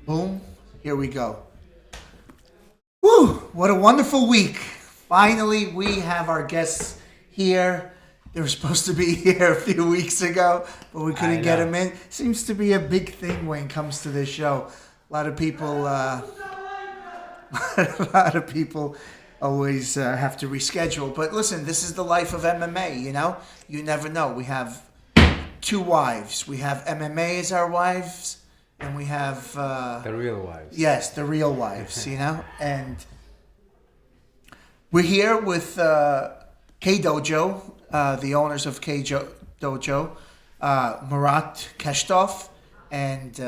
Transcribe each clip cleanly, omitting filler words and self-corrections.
Boom. Here we go. Woo! What a wonderful week. Finally, we have our guests here. They were supposed to be here a few weeks ago, but we couldn't get them in. Seems to be a big thing when it comes to this show. A lot of people, always have to reschedule. But listen, this is the life of MMA, you know? You never know. We have two wives. We have MMA as our wives, and we have... the real wives. Yes, the real wives, you know? And we're here with K Dojo, the owners of K Dojo, Murat, Keshtov, and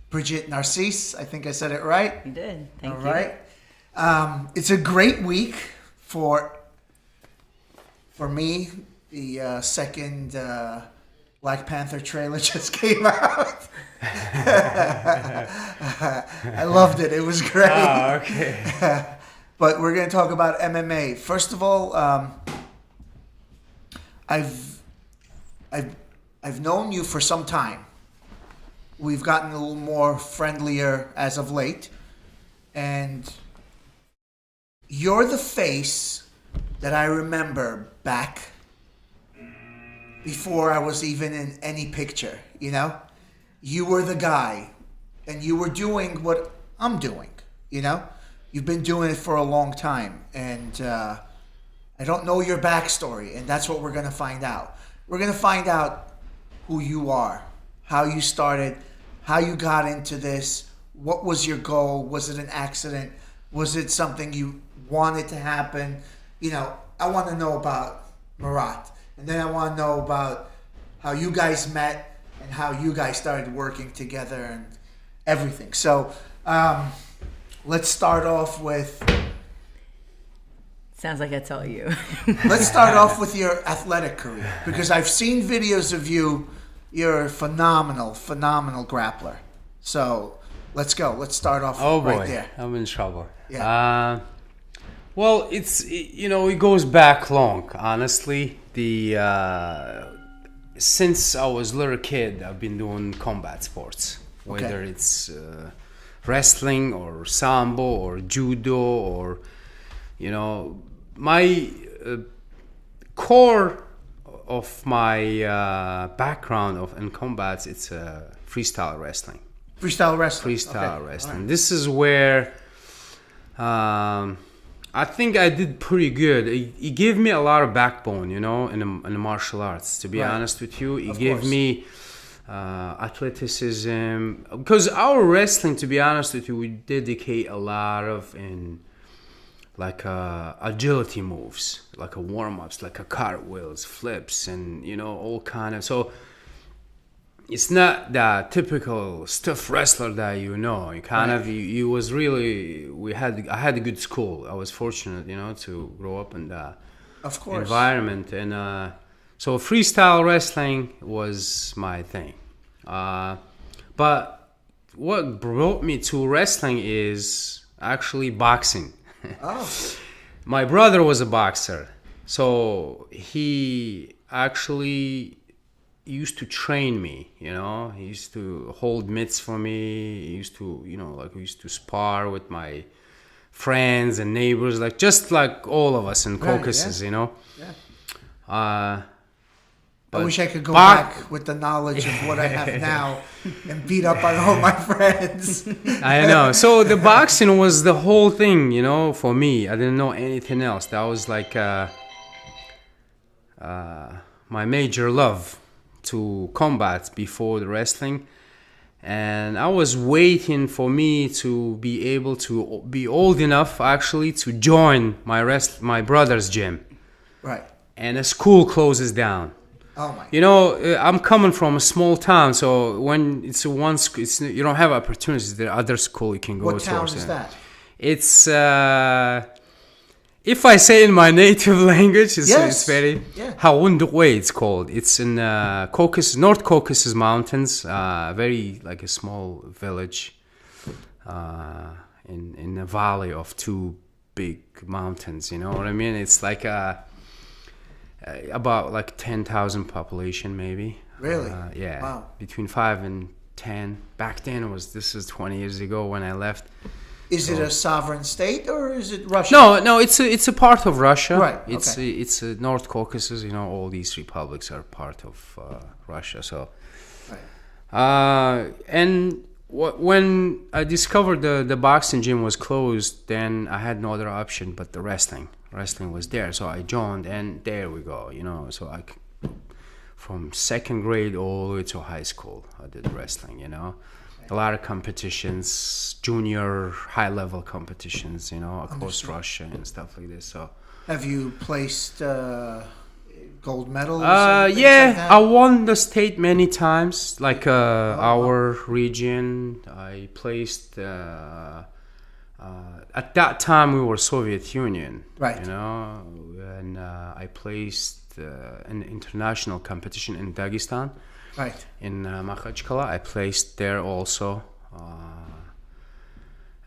Brigitte, Narcise. I think I said it right. You did. Thank you. All right. It's a great week for me. The second Black Panther trailer just came out. I loved it. It was great. Oh, okay. But we're going to talk about MMA. First of all, I've known you for some time. We've gotten a little more friendlier as of late, and you're the face that I remember back before I was even in any picture, you know? You were the guy, and you were doing what I'm doing, you know? You've been doing it for a long time, and I don't know your backstory, and that's what we're going to find out. We're going to find out who you are, how you started, how you got into this, what was your goal, was it an accident, was it something you wanted to happen? You know, I want to know about Murat, and then I want to know about how you guys met and how you guys started working together and everything. So let's start off with... Sounds like that's all you. Let's start off with your athletic career, because I've seen videos of you. You're a phenomenal grappler. So let's go. Let's start off right there. I'm in trouble. Yeah. Well, it goes back long. Honestly, since I was a little kid, I've been doing combat sports, whether it's wrestling or sambo or judo or, my core of my background in combats, it's freestyle wrestling. Freestyle wrestling. Freestyle wrestling. Right. This is where I think I did pretty good. It gave me a lot of backbone, in the martial arts. To be honest with you, it gave me athleticism. Because our wrestling, to be honest with you, we dedicate a lot of agility moves, like warm-ups, like cartwheels, flips, and all kind of. So it's not the typical stiff wrestler that you kind of. You was really. I had a good school. I was fortunate, to grow up in that environment, and so freestyle wrestling was my thing. But what brought me to wrestling is actually boxing. Oh. My brother was a boxer, so he actually used to train me. He used to hold mitts for me. He used to, we used to spar with my friends and neighbors, just like all of us in Caucasus, Yeah. But I wish I could go back with the knowledge of what I have now and beat up on all my friends. I know. So the boxing was the whole thing, for me. I didn't know anything else. That was like my major love to combat before the wrestling. And I was waiting for me to be able to be old enough, actually, to join my brother's gym. Right. And the school closes down. Oh my. I'm coming from a small town, so when it's one school, you don't have opportunities. There are other school you can go to. What town is that? It's if I say in my native language, it's very Hawundwe. It's called. It's in Caucasus, North Caucasus Mountains. Very like a small village in a valley of two big mountains. You know what I mean? It's like about like 10,000 population maybe. Really? Yeah. Wow. Between 5 and 10. Back then this is 20 years ago when I left. Is it a sovereign state or is it Russia? No, it's a part of Russia. Right. It's North Caucasus. All these republics are part of Russia. So, and when I discovered the boxing gym was closed, then I had no other option but the wrestling. Wrestling was there, so I joined, and there we go. So from second grade all the way to high school, I did wrestling. A lot of competitions, junior, high-level competitions, across Russia and stuff like this. So, have you placed gold medals? Yeah, I won the state many times. Like our region, I placed. At that time, we were Soviet Union, right? And I placed an international competition in Dagestan. Right. In Makhachkala, I placed there also,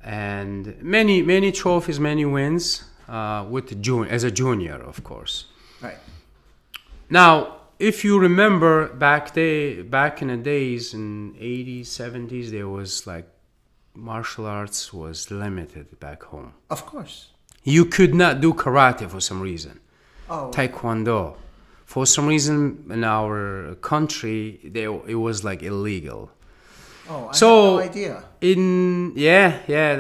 and many trophies, many wins as a junior, of course. Right. Now, if you remember back in the days in 80s, 70s, there was like martial arts was limited back home. Of course. You could not do karate for some reason. Oh. Taekwondo. For some reason in our country, it was like illegal. Oh, I had no idea.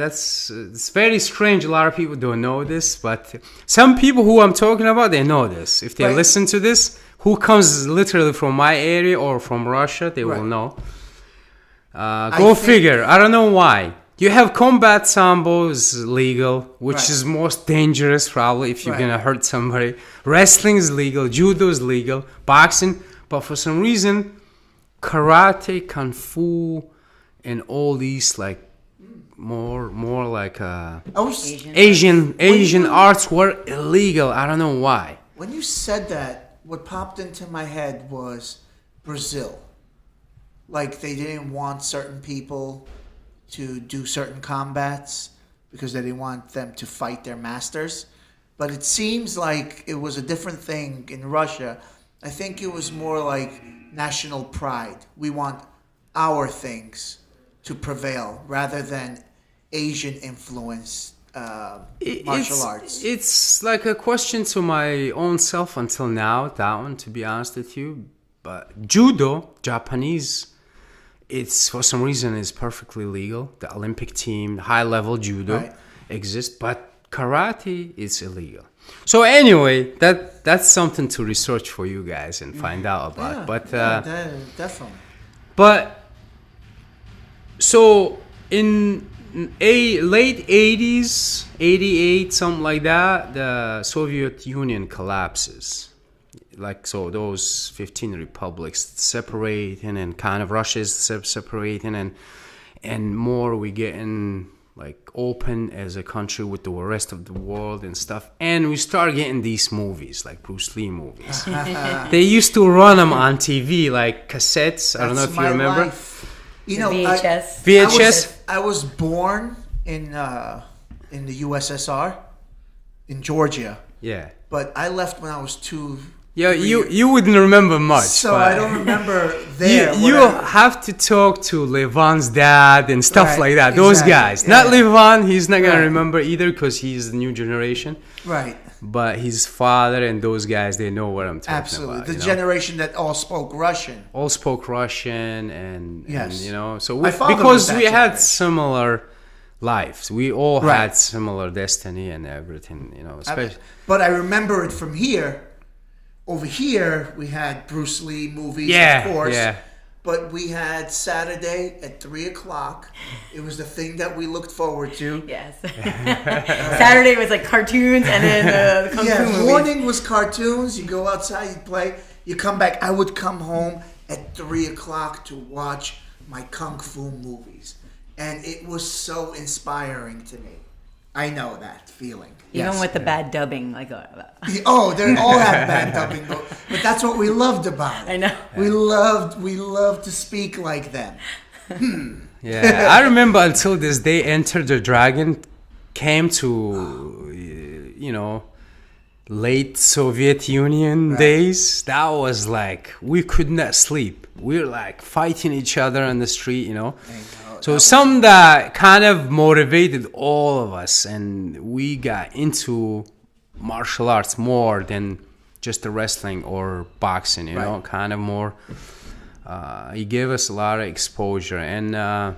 It's very strange. A lot of people don't know this, but some people who I'm talking about, they know this. If they listen to this, who comes literally from my area or from Russia, they will know. Go figure. I don't know why. You have combat sambo is legal, which is most dangerous probably if you're gonna hurt somebody. Wrestling is legal, judo is legal, boxing, but for some reason, karate, kung fu, and all these like more like Asian arts were illegal. I don't know why. When you said that, what popped into my head was Brazil. Like they didn't want certain people to do certain combats because they didn't want them to fight their masters. But it seems like it was a different thing in Russia. I think it was more like national pride. We want our things to prevail rather than Asian influence martial arts. It's like a question to my own self until now, that one, to be honest with you. But judo, Japanese, it's for some reason is perfectly legal. The Olympic team, high level judo exists, but karate is illegal. So anyway, that's something to research for you guys and find out about. Definitely. But so in late 80s, 88, something like that, the Soviet Union collapses. Like, so those 15 republics separating and kind of Russia is separating and more we getting like open as a country with the rest of the world and stuff. And we start getting these movies, like Bruce Lee movies. They used to run them on TV, like cassettes. I don't know if you remember. You know, VHS. I was born in the USSR, in Georgia. Yeah. But I left when I was 2. Yeah, you wouldn't remember much. So I don't remember there. You have to talk to Levan's dad and stuff like that. Those guys. Not Levan, he's not going to remember either because he's the new generation. Right. But his father and those guys, they know what I'm talking about. Absolutely. The generation that all spoke Russian. All spoke Russian and so because we had similar lives. We all had similar destiny and everything, especially. But I remember it from here. Over here, we had Bruce Lee movies, of course. Yeah. But we had Saturday at 3 o'clock. It was the thing that we looked forward to. Yes. Saturday was like cartoons and then the kung fu movies. Morning was cartoons. You go outside, you play. You come back. I would come home at 3 o'clock to watch my kung fu movies. And it was so inspiring to me. I know that feeling. Even with the bad dubbing, like they all have bad dubbing, but that's what we loved about it. I know. We loved to speak like them. Yeah, I remember until this day, Enter the Dragon came to, late Soviet Union days. That was like, we could not sleep. We were like fighting each other on the street, you know. So something that kind of motivated all of us, and we got into martial arts more than just the wrestling or boxing, you know, kind of more. He gave us a lot of exposure, and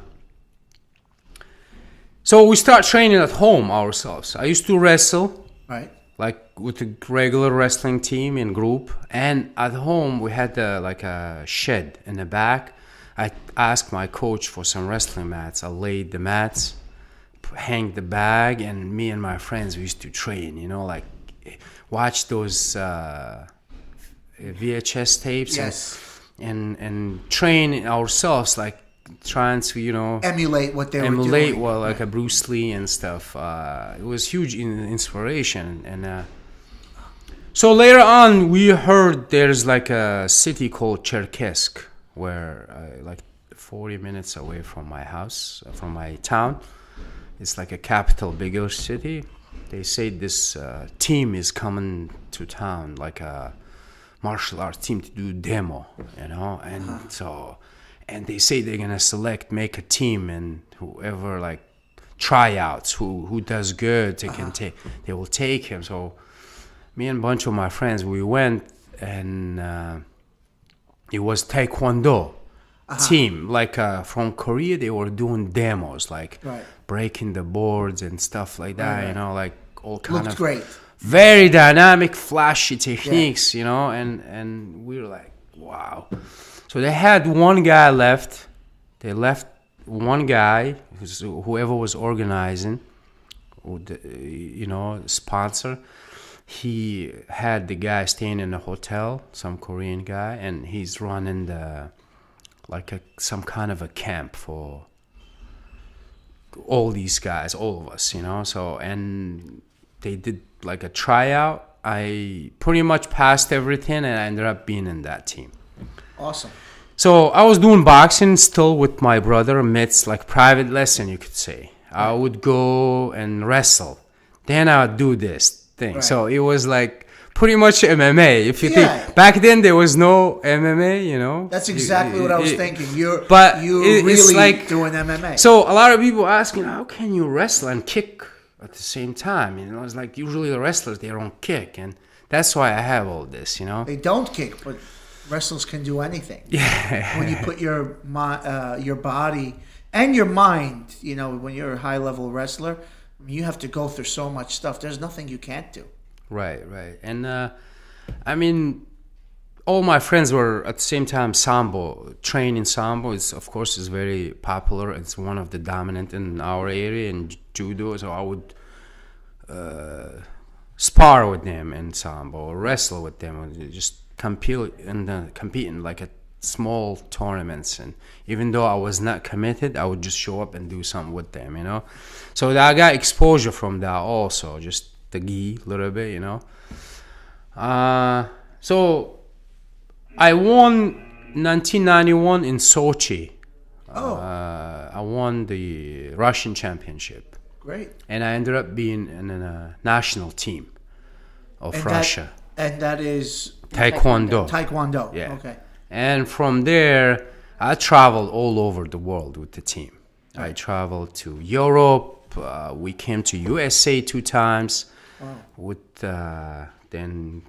so we start training at home ourselves. I used to wrestle, like with a regular wrestling team in group, and at home we had like a shed in the back. I asked my coach for some wrestling mats. I laid the mats, hang the bag, and me and my friends, we used to train, you know, like watch those VHS tapes and train ourselves, like trying to, you know, emulate what they were doing. Well, like a Bruce Lee and stuff. It was huge inspiration. And so later on, we heard there's like a city called Cherkesk, where like 40 minutes away from my house, from my town. It's like a capital, bigger city. They say this team is coming to town, like a martial arts team, to do demo, you know. And so, and they say they're gonna make a team, and whoever like tryouts, who does good, they can take, they will take him. So me and a bunch of my friends, we went, and it was Taekwondo team, like from Korea. They were doing demos, like breaking the boards and stuff like that, you know, like all kind of great, very dynamic, flashy techniques, you know, and we were like, wow. So they had one guy left. They left one guy, whoever was organizing, you know, sponsor. He had the guy staying in a hotel, some Korean guy, and he's running the some kind of a camp for all these guys, all of us, you know. So, and they did like a tryout. I pretty much passed everything, and I ended up being in that team. Awesome. So I was doing boxing still with my brother amidst like private lesson, you could say. I would go and wrestle. Then I would do this thing. So it was like pretty much MMA. If you think back then, there was no MMA, you know. That's exactly what I was thinking. You're really like doing MMA. So a lot of people asking, how can you wrestle and kick at the same time? You know, it's like usually the wrestlers, they don't kick, and that's why I have all this, you know. They don't kick, but wrestlers can do anything. Yeah. When you put your body and your mind, you know, when you're a high level wrestler, I mean, you have to go through so much stuff. There's nothing you can't do. Right. And I mean, all my friends were at the same time Sambo, training Sambo. It's, of course, is very popular. It's one of the dominant in our area in judo. So I would spar with them in Sambo, or wrestle with them, or just compete in like a small tournaments. And even though I was not committed, I would just show up and do something with them, you know. So I got exposure from that also, just the gi a little bit, you know. So I won 1991 in Sochi. I won the Russian championship. Great. And I ended up being in a national team of Russia. And that is Taekwondo. Taekwondo. Yeah. Okay. And from there, I traveled all over the world with the team. I traveled to Europe. We came to USA 2 times. Wow. With then,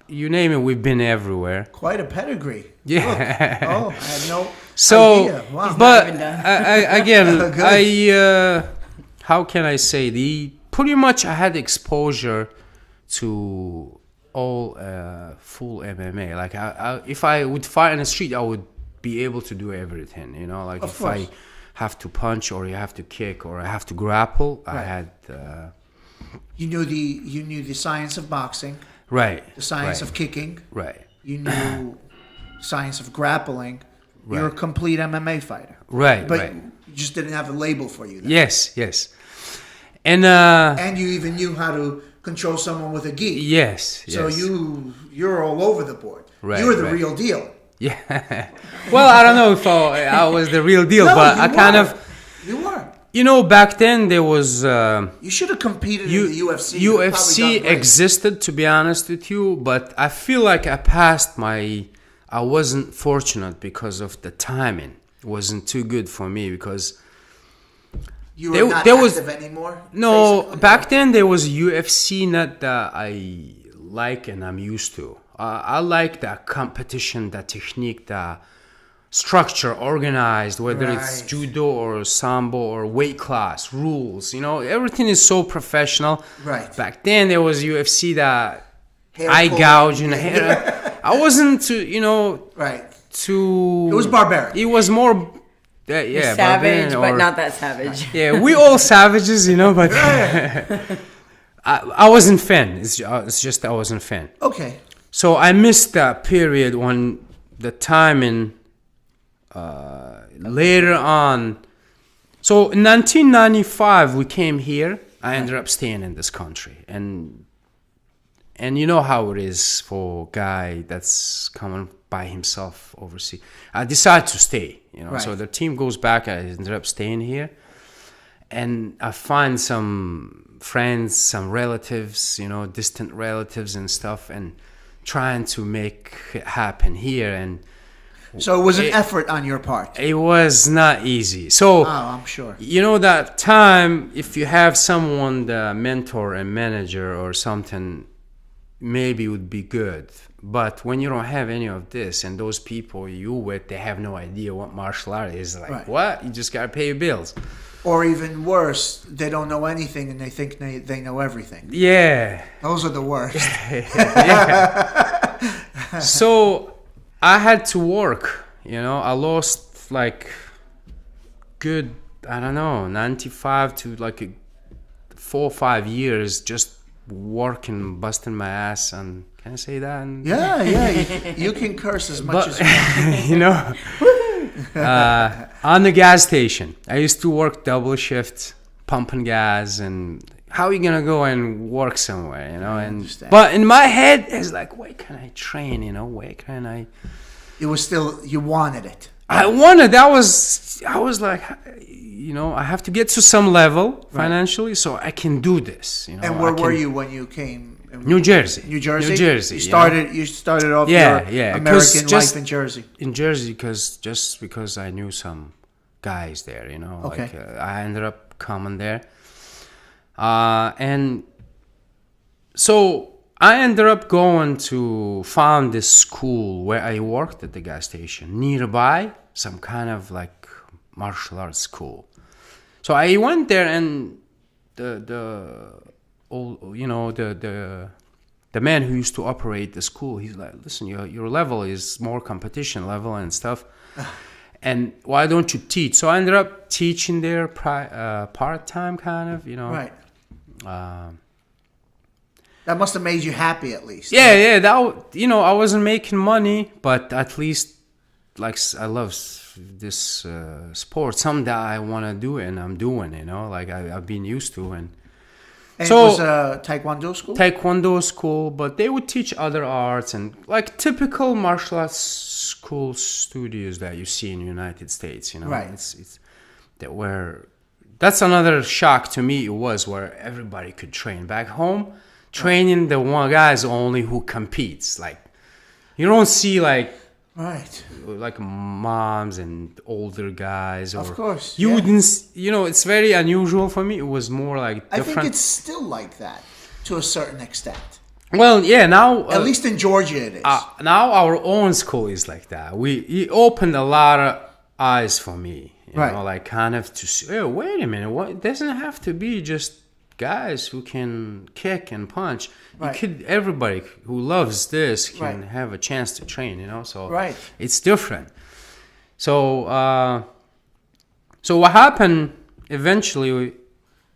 you name it, we've been everywhere. Quite a pedigree. Yeah. Look. I had no idea. Wow. But again, how can I say, pretty much I had exposure to all full MMA. Like if I would fight in the street, I would be able to do everything, you know. Like if I have to punch, or you have to kick, or I have to grapple, I had you knew the science of boxing, right? The science of kicking, right? You knew science of grappling. Right. You're a complete MMA fighter, right? But you just didn't have a label for you then. Yes, and you even knew how to control someone with a gi. Yes. So you're all over the board. Right. You were the real deal. Yeah. Well, I don't know if I was the real deal, but You were. back then there was You should have competed in the UFC. UFC existed, to be honest with you, but I feel like I wasn't fortunate because of the timing. It wasn't too good for me because You were not active anymore? no, basically? back then there was UFC not that I like and I'm used to. I like that competition, that technique, that structure, organized, whether it's Right. judo or sambo or weight class, rules, everything is so professional. Right. Back then there was UFC that Hair eye pulling. gouging, hair. I wasn't too, Right. too... It was barbaric. It was more... yeah, savage, barbarian but or- not that savage. Yeah, we all savages, but I wasn't fan. It's just I wasn't fan. Okay. So I missed that period when the timing later on. So in 1995 we came here. I ended up staying in this country, and you know how it is for a guy that's coming by himself overseas. I decided to stay, Right. So the team goes back. I ended up staying here, and I find some friends, some relatives, distant relatives and stuff, and trying to make it happen here. And So it was an effort on your part. it was not easy. So Oh, I'm sure. that time, if you have someone, the mentor and manager or something, maybe it would be good. But when you don't have any of this, and those people you with, they have no idea what martial art is. Like, Right. what? You just gotta pay your bills. Or even worse, they don't know anything and they think they know everything. Yeah. Those are the worst. So I had to work. I lost like good, I don't know, 95 to like 4 or 5 years just working, busting my ass, and can I say that? Yeah. You can curse as much as you want. On the gas station. I used to work double shift, pumping gas, and how are you gonna go and work somewhere, understand. But in my head, it's like, where can I train, where can I... It was still, you wanted it. I wanted, I was like, I have to get to some level financially so I can do this, And where were you when you came? New Jersey. New Jersey? New Jersey. You started off your American life in Jersey. In Jersey, because I knew some guys there, Okay. I ended up coming there. And so I ended up going to found this school where I worked at the gas station nearby, some kind of like martial arts school. So I went there, and the man who used to operate the school, he's like, listen, your level is more competition level and stuff, and why don't you teach? So I ended up teaching there part-time kind of, Right. That must have made you happy at least. Yeah, I wasn't making money, but at least, like, I love this sport. Someday I want to do it, and I'm doing it, like I've been used to. And so it was a Taekwondo school? Taekwondo school, but they would teach other arts and like typical martial arts school studios that you see in the United States, Right. It's that's another shock to me. It was where everybody could train. Back home, training the one guys only who competes. Like, you don't see like moms and older guys. Or, of course. You wouldn't, it's very unusual for me. It was more like different. I think it's still like that to a certain extent. Well, yeah, now... At least in Georgia it is. Now our own school is like that. It opened a lot of eyes for me. Like kind of to see, oh, wait a minute, it doesn't have to be just guys who can kick and punch. Right. Everybody who loves this can have a chance to train, so it's different. So what happened eventually,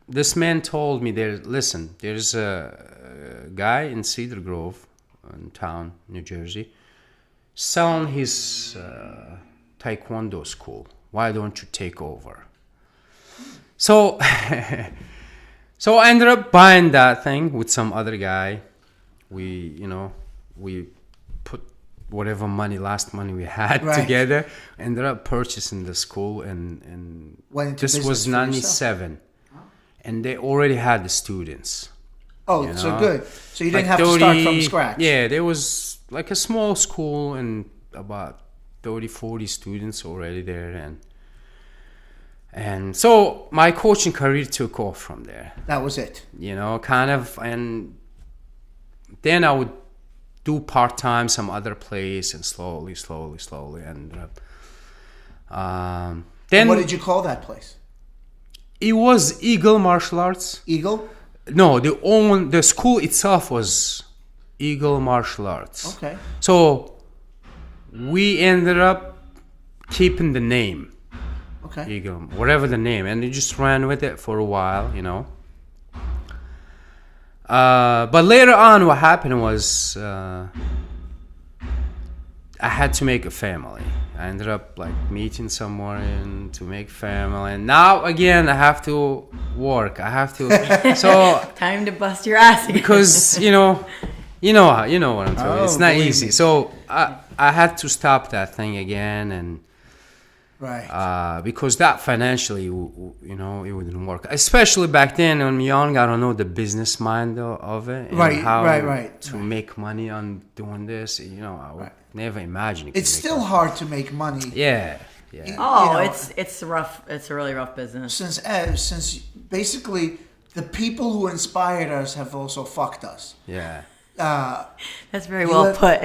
this man told me, there's a guy in Cedar Grove in town, New Jersey, selling his Taekwondo school. Why don't you take over? So so I ended up buying that thing with some other guy. We put whatever last money we had Right. together, ended up purchasing the school, and Went into this business was for 97, and they already had the students. Oh, so know? good. So you didn't Like have to start from scratch. Yeah, there was like a small school and about 30, 40 students already there, and so my coaching career took off from there. That was it. Kind of, and then I would do part-time some other place, and slowly ended up. Then And what did you call that place? it was Eagle Martial Arts. Eagle? No, the school itself was Eagle Martial Arts. Okay. So we ended up keeping the name Okay. Eagle, whatever the name, and we just ran with it for a while, But later on, what happened was I had to make a family. I ended up like meeting someone to make family, and now again I have to work. I have to so Time to bust your ass again. because you know what I'm talking. It's not believe easy. me. So I had to stop that thing again, and Right. because that financially, it wouldn't work. Especially back then when I'm young, I don't know the business mind of it, and Right, how right. to make money on doing this. I would never imagine. It's still hard to make money. Yeah. Oh, you know, it's rough. It's a really rough business. Since basically the people who inspired us have also fucked us. Yeah. That's very well put.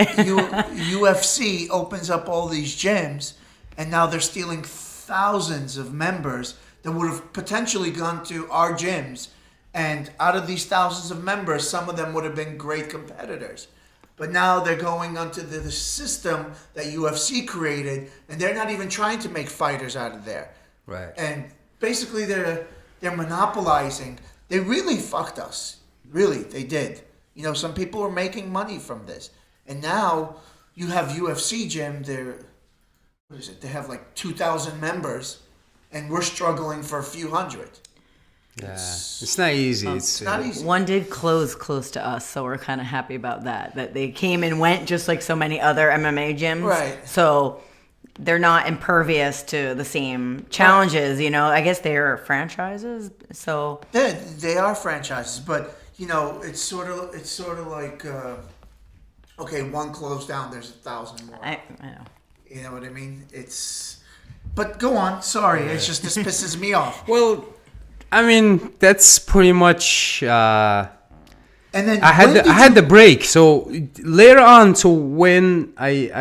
UFC opens up all these gyms, and now they're stealing thousands of members that would have potentially gone to our gyms. And out of these thousands of members, some of them would have been great competitors. But now they're going onto the system that UFC created, and they're not even trying to make fighters out of there. Right. And basically they're monopolizing. They really fucked us. Really, they did. Some people are making money from this. And now you have UFC gym, they have like 2,000 members, and we're struggling for a few hundred. Yeah. It's not easy. It's not easy. One did close close to us, so we're kind of happy about that. That they came and went just like so many other MMA gyms. Right. So they're not impervious to the same challenges. I guess they're franchises. So They are franchises, but it's sort of like okay, one closed down, there's 1,000 more. I know. You know what I mean? But go on. Sorry, it's just this pisses me off. Well, I mean, that's pretty much. And then I had the break. So later on, when I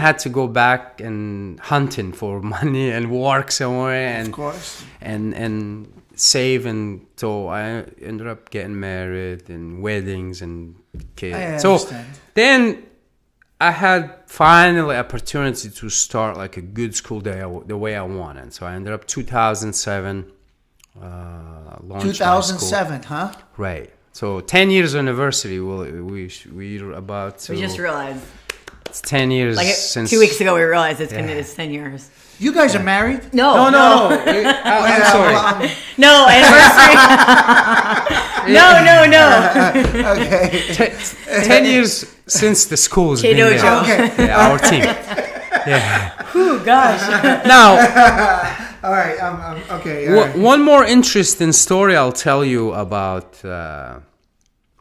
had to go back and hunting for money and work somewhere, and of course, and save, and so I ended up getting married and weddings and kids. I so understand. then I had finally opportunity to start like a good school the way I wanted. So I ended up 2007. Launched 2007, huh? Right. So 10 years anniversary. We're about to. We just realized. It's 10 years Like since 2 weeks ago, we realized it's 10 years. You guys are married? No. No. I'm sorry. No, anniversary. No. Okay. 10 years since the school's K been Dojo. there. Okay. Yeah, our team. Yeah. Whew, gosh. Now, All right. I'm okay. All right. one more interesting story I'll tell you about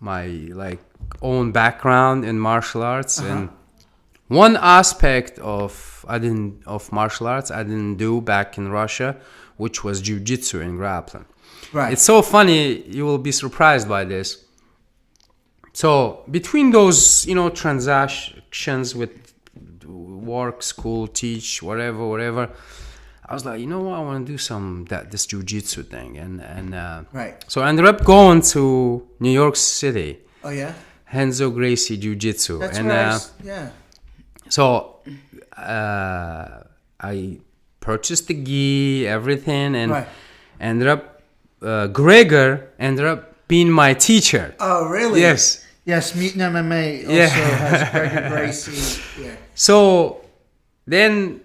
my own background in martial arts, and one aspect of martial arts I didn't do back in Russia, which was jiu-jitsu and grappling. Right. It's so funny, you will be surprised by this. So between those, transactions with work, school, teach, whatever, I was like, what, I want to do this jiu-jitsu thing, and Right. So I ended up going to New York City, Oh yeah. Renzo Gracie Jiu-Jitsu, That's and right. Yeah. so I purchased the gi, everything, and Right. ended up Gregor ended up being my teacher. Oh really? Yes. Yes. Mutant MMA also Yeah. has Gregor Gracie. Yeah. So then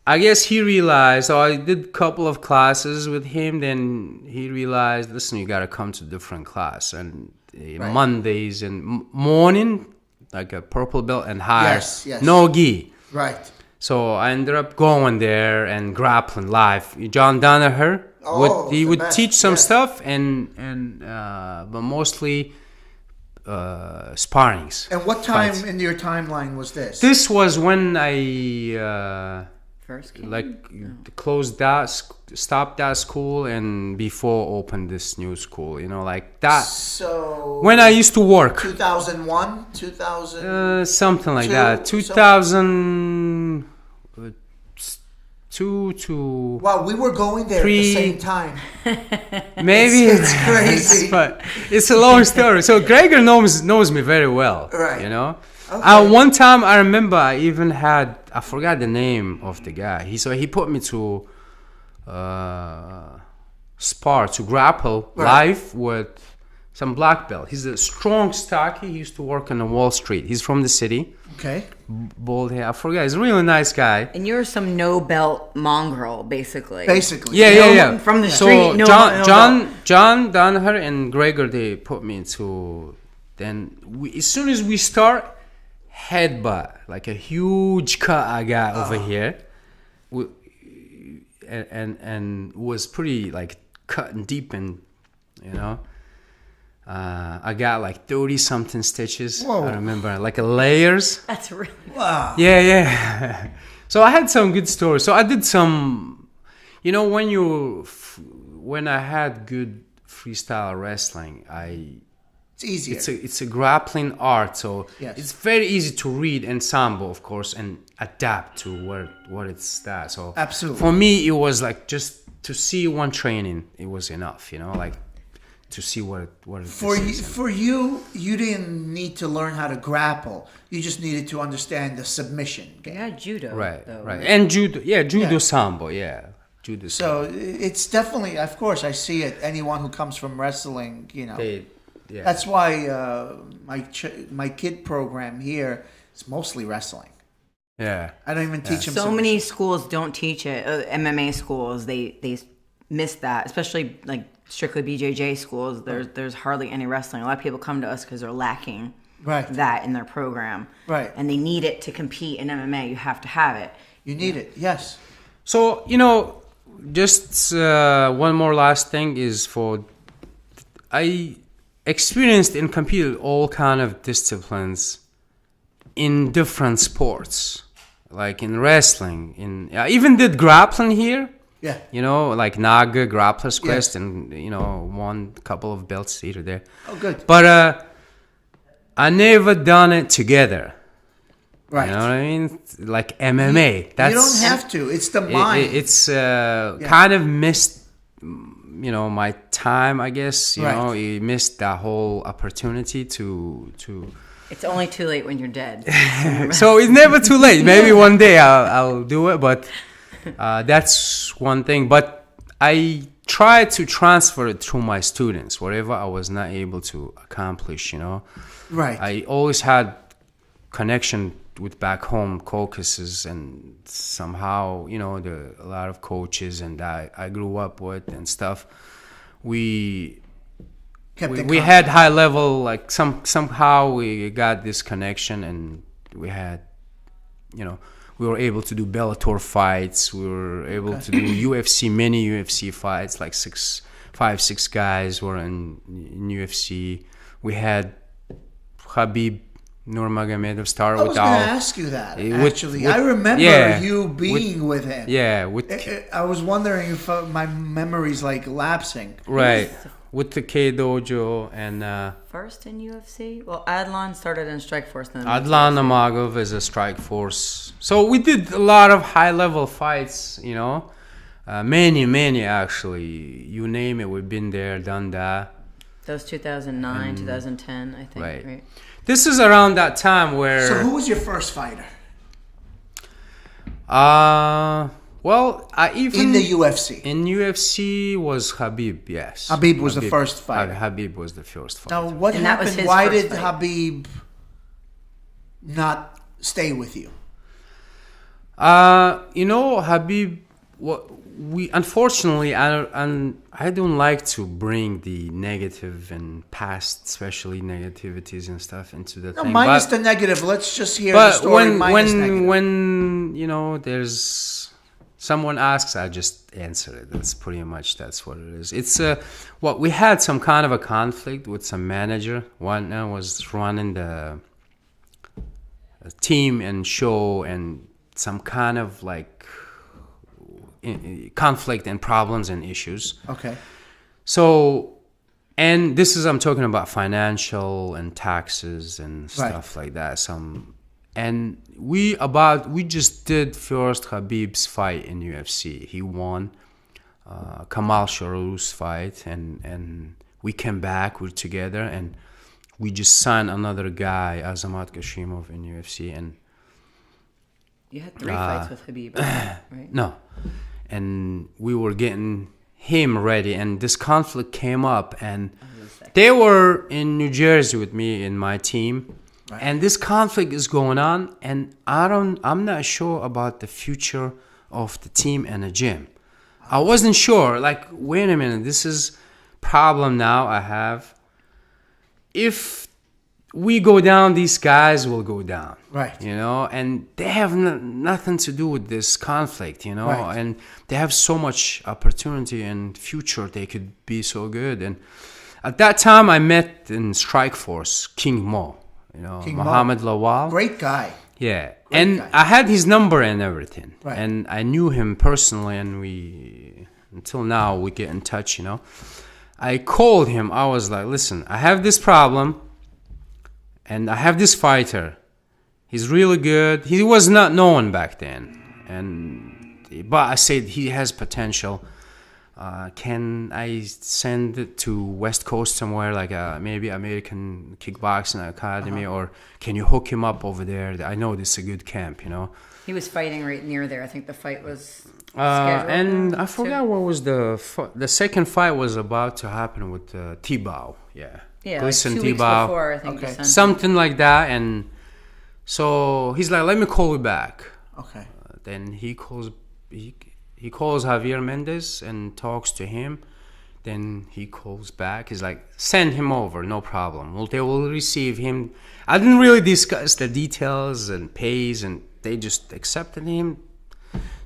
I guess he realized, I did a couple of classes with him, then he realized, listen, you got to come to different class. And Right. Mondays and morning, like a purple belt and higher. Yes. No gi. Right. So I ended up going there and grappling live. John Danaher would best. teach some Yes. stuff but mostly sparrings. And what time fights. in your timeline was this? This was when I First came? closed that, stopped that school, and before opened this new school. Like that. So When I used to work. 2001, 2000. Something like Two, that. 2002 to Wow, we were going there Three- at the same time. maybe It's crazy. but it's a long story. So Gregor knows me very well. Right. Okay. One time I remember I even had, I forgot the name of the guy. He put me to spar, to grapple live with some black belt. He's a strong, stocky. He used to work on Wall Street. He's from the city. Okay. Bald hair. I forgot. He's a really nice guy. And you're some no belt mongrel, basically. Basically. Yeah. From the So street, no belt. John Danaher and Gregor, they put me into. Then as soon as we start, headbutt, like a huge cut I got over here, and was pretty like cutting deep, and I got like 30 something stitches. Whoa. I remember like layers. That's really. Wow. Yeah. So I had some good stories. So I did some, when I had good freestyle wrestling, It's easier. it's a grappling art. So Yes. it's very easy to read ensemble, of course, and adapt to what it's that. So Absolutely. for me, it was like just to see one training, it was enough, like to see what For you didn't need to learn how to grapple. You just needed to understand the submission game. Yeah, judo. right. though, And judo, judo Yeah. sambo, judo. So it's definitely, of course, I see it. Anyone who comes from wrestling, That's why my kid program here is mostly wrestling. Yeah. I don't even teach them. So many schools don't teach it. MMA schools, they miss that, especially like strictly BJJ schools. There's hardly any wrestling. A lot of people come to us because they're lacking that in their program. Right. And they need it to compete in MMA. You have to have it. You need it, yes. So, just one more last thing is I experienced and competed all kind of disciplines in different sports, like in wrestling. I even did grappling here. Yeah. Like Naga, Grappler's Quest, Yes. and won a couple of belts here or there. Oh, good. But I never done it together. Right. You know what I mean? Like MMA. That's, you don't have to. It's the mind. It's kind of missed, my time, I guess. Right. You missed that whole opportunity to. It's only too late when you're dead. So it's never too late. Maybe one day I'll do it, but that's one thing. But I try to transfer it through my students, whatever I was not able to accomplish. Right. I always had connection with back home Caucasus, and somehow a lot of coaches and I grew up with and stuff. We had high level, like somehow we got this connection, and we had we were able to do Bellator fights. We were able to do many UFC fights, like 5-6 guys were in UFC. We had Khabib Nurmagomedov started I was with going our. to ask you that, with- actually. with- I remember yeah, you being with him. Yeah, I was wondering if my memory's like lapsing. right, with the K Dojo and First in UFC? Well, Adlan started in Strikeforce. Then Adlan Namagov is a Strikeforce. So we did a lot of high level fights, many actually. You name it, we've been there, done that. That was 2009, 2010, I think. Right. This is around that time where. So who was your first fighter? Well, I even In the UFC. in UFC was Khabib. Yes, Khabib was the first fighter. Habib was the first fighter. Now, what And that was happened? his Why first did fight. Khabib not stay with you? Habib. we unfortunately, I don't like to bring the negative and past, especially negativities and stuff into the thing. Minus the negative. Let's just hear the story minus negative. When there's someone asks, I just answer it. That's what it is. It's we had some kind of a conflict with some manager. One was running the team and show, and some kind of like conflict and problems and issues. Okay. So, and I'm talking about financial and taxes and stuff like that. And we just did first Khabib's fight in UFC. He won Kamal Sharu's fight, and we came back. We're together, and we just signed another guy, Azamat Gashimov, in UFC. And you had 3 fights with Khabib, right? No, and we were getting him ready, and this conflict came up, and they were in New Jersey with me in my team. Right. And this conflict is going on, and I'm not sure about the future of the team and the gym. I wasn't sure. Like, wait a minute, this is problem now I have. If we go down, these guys will go down. Right. And they have nothing to do with this conflict, Right. And they have so much opportunity and future. They could be so good. And at that time, I met in Strikeforce, King Mo. Muhammad Lawal. Great guy. Yeah. Great guy. I had his number and everything. Right. And I knew him personally, and until now, we get in touch, I called him. I was like, listen, I have this problem, and I have this fighter. He's really good. He was not known back then. But I said he has potential. Can I send it to West Coast somewhere, like maybe American Kickboxing Academy, or can you hook him up over there? I know this is a good camp, He was fighting right near there. I think the fight was scheduled. And I forgot what was the second fight was about to happen with T-Bow. Yeah, Gleason, like 2 weeks before, I think. Okay. Something like that. And so he's like, let me call you back. Okay. Then he calls Javier Mendez and talks to him. Then he calls back. He's like, send him over, no problem. Well, they will receive him. I didn't really discuss the details and pays, and they just accepted him.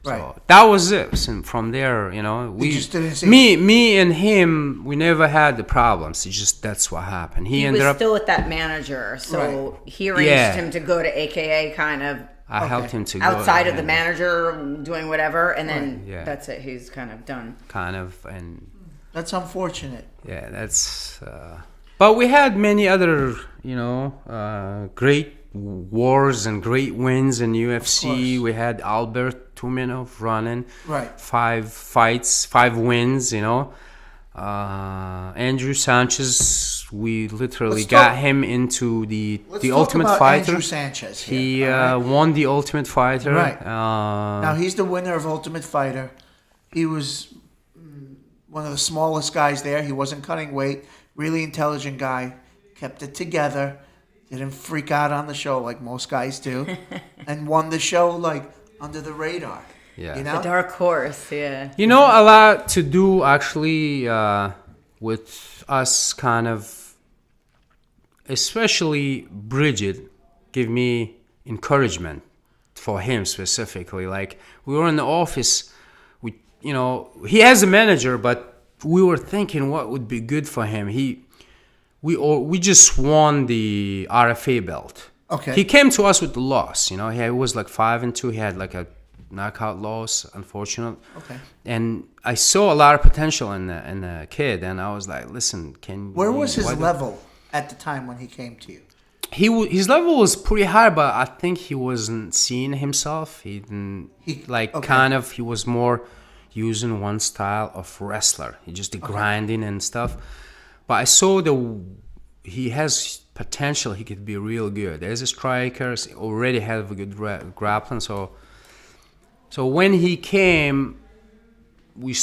Right. So that was it. And from there, we just didn't see me and him, we never had the problems. It's just that's what happened. He ended was still with that manager, so he arranged him to go to AKA kind of. I helped him to go outside of the manager doing whatever, and then that's it. He's kind of done. And that's unfortunate. Yeah, that's. But we had many other, great wars and great wins in UFC. We had Albert Tumenov running. Right. 5 fights, 5 wins. Andrew Sanchez, we literally got him into the Ultimate Fighter. Andrew Sanchez. He won the Ultimate Fighter. Right. Now he's the winner of Ultimate Fighter. He was one of the smallest guys there. He wasn't cutting weight. Really intelligent guy. Kept it together. Didn't freak out on the show like most guys do. And won the show like under the radar. Yeah. The dark horse, yeah. A lot to do actually with us kind of, especially Brigitte, give me encouragement for him specifically. Like, we were in the office, he has a manager, but we were thinking what would be good for him. We just won the RFA belt. Okay. He came to us with the loss, he was like 5-2. He had like a knockout loss, unfortunate. Okay. And I saw a lot of potential in the kid, and I was like, listen, where was his level at the time when he came to you? His level was pretty high, but I think he wasn't seeing himself. He was more using one style of wrestler. He just grinding and stuff. But I saw he has potential. He could be real good. As a striker, he already have a good grappling. So when he came, we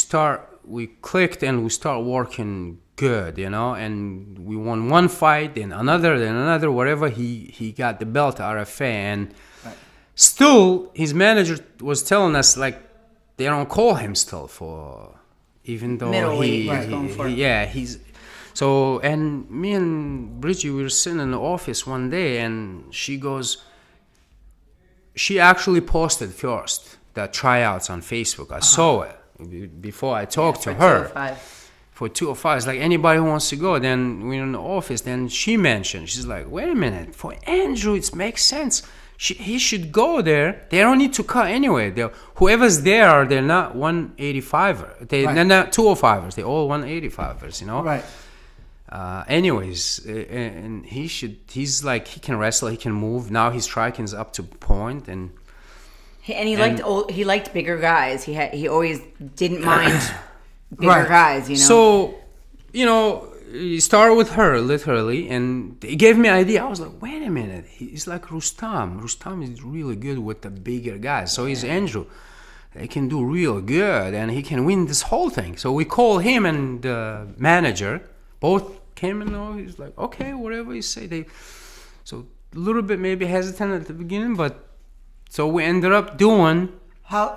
clicked and we start working good, and we won one fight, then another, whatever. He got the belt RFA, and still his manager was telling us, like, they don't call him still for, even though he's. So, and me and Brigitte, we were sitting in the office one day, and she goes, she actually posted first the tryouts on Facebook. I saw it before I talked to her. 205. For 205, it's like anybody who wants to go. Then we're in the office. Then she mentioned, she's like, wait a minute, for Andrew, it makes sense. He should go there. They don't need to cut anyway. Whoever's there, they're not 185ers. They're not 205ers. They're all 185ers, you know? Right. Anyways, and he's like, he can wrestle, he can move. Now his striking's up to point, and he liked bigger guys. He always didn't mind bigger guys, you know. So, you know, he started with her literally, and it gave me an idea. I was like, wait a minute, he's like Rustam. Rustam is really good with the bigger guys. So he's Andrew. They can do real good, and he can win this whole thing. So we call him and the manager. Both came and he's like, okay, whatever you say. So a little bit maybe hesitant at the beginning, but so we ended up doing. How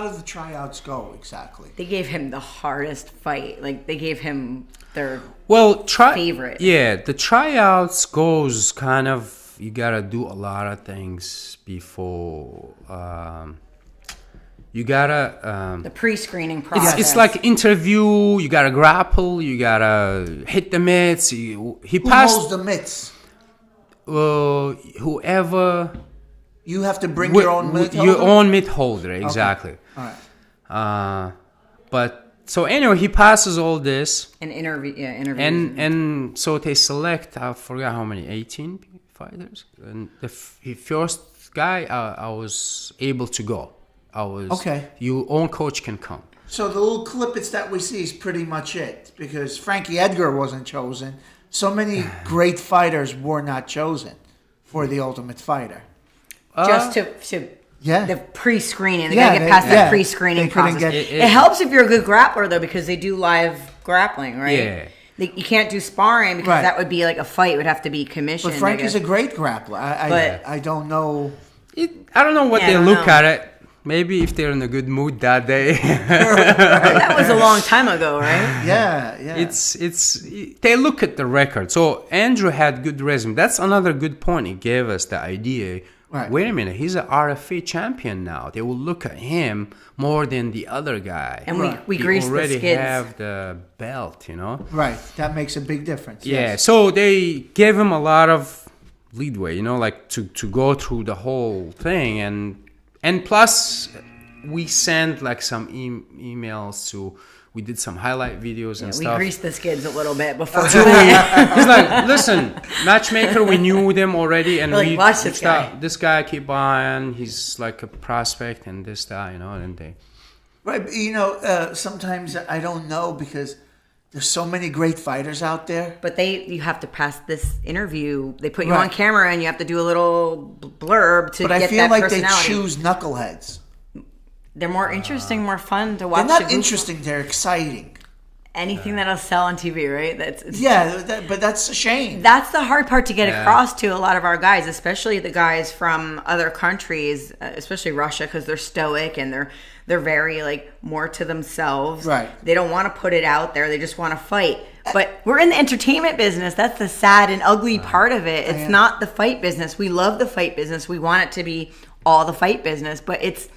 did the tryouts go exactly? They gave him the hardest fight. Like, they gave him their favorite. Yeah, the tryouts goes kind of, you gotta do a lot of things before. You gotta the pre-screening process. It's like interview. You gotta grapple. You gotta hit the mitts. Who holds the mitts? Whoever. You have to bring your own mitt holder? Your own mitt holder, exactly. Okay. All right. But so anyway, he passes all this. Interviews. And so they select, I forgot how many, 18 fighters. And the first guy, I was able to go. Your own coach can come. So the little clippets that we see is pretty much it, because Frankie Edgar wasn't chosen. So many great fighters were not chosen for the Ultimate Fighter. Just to the pre-screening. They gotta get past that pre-screening process. It helps if you're a good grappler, though, because they do live grappling, right? Yeah. You can't do sparring because that would be like a fight. It would have to be commissioned. But Frankie's a great grappler. I don't know. I don't know what they look at it. Maybe if they're in a good mood that day. That was a long time ago, right? Yeah. It's they look at the record. So Andrew had good resume. That's another good point. He gave us the idea. Right. Wait a minute, he's an RFA champion now. They will look at him more than the other guy. And we greased the skids. Already have the belt, you know? Right, that makes a big difference. Yeah, yes. So they gave him a lot of leadway, you know, like to go through the whole thing. And plus, we sent like some emails to... We did some highlight videos and stuff. We greased the skids a little bit before. He's like, listen, matchmaker, we knew them already, and we watch this guy. This guy, keep buying. He's like a prospect, and this guy, you know, and they. Right, you know, sometimes I don't know because there's so many great fighters out there. But you have to pass this interview. They put you on camera, and you have to do a little blurb to get that personality. But I feel like they choose knuckleheads. They're more interesting, more fun to watch. They're not interesting. They're exciting. Anything that'll sell on TV, right? But that's a shame. That's the hard part to get across to a lot of our guys, especially the guys from other countries, especially Russia, because they're stoic and they're very like more to themselves. Right. They don't want to put it out there. They just want to fight. But we're in the entertainment business. That's the sad and ugly part of it. It's not the fight business. We love the fight business. We want it to be all the fight business, but it's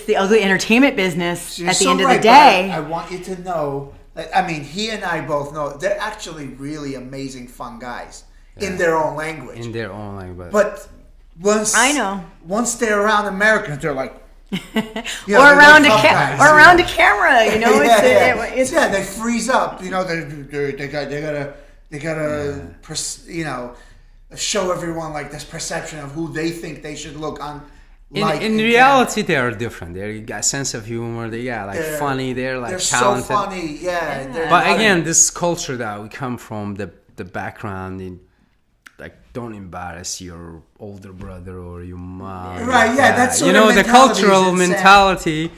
the ugly entertainment business at the end of the day. I want you to know that, I mean, he and I both know they're actually really amazing, fun guys in their own language. In their own language. But once they're around Americans, they're like, or around a camera, you know. They freeze up. You know, they gotta you know, show everyone like this perception of who they think they should look on. In reality, they are different. They got sense of humor. They got funny. They're talented. So funny, But again, this culture that we come from, the background, don't embarrass your older brother or your mom. Right? Yeah, that's the cultural mentality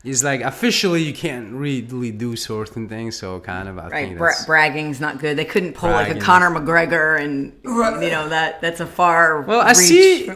is like officially you can't really do certain things. So kind of I think bragging's not good. They couldn't pull like a Conor McGregor, and you know that's a far. Well, I see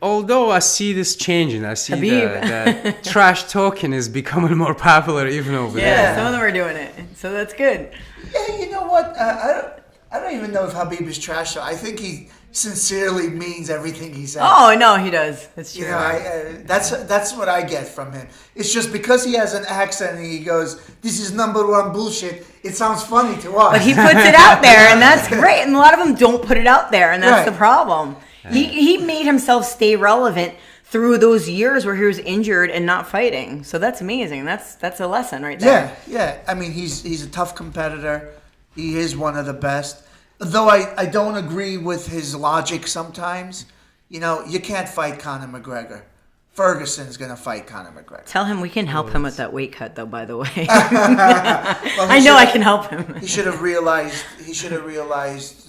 although I see this changing, I see Khabib. the trash talking is becoming more popular even over there. Yeah, some of them are doing it, so that's good. Yeah, you know what? I don't even know if Khabib is trash. I think he sincerely means everything he says. Oh no, he does. It's true. You know, that's what I get from him. It's just because he has an accent and he goes, "This is number one bullshit." It sounds funny to us. But he puts it out there, and that's great. And a lot of them don't put it out there, and that's the problem. He made himself stay relevant through those years where he was injured and not fighting. So that's amazing. That's a lesson right there. Yeah. I mean, he's a tough competitor. He is one of the best. Though I don't agree with his logic sometimes. You know, you can't fight Conor McGregor. Ferguson's going to fight Conor McGregor. Tell him we can help him with that weight cut, though, by the way. Well, I can help him. He should have realized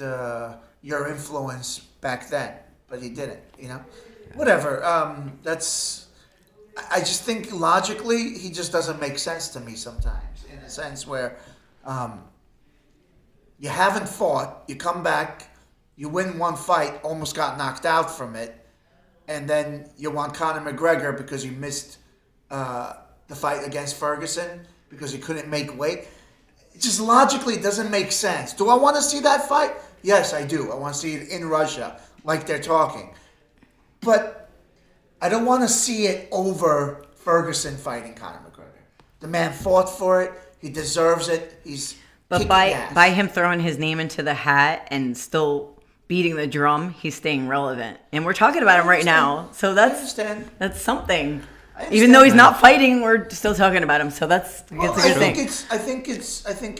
your influence back then, but he didn't, you know? Whatever. I just think logically, he just doesn't make sense to me sometimes, in a sense where you haven't fought, you come back, you win one fight, almost got knocked out from it, and then you want Conor McGregor because you missed the fight against Ferguson because he couldn't make weight. It just logically doesn't make sense. Do I want to see that fight? Yes, I do. I want to see it in Russia, like they're talking. But I don't want to see it over Ferguson fighting Conor McGregor. The man fought for it. He deserves it. But by him throwing his name into the hat and still beating the drum, he's staying relevant. And we're talking about him right now. So that's something. Even though he's not fighting, we're still talking about him. So that's a good thing. I think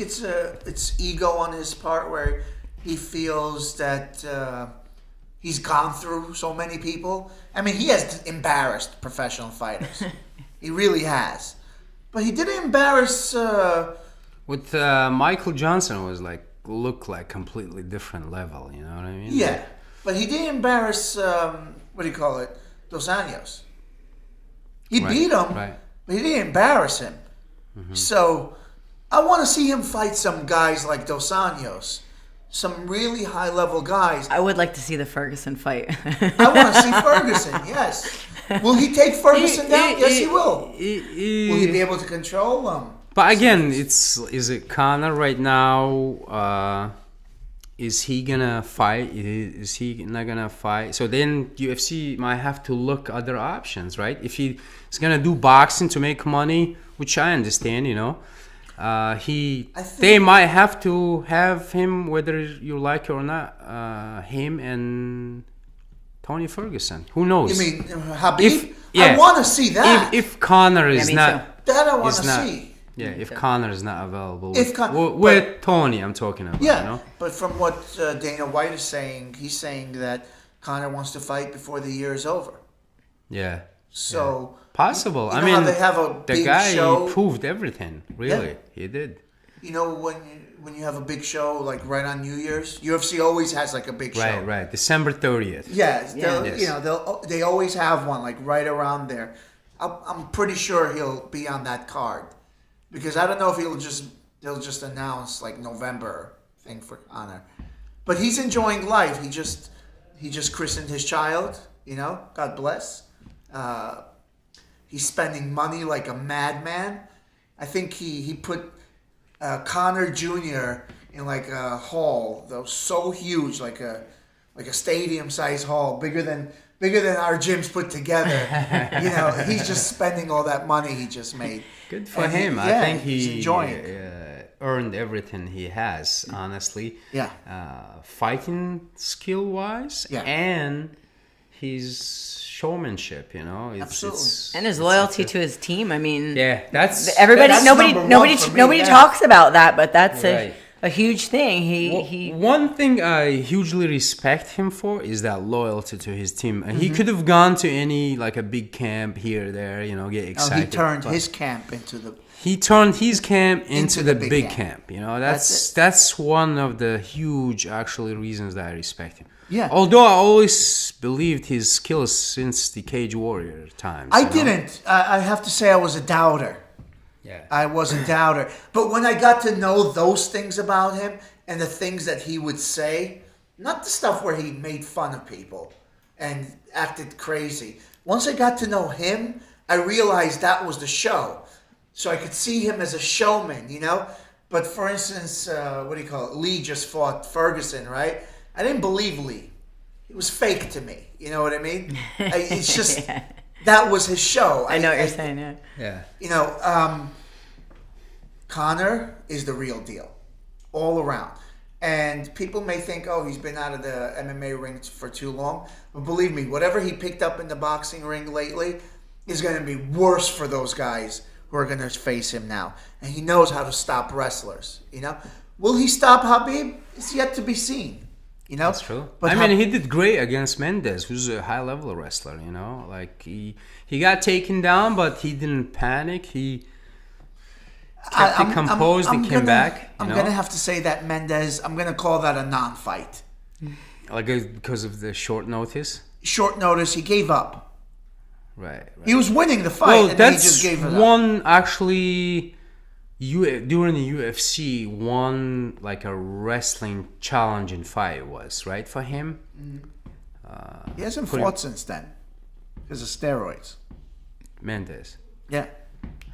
it's ego on his part where he feels that he's gone through so many people. I mean, he has embarrassed professional fighters. He really has. But he didn't embarrass. With Michael Johnson looked like completely different level. You know what I mean? Yeah, but he didn't embarrass. Dos Anjos. He beat him, but he didn't embarrass him. Mm-hmm. So I want to see him fight some guys like Dos Anjos, some really high-level guys. I would like to see the Ferguson fight. I want to see Ferguson, yes. Will he take Ferguson down? Yes, he will. Will he be able to control him? But again, is it Conor right now? Is he gonna fight? Is he not gonna fight? So then UFC might have to look other options, right? If he's gonna do boxing to make money, which I understand, you know, they might have to have him, whether you like it or not, him and Tony Ferguson. Who knows? You mean Khabib? I want to see that. If Conor is not, that I want to see. Yeah, if Conor is not available. With Tony, I'm talking about. Yeah, you know? But from what Dana White is saying, he's saying that Conor wants to fight before the year is over. Yeah. So possible. You know how they have a big guy show? Proved everything. Really, he did. You know when you have a big show like right on New Year's, UFC always has like a big show. Right. December 30th. Yes. You know they always have one like right around there. I'm pretty sure he'll be on that card. Because I don't know if they'll just announce like November thing for Conor, but he's enjoying life. He just christened his child. You know, God bless. He's spending money like a madman. I think he put Conor Jr. in like a hall that was so huge, like a stadium-sized hall, bigger than our gyms put together. You know, he's just spending all that money he just made. Good for him. I think he's enjoying earned everything he has, honestly. Yeah. Fighting skill-wise and his showmanship, you know. Absolutely. And his loyalty to his team. I mean, that's nobody talks about that, but that's a huge thing. One thing I hugely respect him for is that loyalty to his team. He could have gone to any like a big camp here or there, you know, get excited. He turned his camp into the. He turned his camp into the big camp. You know, that's one of the huge actually reasons that I respect him. Yeah. Although I always believed his skills since the Cage Warrior times. I didn't. I have to say I was a doubter. Yeah. I was a doubter. But when I got to know those things about him and the things that he would say, not the stuff where he made fun of people and acted crazy. Once I got to know him, I realized that was the show. So I could see him as a showman, you know? But for instance, Lee just fought Ferguson, right? I didn't believe Lee. It was fake to me. You know what I mean? It's just, that was his show. I know what you're saying, yeah. Yeah. You know, Conor is the real deal, all around. And people may think, oh, he's been out of the MMA ring for too long. But believe me, whatever he picked up in the boxing ring lately is going to be worse for those guys who are going to face him now. And he knows how to stop wrestlers, you know? Will he stop Khabib? It's yet to be seen, you know? That's true. But I mean, he did great against Mendes, who's a high-level wrestler, you know? Like, he got taken down, but he didn't panic. He kept it composed and came back. I'm going to have to say that Mendes, I'm going to call that a non-fight. Like, because of the short notice? Short notice, he gave up. Right. He was winning the fight, and he just gave it up. One, actually, during the UFC, one, like, a wrestling challenging fight was, right, for him? He hasn't fought since then because of steroids. Mendes. Yeah.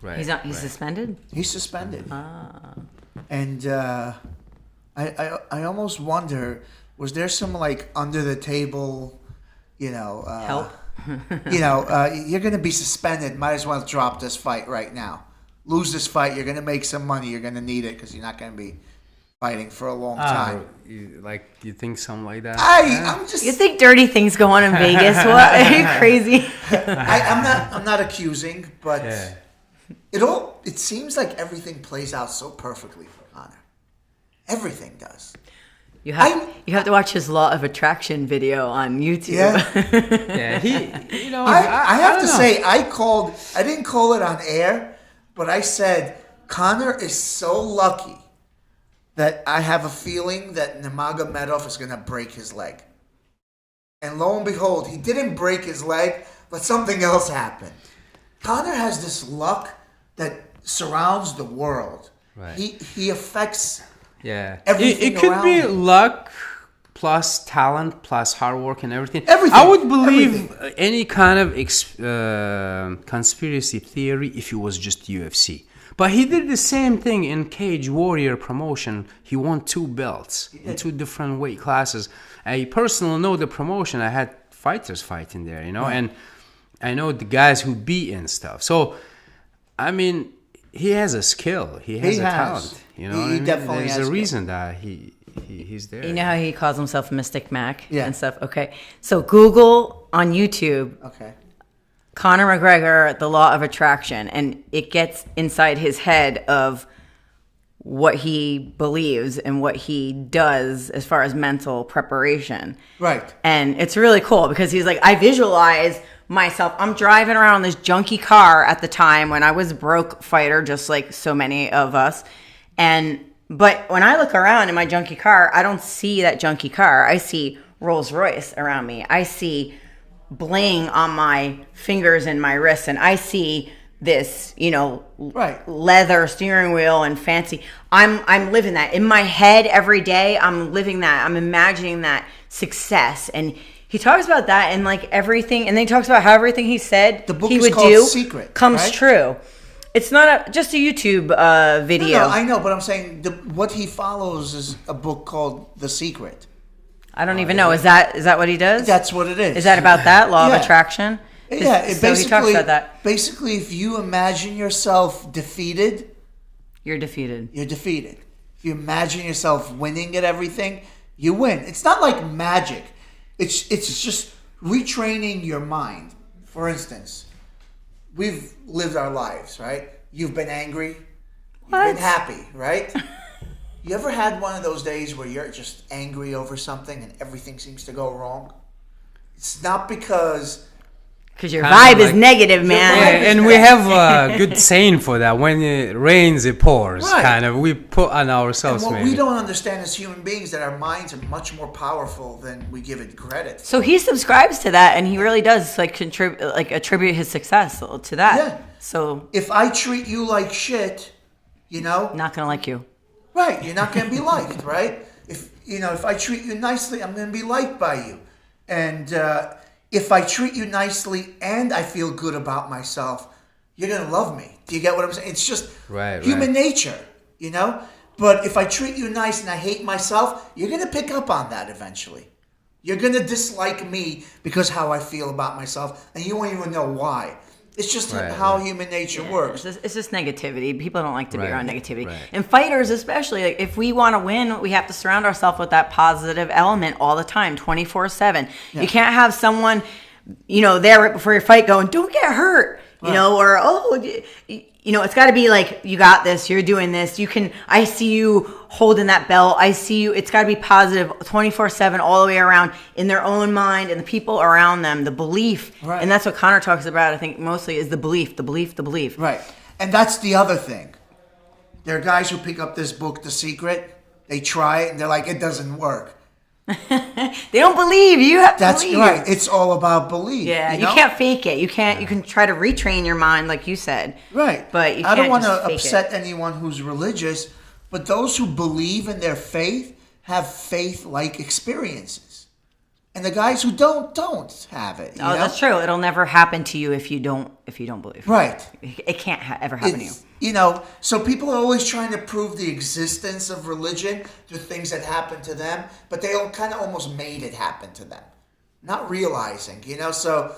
Right. He's suspended? He's suspended. And I almost wonder, was there some like under the table, you know, help? You know, you're going to be suspended. Might as well drop this fight right now. Lose this fight. You're going to make some money. You're going to need it because you're not going to be fighting for a long time. You think something like that? I'm just. You think dirty things go on in Vegas? What? Are you crazy? I'm not accusing, but. Yeah. It seems like everything plays out so perfectly for Conor. Everything does. You have to watch his Law of Attraction video on YouTube. Yeah, you know. I have to say, I didn't call it on air, but I said Conor is so lucky that I have a feeling that Nurmagomedov is going to break his leg. And lo and behold, he didn't break his leg, but something else happened. Conor has this luck that surrounds the world. Right. He affects everything. It could around be him. luck plus talent plus hard work and everything. Everything. I would believe any kind of conspiracy theory if it was just UFC. But he did the same thing in Cage Warrior promotion. He won 2 belts in 2 different weight classes. I personally know the promotion. I had fighters fighting there, you know, and I know the guys who beat and stuff. So, I mean, he has a skill. He has a talent. You know, he definitely There's has a reason that he's there. You know how he calls himself Mystic Mac and stuff? Okay. So Google on YouTube. Okay. Conor McGregor, the Law of Attraction, and it gets inside his head of what he believes and what he does as far as mental preparation. Right. And it's really cool because he's like, I visualize myself. I'm driving around this junky car at the time when I was a broke fighter, just like so many of us. But when I look around in my junky car, I don't see that junky car. I see Rolls Royce around me. I see bling on my fingers and my wrists, and I see this, you know, leather steering wheel and fancy. I'm living that in my head every day. I'm living that. I'm imagining that success. And he talks about that and like everything, and then he talks about how everything he said he would do Secret, comes true. It's not just a YouTube video. No, I know, but I'm saying what he follows is a book called The Secret. I don't even know. Is that what he does? That's what it is. Is that about that law of attraction? Yeah, so he talks about that. Basically, if you imagine yourself defeated, you're defeated. You're defeated. If you imagine yourself winning at everything, you win. It's not like magic. It's just retraining your mind. For instance, we've lived our lives, right? You've been angry. You've been happy, right? You ever had one of those days where you're just angry over something and everything seems to go wrong? It's not because your vibe is negative, man. Yeah, and we have a good saying for that. When it rains, it pours. Right. Kind of. We put on ourselves. And what we don't understand as human beings that our minds are much more powerful than we give it credit. So he subscribes to that, and he really does attribute his success to that. Yeah. So if I treat you like shit, you know, not gonna like you. Right. You're not gonna be liked, right? If I treat you nicely, I'm gonna be liked by you, and if I treat you nicely and I feel good about myself, you're going to love me. Do you get what I'm saying? It's just human nature, you know? But if I treat you nice and I hate myself, you're going to pick up on that eventually. You're going to dislike me because how I feel about myself, and you won't even know why. It's just how human nature works. It's just negativity. People don't like to be around negativity. Right. And fighters especially, like, if we want to win, we have to surround ourselves with that positive element all the time, 24/7. You can't have someone, there right before your fight going, don't get hurt, or, it's got to be like, you got this, you're doing this, I see you holding that belt, I see you, it's got to be positive 24/7 all the way around in their own mind and the people around them, the belief. Right. And that's what Conor talks about, I think, mostly is the belief. Right. And that's the other thing. There are guys who pick up this book, The Secret, they try it and they're like, it doesn't work. They don't believe. You have to believe. That's right. It's all about belief. Yeah, you can't fake it. You can try to retrain your mind, like you said. Right. But you can't. I don't want to upset anyone who's religious, but those who believe in their faith have faith-like experiences, and the guys who don't have it. Oh, that's true. It'll never happen to you if you don't believe. Right. It can't ever happen to you. So people are always trying to prove the existence of religion through things that happen to them, but they all kind of almost made it happen to them, not realizing, So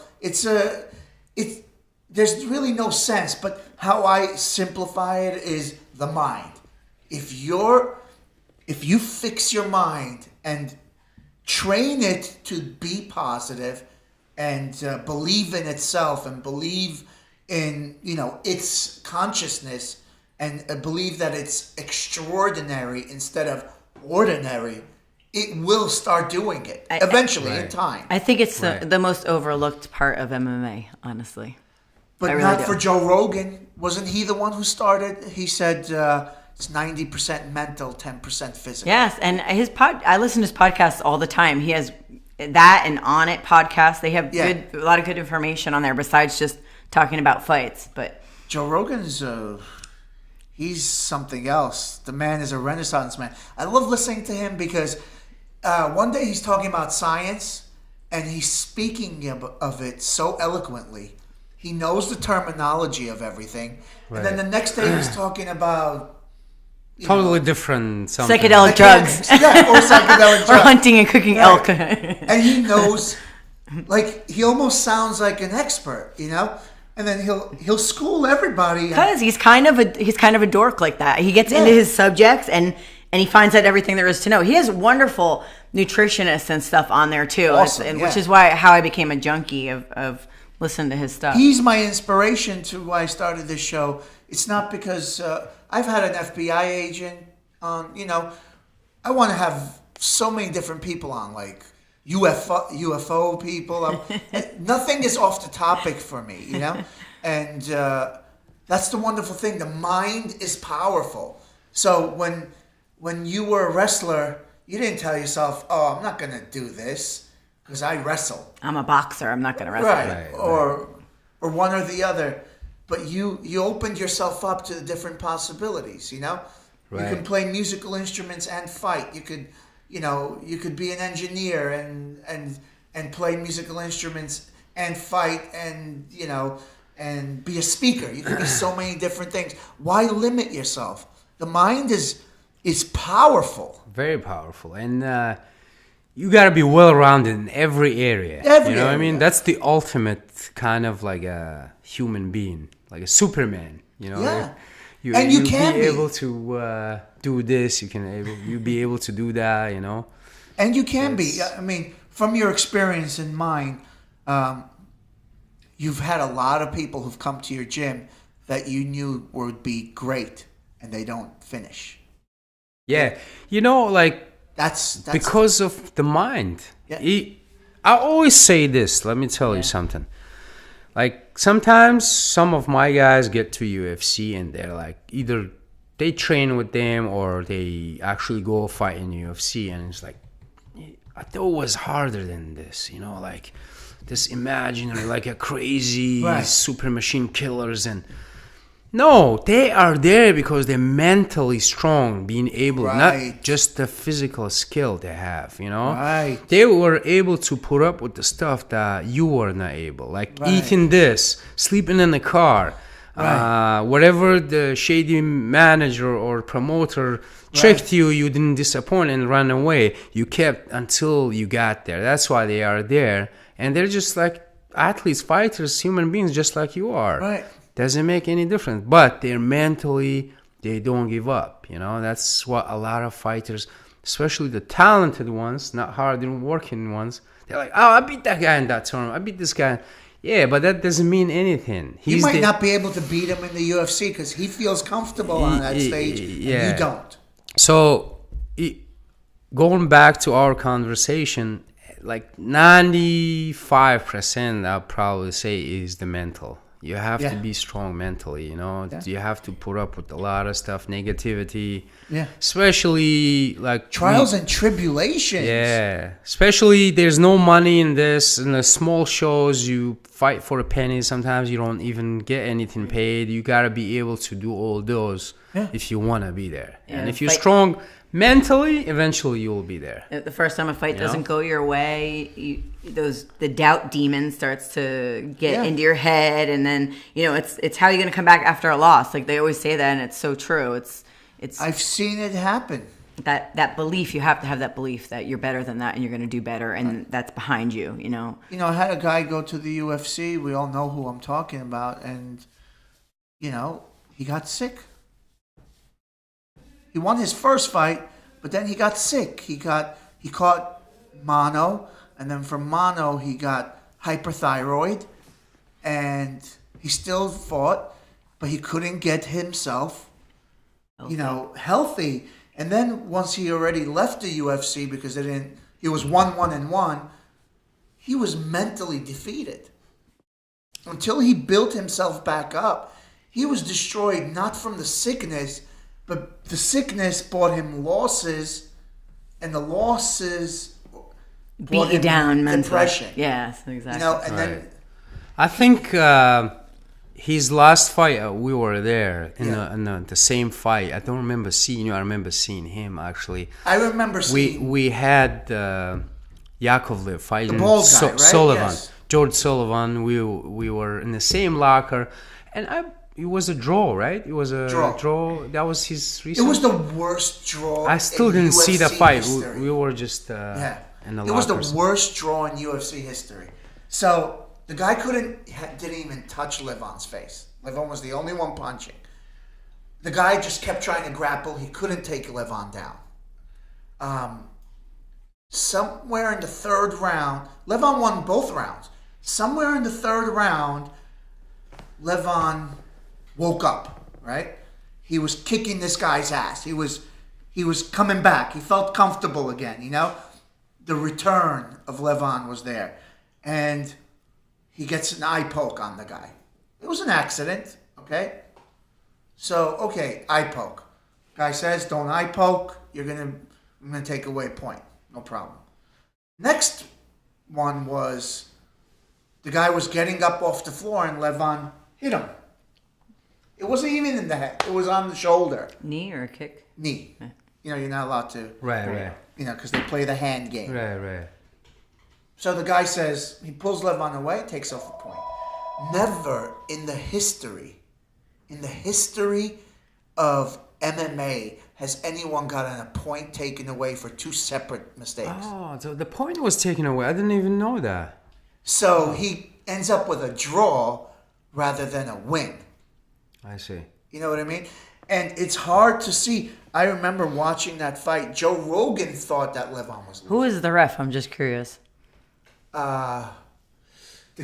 there's really no sense. But how I simplify it is the mind. If you fix your mind and train it to be positive and believe in itself and believe in its consciousness and believe that it's extraordinary instead of ordinary, it will start doing it eventually in time. I think it's the most overlooked part of MMA, honestly. But really not for Joe Rogan. Wasn't he the one who started? He said it's 90% mental, 10% physical. Yes, and I listen to his podcasts all the time. He has that and On It podcast. They have a lot of good information on there besides just talking about fights. But Joe Rogan's he's something else. The man is a renaissance man. I love listening to him because one day he's talking about science and he's speaking of it so eloquently. He knows the terminology of everything. Right. And then the next day he's talking about totally different something. Psychedelic drugs. Or psychedelic drugs. Or hunting and cooking elk. And he knows, like, he almost sounds like an expert, And then he'll school everybody. Because he's kind of a dork like that. He gets into his subjects and he finds out everything there is to know. He has wonderful nutritionists and stuff on there too. Awesome, which is how I became a junkie of listening to his stuff. He's my inspiration to why I started this show. It's not because I've had an FBI agent on, I want to have so many different people on, like UFO people. Nothing is off the topic for me, And that's the wonderful thing. The mind is powerful. So when you were a wrestler, you didn't tell yourself, oh, I'm not going to do this because I wrestle. I'm a boxer. I'm not going to wrestle. Right. Or one or the other. But you opened yourself up to the different possibilities, Right. You can play musical instruments and fight. You could, you could be an engineer and play musical instruments and fight and, and be a speaker. You can be so many different things. Why limit yourself? The mind is powerful. Very powerful. And you got to be well-rounded in every area. What I mean? That's the ultimate kind of like a human being, like a Superman, Yeah. You can be able to do this. You be able to do that, And you can be. I mean, from your experience and mine, you've had a lot of people who've come to your gym that you knew would be great, and they don't finish. Yeah, that's because of the mind. Yeah. I always say this. Let me tell you something. Like, sometimes some of my guys get to UFC and they're like, either they train with them or they actually go fight in UFC, and it's like, I thought it was harder than this, like this imaginary, like a crazy super machine killers, and No, they are there because they're mentally strong, being able, Right. not just the physical skill they have, you know? Right. They were able to put up with the stuff that you were not able, like eating this, sleeping in the car, whatever the shady manager or promoter tricked you, you didn't disappoint and run away. You kept until you got there. That's why they are there. And they're just like athletes, fighters, human beings, just like you are. Right. Doesn't make any difference. But they're mentally, they don't give up. You know, that's what a lot of fighters, especially the talented ones, not hard working ones, they're like, oh, I beat that guy in that tournament. I beat this guy. Yeah, but that doesn't mean anything. You might not be able to beat him in the UFC because he feels comfortable on that stage, and you don't. So, going back to our conversation, like 95%, I'll probably say, is the mental. You have to be strong mentally, you know. Yeah. You have to put up with a lot of stuff, negativity. Yeah. Especially like trials and tribulations. Yeah. Especially there's no money in this. In the small shows, you fight for a penny. Sometimes you don't even get anything paid. You gotta be able to do all those if you wanna be there. Yeah, and if you're strong mentally, eventually you will be there. The first time a fight doesn't go your way, the doubt demon starts to get into your head, and then it's how you're gonna come back after a loss. Like they always say that, and it's so true. It's I've seen it happen. That belief, you have to have that belief that you're better than that, and you're gonna do better, and that's behind you. You know, I had a guy go to the UFC. We all know who I'm talking about, and he got sick. He won his first fight, but then he got sick. He caught mono, and then from mono he got hyperthyroid, and he still fought, but he couldn't get himself, healthy. And then once he already left the UFC because he was 1-1-1, he was mentally defeated. Until he built himself back up, he was destroyed not from the sickness, but the sickness brought him losses, and the losses beat you down mentally. Depression. Yes, exactly. And then I think his last fight, we were there in the same fight. I don't remember seeing you. I remember seeing him actually. I remember seeing. We had Yakovlev fighting the bald guy, right? Sullivan, yes. George Sullivan. We were in the same locker, and it was a draw, right? It was a draw. That was his recent. It was the worst draw. I still didn't see the fight. We were just in the lockers. It was the worst draw in UFC history. So the guy didn't even touch Levon's face. Levon was the only one punching. The guy just kept trying to grapple. He couldn't take Levon down. Somewhere in the third round, Levon won both rounds. Somewhere in the third round, Levon woke up, right? He was kicking this guy's ass. He was coming back. He felt comfortable again, The return of Levon was there. And he gets an eye poke on the guy. It was an accident, okay? So, eye poke. Guy says, don't eye poke. I'm gonna take away a point. No problem. Next one was, the guy was getting up off the floor and Levon hit him. It wasn't even in the head. It was on the shoulder. Knee or a kick? Knee. You're not allowed to. Right. Because they play the hand game. Right. So the guy says, he pulls Levon away, takes off a point. Never in the history of MMA has anyone gotten a point taken away for two separate mistakes. Oh, so the point was taken away. I didn't even know that. So he ends up with a draw rather than a win. I see. You know what I mean? And it's hard to see. I remember watching that fight. Joe Rogan thought that Levon was losing. Who is the ref? I'm just curious. The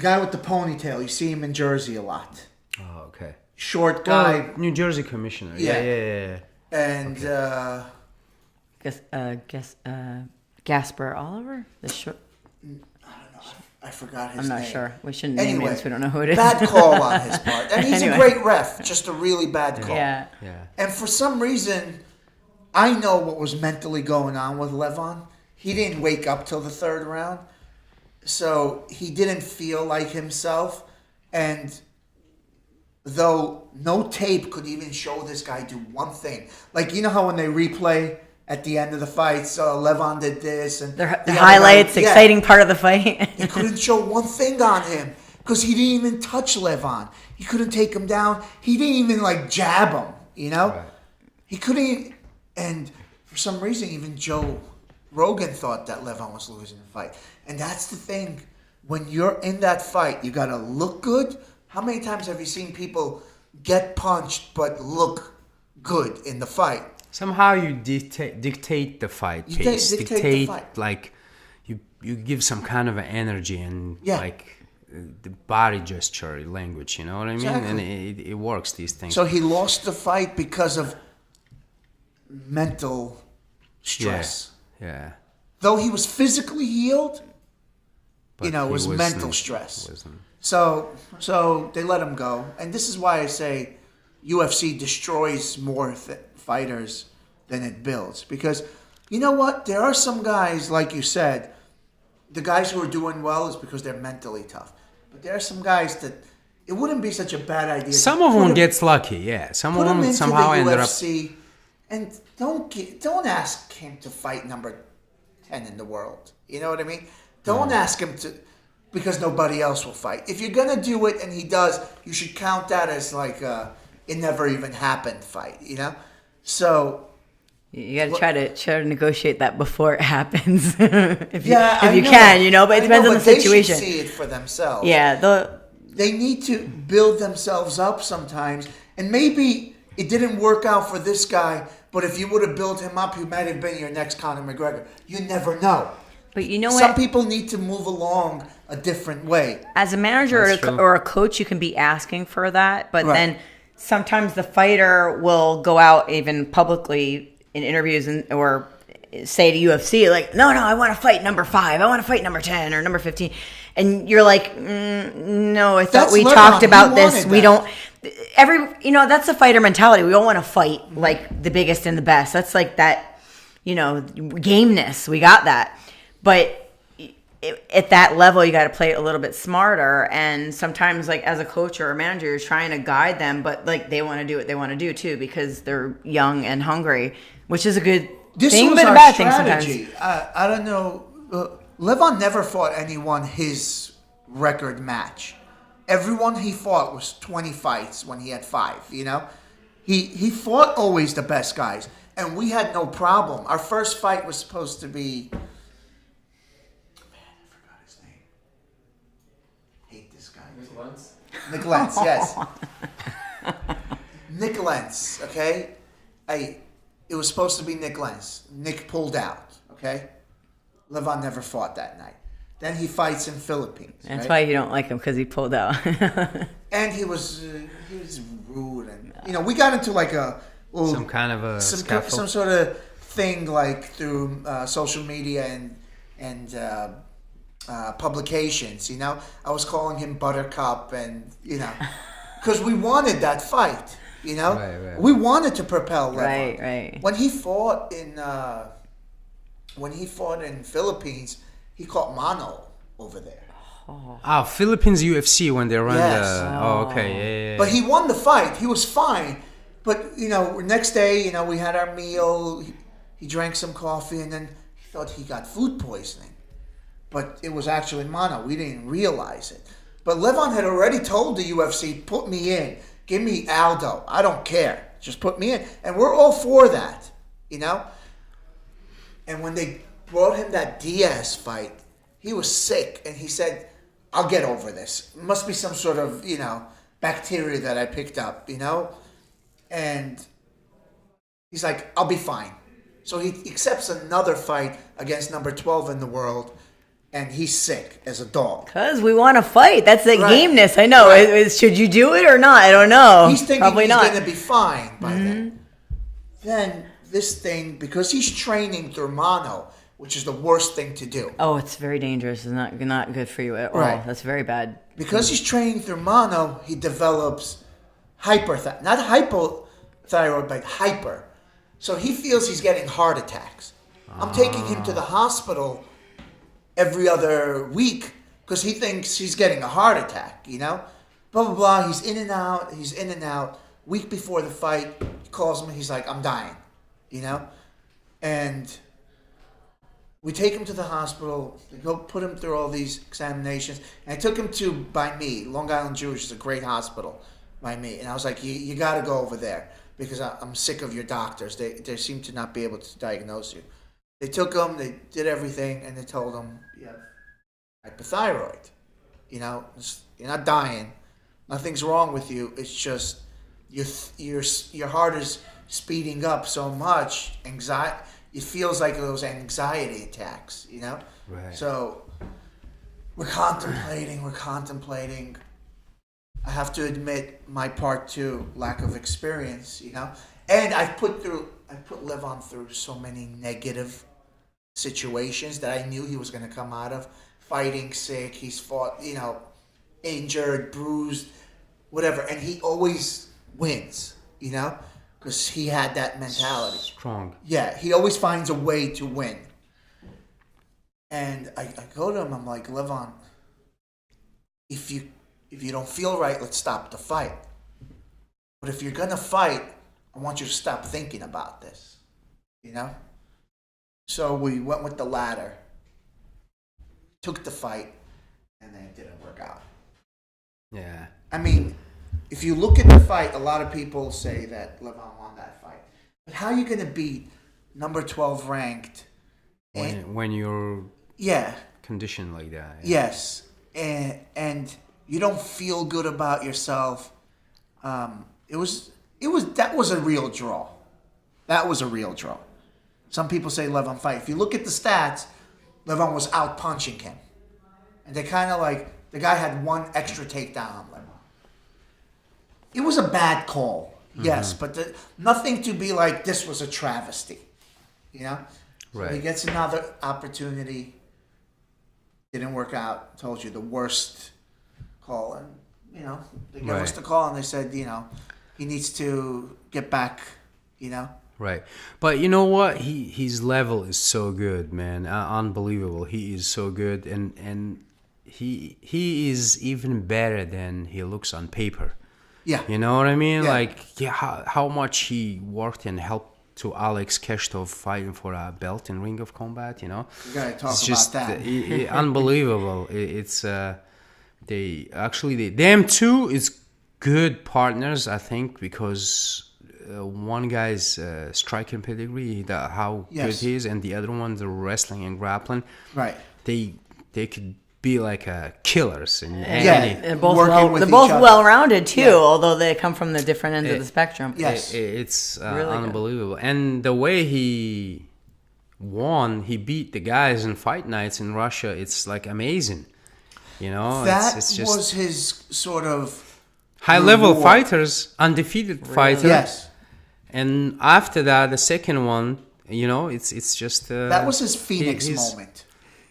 guy with the ponytail. You see him in Jersey a lot. Oh, okay. Short guy. New Jersey commissioner. Yeah. And Gasper Oliver? The short. I don't know. I forgot his name. name. I'm not sure. We shouldn't name names. We don't know who it is. Bad call on his part. And he's a great ref. Just a really bad call. Yeah. And for some reason, I know what was mentally going on with Levon. He didn't wake up till the third round. So he didn't feel like himself. And though no tape could even show this guy do one thing. Like, you know how when they replay at the end of the fights, Levon did this, and the highlights, exciting part of the fight. They couldn't show one thing on him because he didn't even touch Levon. He couldn't take him down. He didn't even like jab him. You know, Right. He couldn't. And for some reason, even Joe Rogan thought that Levon was losing the fight. And that's the thing. When you're in that fight, you gotta look good. How many times have you seen people get punched but look good in the fight? Somehow you dictate the fight You pace. dictate the fight. Like you give some kind of an energy and Yeah. like the body gesture language. You know what I mean? Exactly. And it works. These things. So he lost the fight because of mental stress. Yeah. Though he was physically healed, But it was he mental wasn't- stress. wasn't- So they let him go. And this is why I say UFC destroys more fighters than it builds. Because you know what? There are some guys, like you said, the guys who are doing well is because they're mentally tough. But there are some guys that it wouldn't be such a bad idea. Some of them gets lucky. Yeah. Some of Put him them into somehow the ended up. UFC, and don't ask him to fight number 10 in the world. You know what I mean? Don't ask him to, because nobody else will fight. If you're gonna do it and he does, you should count that as like it never even happened fight. You know, so. You got to try to negotiate that before it happens, if you I know. can, but it depends on the situation. They should see it for themselves. Yeah, They need to build themselves up sometimes, and maybe it didn't work out for this guy. But if you would have built him up, he might have been your next Conor McGregor. You never know. but you know Some what? people need to move along a different way. As a manager That's true. or a coach, you can be asking for that, but Right. then sometimes the fighter will go out even publicly in interviews or say to UFC, like, no, I want to fight number 5. I want to fight number 10 or number 15. And you're like, no, I thought That's we Levon. talked He about this. wanted We that. don't, that's the fighter mentality. We don't want to fight like the biggest and the best. That's like that, gameness. We got that. But at that level, you got to play it a little bit smarter. And sometimes, like, as a coach or a manager, you're trying to guide them, but like they want to do what they want to do too, because they're young and hungry, which is a good thing, was but a our bad thing sometimes. strategy. I don't know. Levon never fought anyone his record match. Everyone he fought was 20 fights when he had 5. He fought always the best guys, and we had no problem. Our first fight was supposed to be. Nick Lentz, yes. Nick Lentz, okay? It was supposed to be Nick Lentz. Nick pulled out, okay? Levon never fought that night. Then he fights in Philippines. That's right? why you don't like him, because he pulled out. And he was rude, and we got into like a little, Some kind of a scaffold. some sort of thing like through social media and publications. I was calling him Buttercup, and because we wanted that fight. Right. We wanted to propel Levon. Right. When he fought in Philippines, he caught mono over there. Philippines UFC when they run Yes. okay, yeah. But he won the fight. He was fine. But next day, we had our meal. He drank some coffee, and then he thought he got food poisoning. But it was actually mono. We didn't realize it. But Levon had already told the UFC, put me in. Give me Aldo. I don't care. Just put me in. And we're all for that, And when they brought him that Diaz fight, he was sick. And he said, I'll get over this. It must be some sort of, bacteria that I picked up, And he's like, I'll be fine. So he accepts another fight against number 12 in the world. And he's sick as a dog. Because we want to fight. That's the Right. gameness. I know. Right. Should you do it or not? I don't know. He's thinking Probably he's not. going to be fine by then. Then this thing, because he's training through mono, which is the worst thing to do. Oh, it's very dangerous. It's not good for you at all. Right. That's very bad. Because he's training through mono, he develops not hypothyroid, but hyper. So he feels he's getting heart attacks. I'm taking him to the hospital every other week because he thinks he's getting a heart attack, blah, blah, blah. He's in and out. Week before the fight, he calls me. He's like, I'm dying, you know? And we take him to the hospital. They go put him through all these examinations. And I took him to, by me, Long Island Jewish is a great hospital by me. And I was like, you got to go over there because I'm sick of your doctors. They seem to not be able to diagnose you. They took him, they did everything, and they told him, you have hypothyroid. You know, you're not dying. Nothing's wrong with you. It's just your heart is speeding up so much. Anxiety. It feels like those anxiety attacks, you know? Right. So we're contemplating. I have to admit my part too, lack of experience, you know? And I put Levon through so many negative situations that I knew he was going to come out of. Fighting sick, he's fought, you know, injured, bruised, whatever. And he always wins, you know? Because he had that mentality. Strong. Yeah, he always finds a way to win. And I go to him, I'm like, Levon, if you don't feel right, let's stop the fight. But if you're going to fight, I want you to stop thinking about this, you know? So we went with the latter, took the fight, and then it didn't work out. Yeah. I mean, if you look at the fight, a lot of people say that Levon won that fight. But how are you going to beat number 12 ranked? When you're conditioned like that. Yeah. Yes. And you don't feel good about yourself. That was a real draw. That was a real draw. Some people say Levon fight. If you look at the stats, Levon was out punching him. And they kind of like, the guy had one extra takedown on Levon. It was a bad call, yes, but nothing to be like, this was a travesty, you know? Right. So he gets another opportunity. Didn't work out. Told you the worst call. And, you know, they gave us the call and they said, you know, he needs to get back, you know? Right. But you know what? His level is so good, man. Unbelievable. He is so good. And he is even better than he looks on paper. Yeah. You know what I mean? Yeah. Like, how much he worked and helped to Alex Keshtov fighting for a belt in Ring of Combat, you know? You gotta talk it's about just, that. Unbelievable. Them two is good partners, I think, because one guy's striking pedigree, how good he is, and the other one, the wrestling and grappling. Right. They could be like killers in and both well-rounded too, although they come from the different ends of the spectrum. Yes, it's really unbelievable. Good. And the way he won, he beat the guys in fight nights in Russia. It's like amazing, you know. That it's just was his sort of high-level fighters, undefeated fighter. Yes. And after that, the second one, you know, it's just that was his Phoenix moment.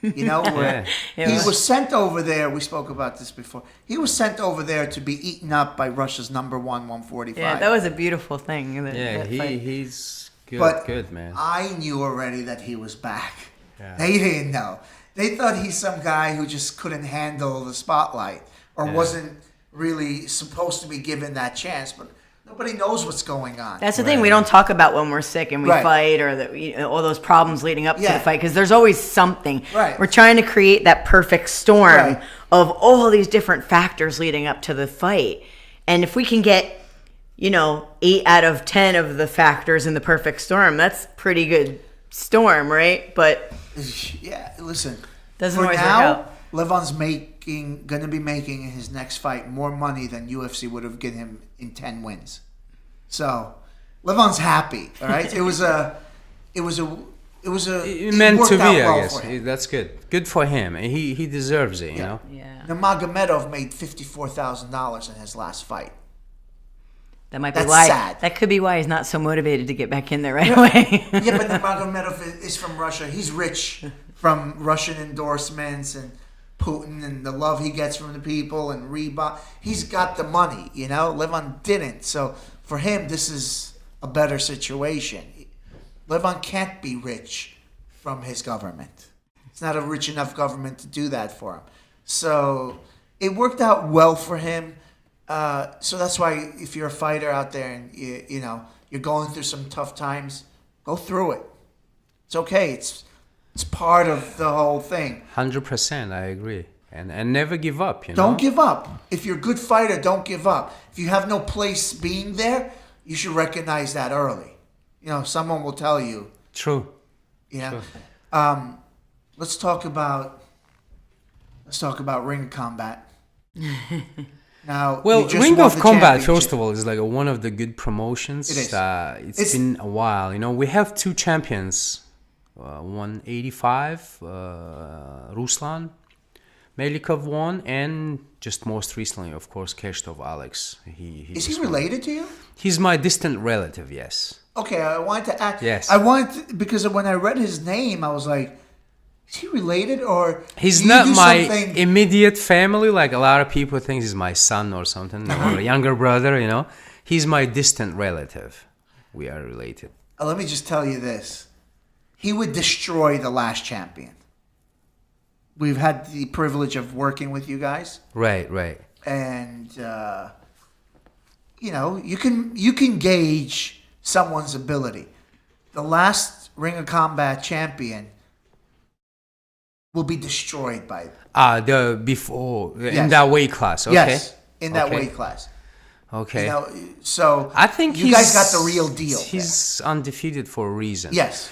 You know, where he was sent over there. We spoke about this before. He was sent over there to be eaten up by Russia's number 145. Yeah, that was a beautiful thing. He's good. But good, man. I knew already that he was back. Yeah. They didn't know. They thought he's some guy who just couldn't handle the spotlight or wasn't really supposed to be given that chance. But nobody knows what's going on. That's the thing. We don't talk about when we're sick and we fight or all those problems leading up to the fight because there's always something. Right. We're trying to create that perfect storm of all these different factors leading up to the fight. And if we can get, 8 out of 10 of the factors in the perfect storm, that's pretty good storm, right? But yeah, listen. Doesn't always work out. Levon's going to be making in his next fight more money than UFC would have given him in 10 wins. So, Levon's happy, all right? It was meant to be, I guess. That's good. Good for him. He deserves it, you know? Yeah. Nurmagomedov made $54,000 in his last fight. That might be That's why. sad. That could be why he's not so motivated to get back in there right away. Yeah, but Nurmagomedov is from Russia. He's rich from Russian endorsements and Putin and the love he gets from the people and Reebok. He's got the money, Levon didn't. So for him, this is a better situation. Levon can't be rich from his government. It's not a rich enough government to do that for him. So it worked out well for him. So that's why if you're a fighter out there and you're going through some tough times, go through it. It's okay. It's part of the whole thing. 100%, I agree. And never give up, Don't give up. If you're a good fighter, don't give up. If you have no place being there, you should recognize that early. Someone will tell you. True. True. Let's talk about Ring of Combat. Now, Ring of Combat, first of all, is like one of the good promotions. It is. It's been a while. We have two champions. 185, Ruslan Melikov won, and just most recently, of course, Keshtov Alex. Is he related to you? He's my distant relative, yes. Okay, I wanted to ask. Yes. Because when I read his name, I was like, is he related or? He's not my immediate family. Like a lot of people think he's my son or something, or a younger brother. He's my distant relative. We are related. Let me just tell you this: he would destroy the last champion. We've had the privilege of working with you guys. Right. And you can gauge someone's ability. The last Ring of Combat champion will be destroyed by in that weight class. Okay. Yes, in that weight class. Okay. So I think you guys got the real deal. He's undefeated for a reason. Yes.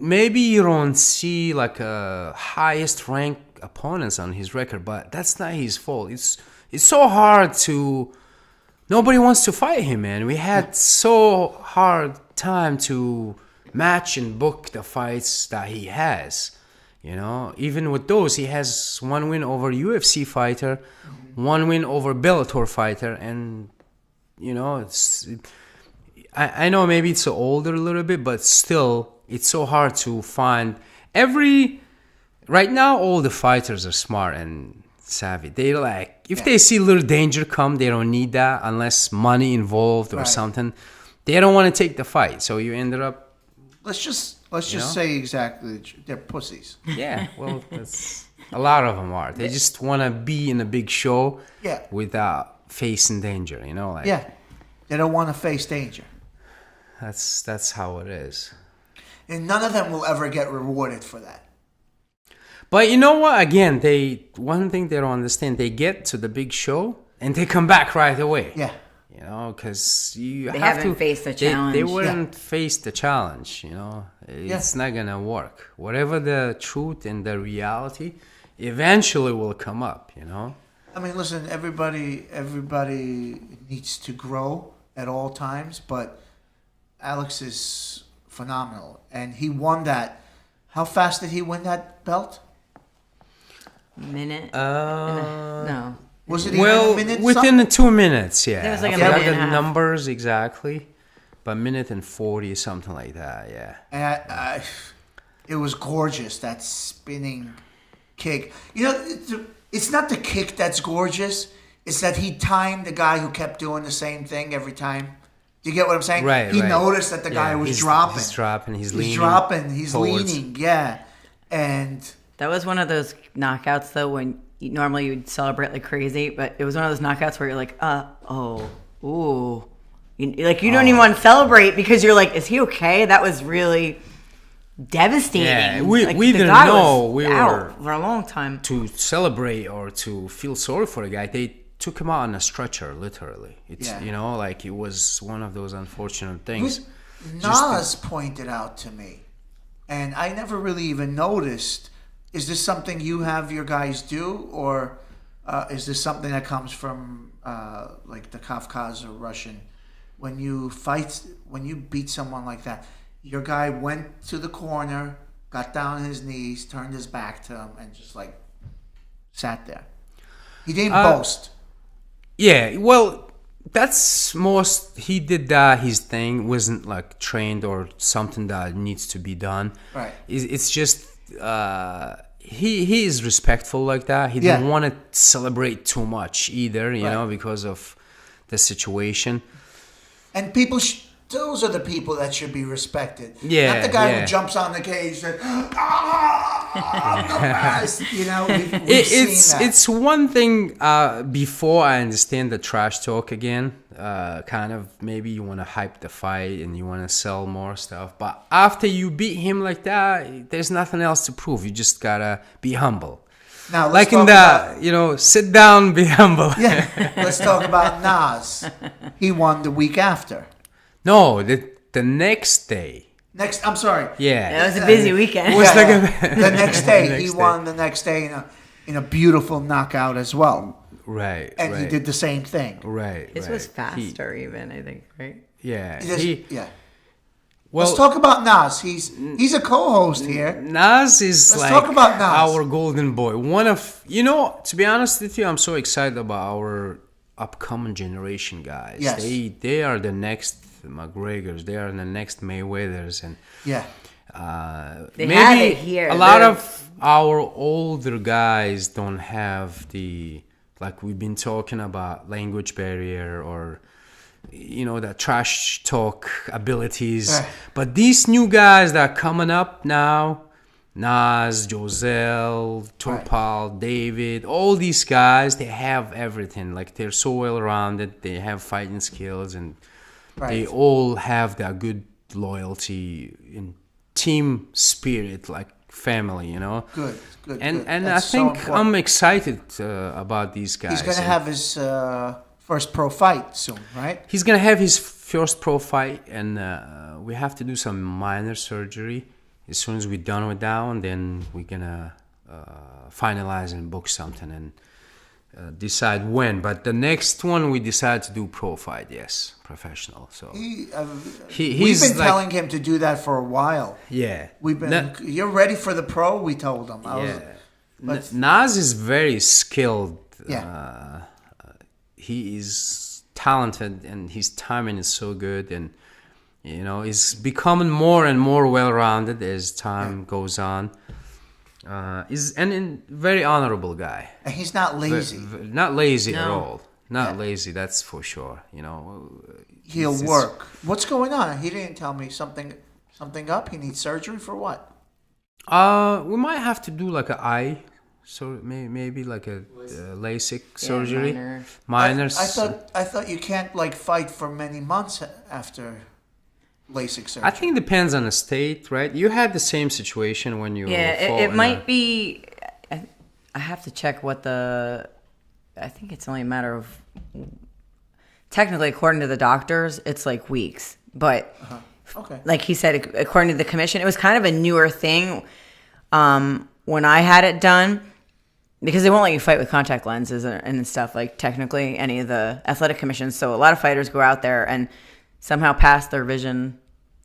Maybe you don't see highest ranked opponents on his record, but that's not his fault. It's so hard to. Nobody wants to fight him, man. We had so hard time to match and book the fights that he has. Even with those, he has one win over UFC fighter, one win over Bellator fighter, and I know maybe it's older a little bit, but still, it's so hard to find right now. All the fighters are smart and savvy. They if they see a little danger come, they don't need that unless money involved or something. They don't want to take the fight, so you ended up. Let's just say exactly, they're pussies. Yeah, well, that's a lot of them are. They just want to be in a big show without facing danger, Yeah, they don't want to face danger. That's how it is. And none of them will ever get rewarded for that. But you know what? Again, one thing they don't understand, they get to the big show and they come back right away. Yeah. Because they haven't faced the challenge. They wouldn't face the challenge, It's not going to work. Whatever the truth and the reality eventually will come up, I mean, listen, everybody needs to grow at all times, but Alex is phenomenal. And he won that. How fast did he win that belt? Minute? No. Was it even a minute? Within the 2 minutes, yeah. It was like I a minute forgot and a half. the numbers exactly, but minute and 40, something like that, yeah. And it was gorgeous, that spinning kick. It's not the kick that's gorgeous. It's that he timed the guy who kept doing the same thing every time. Do you get what I'm saying? Right. He noticed that the guy was dropping. He's dropping, he's leaning. He's dropping, he's forwards. leaning, yeah. And that was one of those knockouts, though, when normally you'd celebrate like crazy, but it was one of those knockouts where you're like, ooh. You don't even want to celebrate because you're like, is he okay? That was really devastating. Yeah, we didn't know we were for a long time. To celebrate or to feel sorry for the guy, they took him out on a stretcher, literally. It's it was one of those unfortunate things. Nas pointed out to me, and I never really even noticed. Is this something you have your guys do, or is this something that comes from like the Kafkaz or Russian? When you beat someone like that, your guy went to the corner, got down on his knees, turned his back to him, and just sat there. He didn't boast. Yeah, well, that's he did that, his thing wasn't trained or something that needs to be done. Right. It's just he is respectful like that. He didn't want to celebrate too much either, you know, because of the situation. And people, those are the people that should be respected. Yeah. Not the guy who jumps on the cage and You know, we've seen that. It's one thing before I understand the trash talk again. Kind of maybe you want to hype the fight and you want to sell more stuff. But after you beat him like that, there's nothing else to prove. You just gotta be humble. Now, like in the, sit down, be humble. Yeah, let's talk about Nas. He won the week after. No, the next day. I'm sorry. Yeah, it was a busy weekend. The next day, he won the next day in a beautiful knockout as well. Right. And he did the same thing. Right. His was faster, even, I think, right? Yeah. Well, let's talk about Nas. He's a co-host here. Nas is Let's talk about Nas. Our golden boy. One of, to be honest with you, I'm so excited about our upcoming generation guys. Yes. They are the next McGregors. They are the next Mayweathers. And they have it here. A lot of our older guys don't have the, like we've been talking about, language barrier or the trash talk abilities. But these new guys that are coming up now, Nas, Josel, Turpal, David, all these guys, they have everything. Like, they're so well-rounded. They have fighting skills, and they all have that good loyalty and team spirit, like family, Good. And I think I'm excited about these guys. He's going to have his first pro fight soon, right? He's going to have his first pro fight, and we have to do some minor surgery. As soon as we're done with that one, then we're going to finalize and book something and decide when. But the next one, we decide to do pro fight, yes, professional. So we've been telling him to do that for a while. Yeah. You're ready for the pro, we told him. Nas is very skilled. Yeah. He is talented, and his timing is so good, and he's becoming more and more well-rounded as time goes on. Is a very honorable guy. And he's not lazy. Not lazy at all. Not lazy, that's for sure. He'll work. What's going on? He didn't tell me something up. He needs surgery for what? We might have to do like an eye. So maybe like a LASIK surgery, minor. I thought you can't fight for many months after LASIK surgery. I think it depends on the state, right? You had the same situation when you. Yeah, it might be. I have to check what I think it's only a matter of. Technically, according to the doctors, it's like weeks, but like he said, according to the commission, it was kind of a newer thing. When I had it done. Because they won't let you fight with contact lenses and stuff, like technically any of the athletic commissions. So a lot of fighters go out there and somehow pass their vision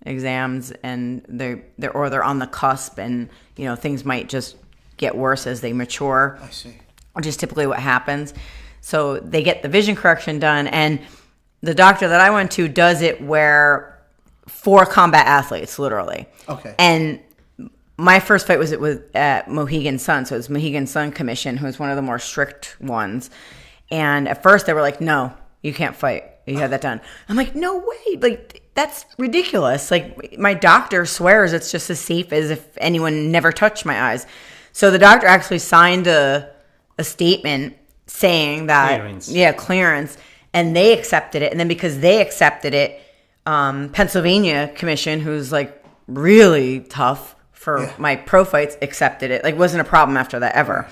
exams, and they're on the cusp, and things might just get worse as they mature. I see. Which is typically what happens. So they get the vision correction done, and the doctor that I went to does it for combat athletes, literally. Okay. And my first fight was at Mohegan Sun, so it was Mohegan Sun Commission, who was one of the more strict ones. And at first they were like, "No, you can't fight. You had that done." I'm like, "No way! Like, that's ridiculous. Like, my doctor swears it's just as safe as if anyone never touched my eyes." So the doctor actually signed a statement saying that clearance, and they accepted it. And then because they accepted it, Pennsylvania Commission, who's like really tough. For my pro fights, accepted it. Like, wasn't a problem after that ever.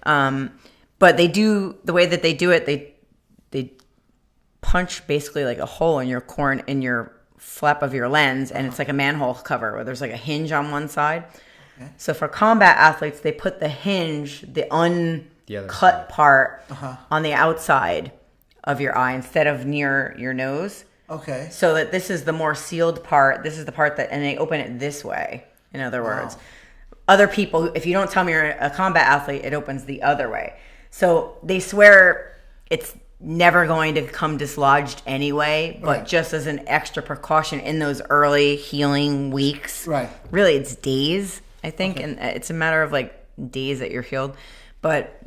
But they do, the way that they do it, they punch basically like a hole in your flap of your lens, and it's like a manhole cover where there's like a hinge on one side. Okay. So for combat athletes, they put the hinge, the uncut part, on the outside of your eye instead of near your nose. Okay. So that this is the more sealed part. This is the part and they open it this way. In other words, other people, if you don't tell me you're a combat athlete, it opens the other way. So they swear it's never going to come dislodged anyway, but just as an extra precaution in those early healing weeks. Right. Really, it's days, I think, and it's a matter of like days that you're healed. But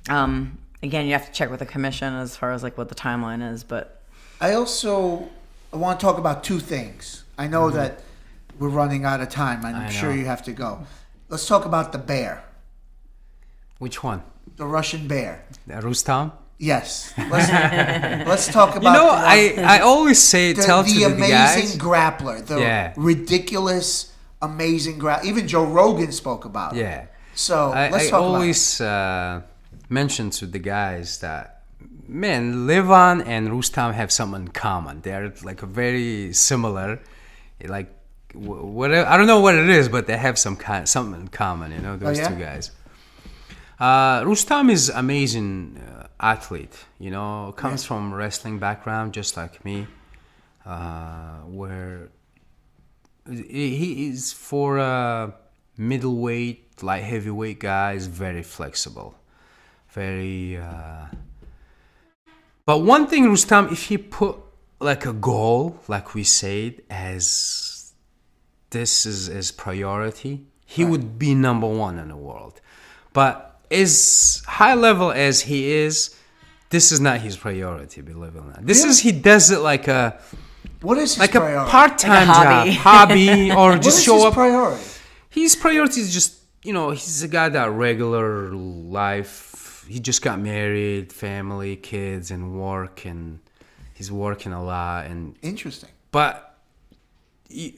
again, you have to check with the commission as far as like what the timeline is. But I want to talk about two things. I know that we're running out of time. I'm sure you have to go. let's talk about the bear. Which one? The Russian bear. Rustam? Yes. Let's talk about. I always say tell to the amazing guys. grappler, the ridiculous, amazing grappler. Even Joe Rogan spoke about it. Yeah. So let's I talk always mention to the guys that, man, Levan and Rustam have something in common. They're like very similar. Like whatever, I don't know what it is, but they have something in common. You know, those two guys. Rustam is amazing athlete. You know, comes from wrestling background just like me. Where he is for a middleweight, light heavyweight guy, is very flexible, very. But one thing, Rustam, if he put like a goal, like we said, as this is his priority, he would be number one in the world. But as high level as he is, this is not his priority, believe it or not. This is, he does it like a, what is his like priority? A part-time job, hobby, or just show up. Priority? His priority is just, he's a guy that regular life. He just got married, family, kids, and work, and he's working a lot. And interesting. But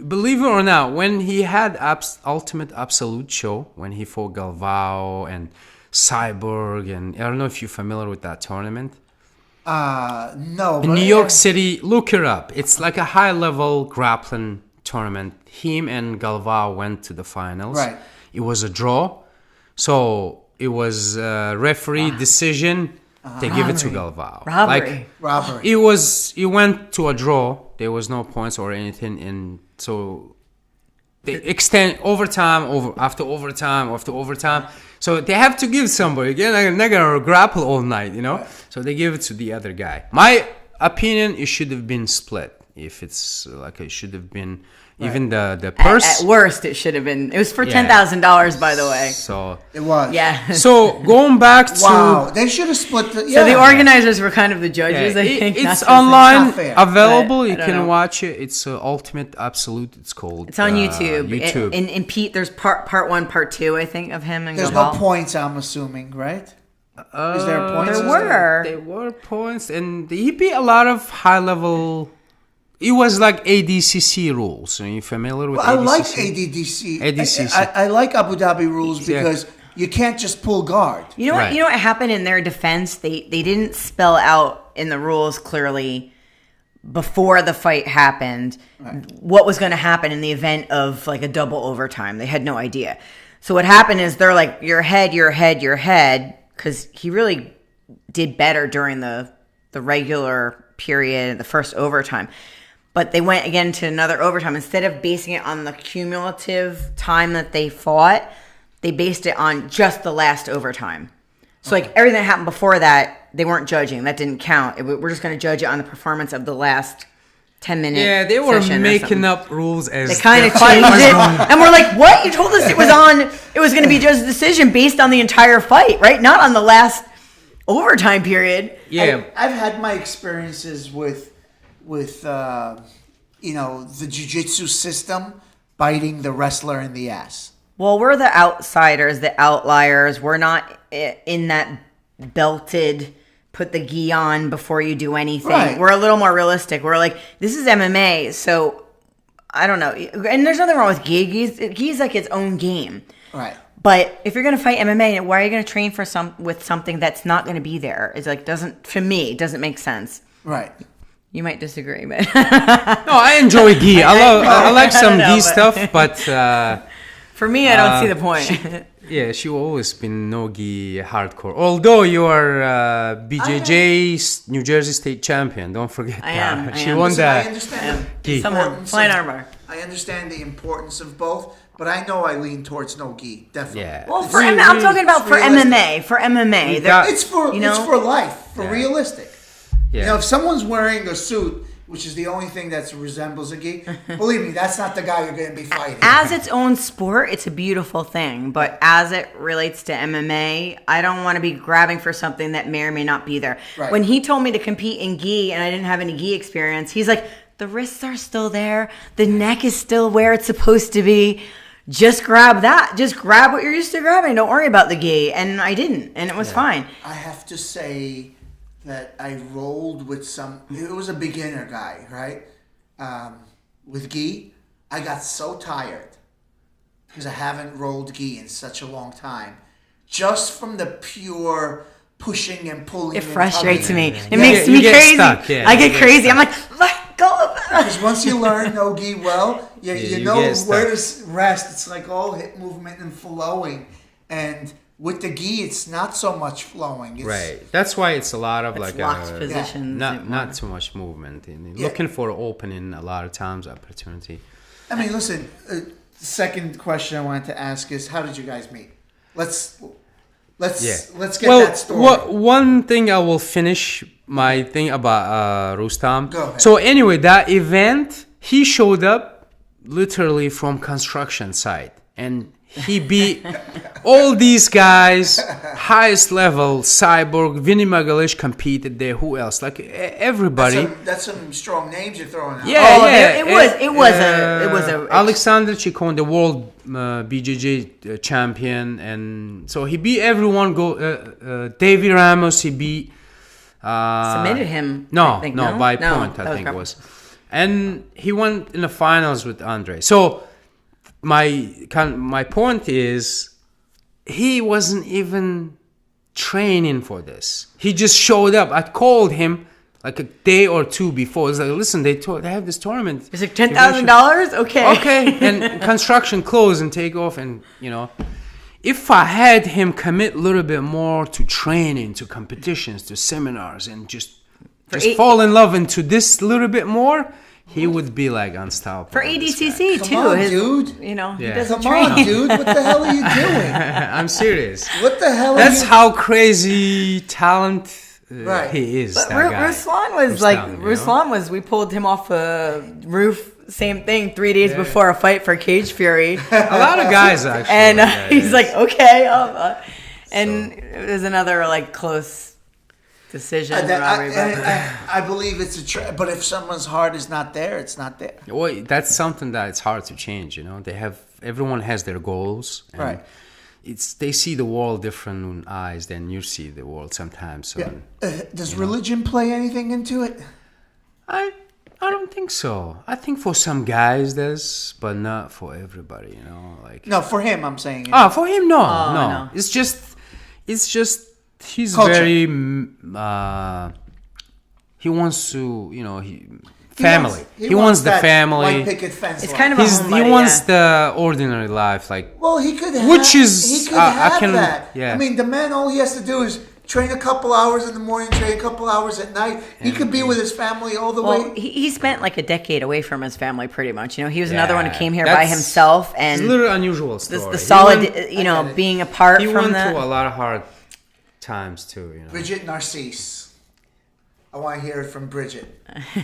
believe it or not, when he had Ultimate Absolute show, when he fought Galvao and Cyborg, and I don't know if you're familiar with that tournament. No. In New York City, look it up. It's like a high-level grappling tournament. Him and Galvao went to the finals. Right. It was a draw. So it was a referee decision. They give it to Galvao. Robbery. It went to a draw. There was no points or anything. And so they extend overtime, after overtime. So they have to give somebody. Again, they're not going to grapple all night, Right. So they give it to the other guy. My opinion, it should have been split. If it's like it should have been even the purse. At worst, it should have been. It was for $10,000, by the way. So it was. Yeah. So going back to. Wow, they should have split the. So the organizers were kind of the judges. I think it's online available. You can watch it. It's Ultimate Absolute. It's called. It's on YouTube. In Pete, there's part 1, part 2, I think, of him. And there's no points. I'm assuming, right? Is there points? There were points, and he beat a lot of high level. It was like ADCC rules. Are you familiar with ADCC? I like ADCC. I like Abu Dhabi rules because you can't just pull guard. You know what? You know what happened in their defense? They didn't spell out in the rules clearly before the fight happened what was going to happen in the event of like a double overtime. They had no idea. So what happened is they're like, your head, because he really did better during the regular period, the first overtime. But they went again to another overtime. Instead of basing it on the cumulative time that they fought, they based it on just the last overtime. So like everything that happened before that, they weren't judging. That didn't count. We're just going to judge it on the performance of the last 10 minutes. Yeah, they were making up rules as they kind of changed it. And we're like, what? You told us it was going to be just a decision based on the entire fight, right? Not on the last overtime period. Yeah. I've had my experiences with the jiu-jitsu system biting the wrestler in the ass. Well, we're the outsiders, the outliers. We're not in that belted, put the gi on before you do anything. Right. We're a little more realistic. We're like, this is MMA, so I don't know. And there's nothing wrong with gi. Gi's like its own game. Right. But if you're going to fight MMA, why are you going to train with something that's not going to be there? It's like, doesn't make sense. Right. You might disagree, but no, I enjoy gi. I like some gi stuff, but for me, I don't see the point. She always been no gi hardcore. Although you are BJJ New Jersey State champion, don't forget that. I am. Won that. I understand gi. Somehow, fine armor. I understand the importance of both. But I know I lean towards no gi, definitely. Yeah. Well, I'm talking about for MMA. For MMA, it's for life, for realistic. Yeah. If someone's wearing a suit, which is the only thing that resembles a gi, believe me, that's not the guy you're going to be fighting. As its own sport, it's a beautiful thing. But as it relates to MMA, I don't want to be grabbing for something that may or may not be there. Right. When he told me to compete in gi and I didn't have any gi experience, he's like, the wrists are still there. The neck is still where it's supposed to be. just grab that. Just grab what you're used to grabbing. Don't worry about the gi. And I didn't. And it was fine. I have to say that I rolled with it was a beginner guy, right? With gi, I got so tired because I haven't rolled gi in such a long time. Just from the pure pushing and pulling. It frustrates me. Yeah. It makes me crazy. Stuck, yeah. I get crazy. I'm like, let go of that. Because once you learn no gi well, you know where to rest. It's like all hip movement and flowing. And with the gi, it's not so much flowing. Right. That's why it's a lot of it's locked positions. Not too much movement. Looking for opening a lot of times, opportunity. I mean, listen, the second question I wanted to ask is, how did you guys meet? Let's get that story. One thing I will finish my thing about Rustam. Go ahead. So anyway, that event, he showed up literally from construction site, and he beat all these guys, highest level. Cyborg, Vinny Magalish competed there. Who else? Like everybody. That's some strong names you're throwing out. It was a Alexander Chikon, the world BJJ champion, and so he beat everyone. Davey Ramos, he beat. Submitted him. By point, I think it was. And he went in the finals with Andre. So my point is, he wasn't even training for this. He just showed up. I called him like a day or two before. It's like, listen, they have this tournament. It's like $10,000. Okay. And construction close and take off, and if I had him commit a little bit more to training, to competitions, to seminars, and just fall in love into this a little bit more, he would be like unstoppable. For ADCC too. Come on, dude. He doesn't Come train. on, dude. What the hell are you doing? I'm serious. What the hell That's how crazy talent he is. But that guy. Ruslan was, we pulled him off a roof, same thing, 3 days before a fight for Cage Fury. A lot of guys, actually. And he's like, okay. And it was another close decision. I believe it's but if someone's heart is not there, it's not there. Well, that's something that it's hard to change. Everyone has their goals, and right? They see the world different eyes than you see the world sometimes. So, does religion play anything into it? I don't think so. I think for some guys does, but not for everybody. No, for him, I'm saying. For him, no. It's just. He's culture. Very. He wants to, family. He wants the family. White picket fence. It's kind of a homebody, he wants the ordinary life, Well, he could have. Which is. He could have that. Yeah. I mean, the man, all he has to do is train a couple hours in the morning, train a couple hours at night. He could be with his family all the way. He spent like a decade away from his family, pretty much. He was another one who came here by himself, and it's a little unusual story. The solid, being apart he from went that. through a lot of hard times too. Brigitte Narcise. I want to hear it from Brigitte.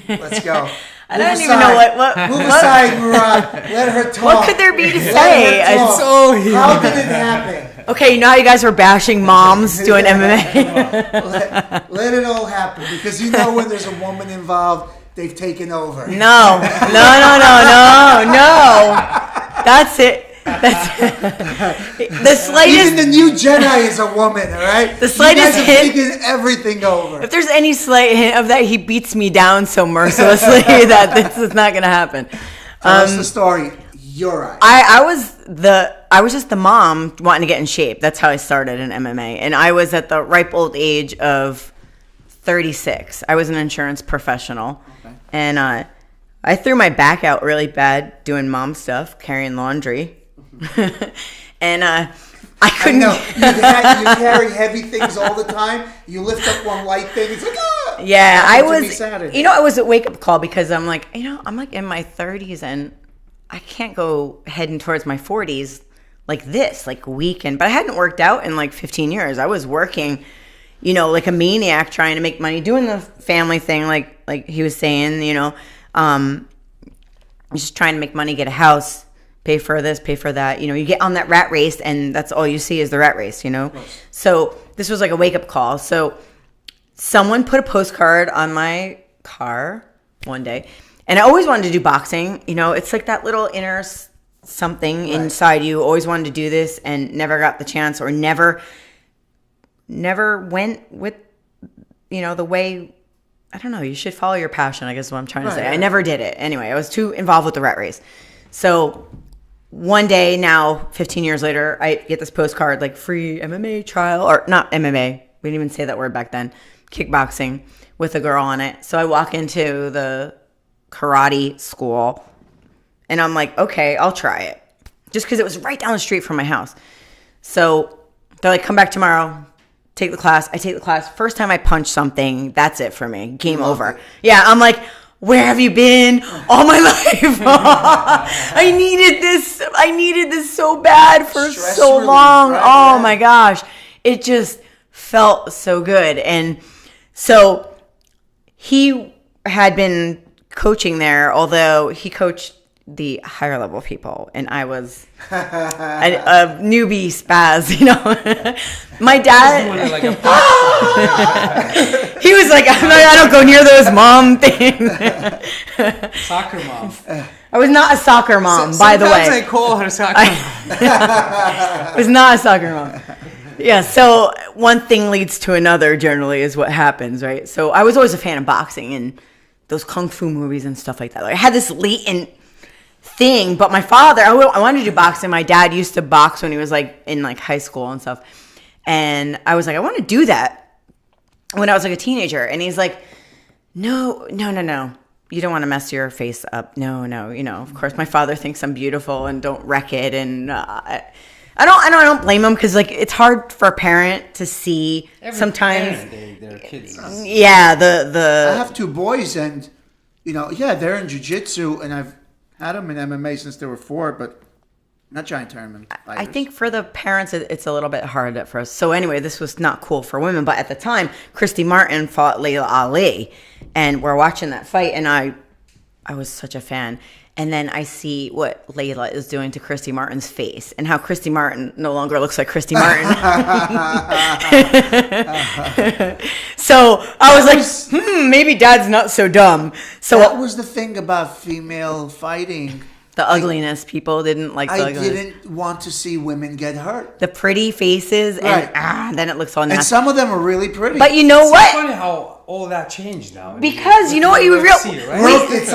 Let's go. I don't even know what. Move aside, Murat. Let her talk. What could there be to say? How did it happen? Okay, now you guys are bashing moms doing MMA. Let it all happen, because when there's a woman involved, they've taken over. No. That's it. The slightest. Even the new Jedi is a woman, all right? The slightest hint. Taking everything over. If there's any slight hint of that, he beats me down so mercilessly that this is not going to happen. That's the story. You're right. I was just the mom wanting to get in shape. That's how I started in MMA, and I was at the ripe old age of 36. I was an insurance professional, and I threw my back out really bad doing mom stuff, carrying laundry. And I couldn't. I know. You carry heavy things all the time. You lift up one light thing. It's like, ah! Yeah, I was. It was a wake up call, because I'm like, I'm like in my 30s, and I can't go heading towards my 40s like this, like weekend. But I hadn't worked out in like 15 years. I was working, like a maniac, trying to make money, doing the family thing, like he was saying, just trying to make money, get a house, pay for this, pay for that. You get on that rat race, and that's all you see is the rat race, So this was like a wake-up call. So someone put a postcard on my car one day, and I always wanted to do boxing. It's like that little inner something inside you, always wanted to do this and never got the chance, or never went with, the way, I don't know, you should follow your passion, I guess is what I'm trying to say. I never did it. Anyway, I was too involved with the rat race. So one day now, 15 years later, I get this postcard, like free MMA trial, or not MMA. We didn't even say that word back then. Kickboxing with a girl on it. So I walk into the karate school and I'm like, okay, I'll try it. Just because it was right down the street from my house. So they're like, come back tomorrow. Take the class. I take the class. First time I punch something, that's it for me. Game over. Yeah, I'm like, where have you been all my life? I needed this so bad for Stress so relief, long. right? Oh my gosh. It just felt so good. And so he had been coaching there, although he coached the higher level people, and I was a newbie spaz, My dad, he was like, I don't go near those mom things. Soccer mom. I was not a soccer mom, by the way. Sometimes I call her soccer mom. I was not a soccer mom. Yeah, so one thing leads to another generally is what happens, right? So I was always a fan of boxing and those kung fu movies and stuff like that. Like, I had this latent thing, but my father, I wanted to do boxing. My dad used to box when he was like in like high school and stuff. And I was like, I want to do that when I was like a teenager. And he's like, no. You don't want to mess your face up. No. Of course, my father thinks I'm beautiful and don't wreck it. And I don't blame him, because like it's hard for a parent to see sometimes their kids. Yeah, I have two boys, and they're in jiu-jitsu, and I've had them in MMA since they were 4, but not giant tournament fighters. I think for the parents, it's a little bit hard at first. So anyway, this was not cool for women. But at the time, Christy Martin fought Layla Ali, and we're watching that fight, and I was such a fan. And then I see what Layla is doing to Christy Martin's face, and how Christy Martin no longer looks like Christy Martin. So I was like, maybe Dad's not so dumb. So that was the thing about female fighting. The ugliness. People didn't like the ugliness. I didn't want to see women get hurt. The pretty faces, and then it looks all nasty. And some of them are really pretty. But you know what? It's funny how all that changed now. Because you know what, it's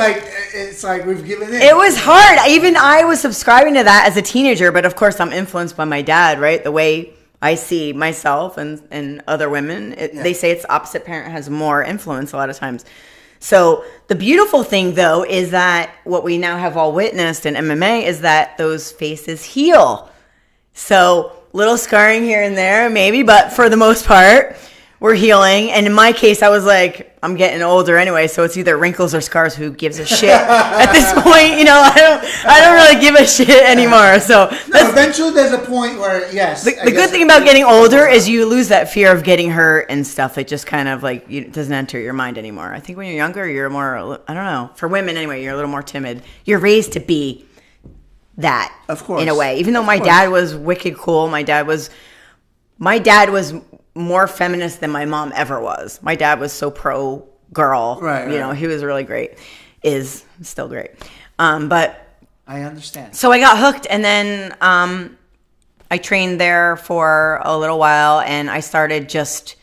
like we've given in. It was hard. Even I was subscribing to that as a teenager, but of course I'm influenced by my dad, right? The way I see myself and other women. They say it's the opposite parent has more influence a lot of times. So the beautiful thing, though, is that what we now have all witnessed in MMA is that those faces heal. So little scarring here and there, maybe, but for the most part, we're healing. And in my case, I was like, I'm getting older anyway, so it's either wrinkles or scars. Who gives a shit at this point? I don't really give a shit anymore. So eventually, there's a point where The good thing about getting older is you lose that fear of getting hurt and stuff. It just kind of like it doesn't enter your mind anymore. I think when you're younger, you're more, I don't know. For women anyway, you're a little more timid. You're raised to be that, of course, in a way. Even though my dad was wicked cool, my dad was more feminist than my mom ever was. My dad was so pro girl. Right. He was really great. Is still great. But I understand. So I got hooked, and then I trained there for a little while, and I started just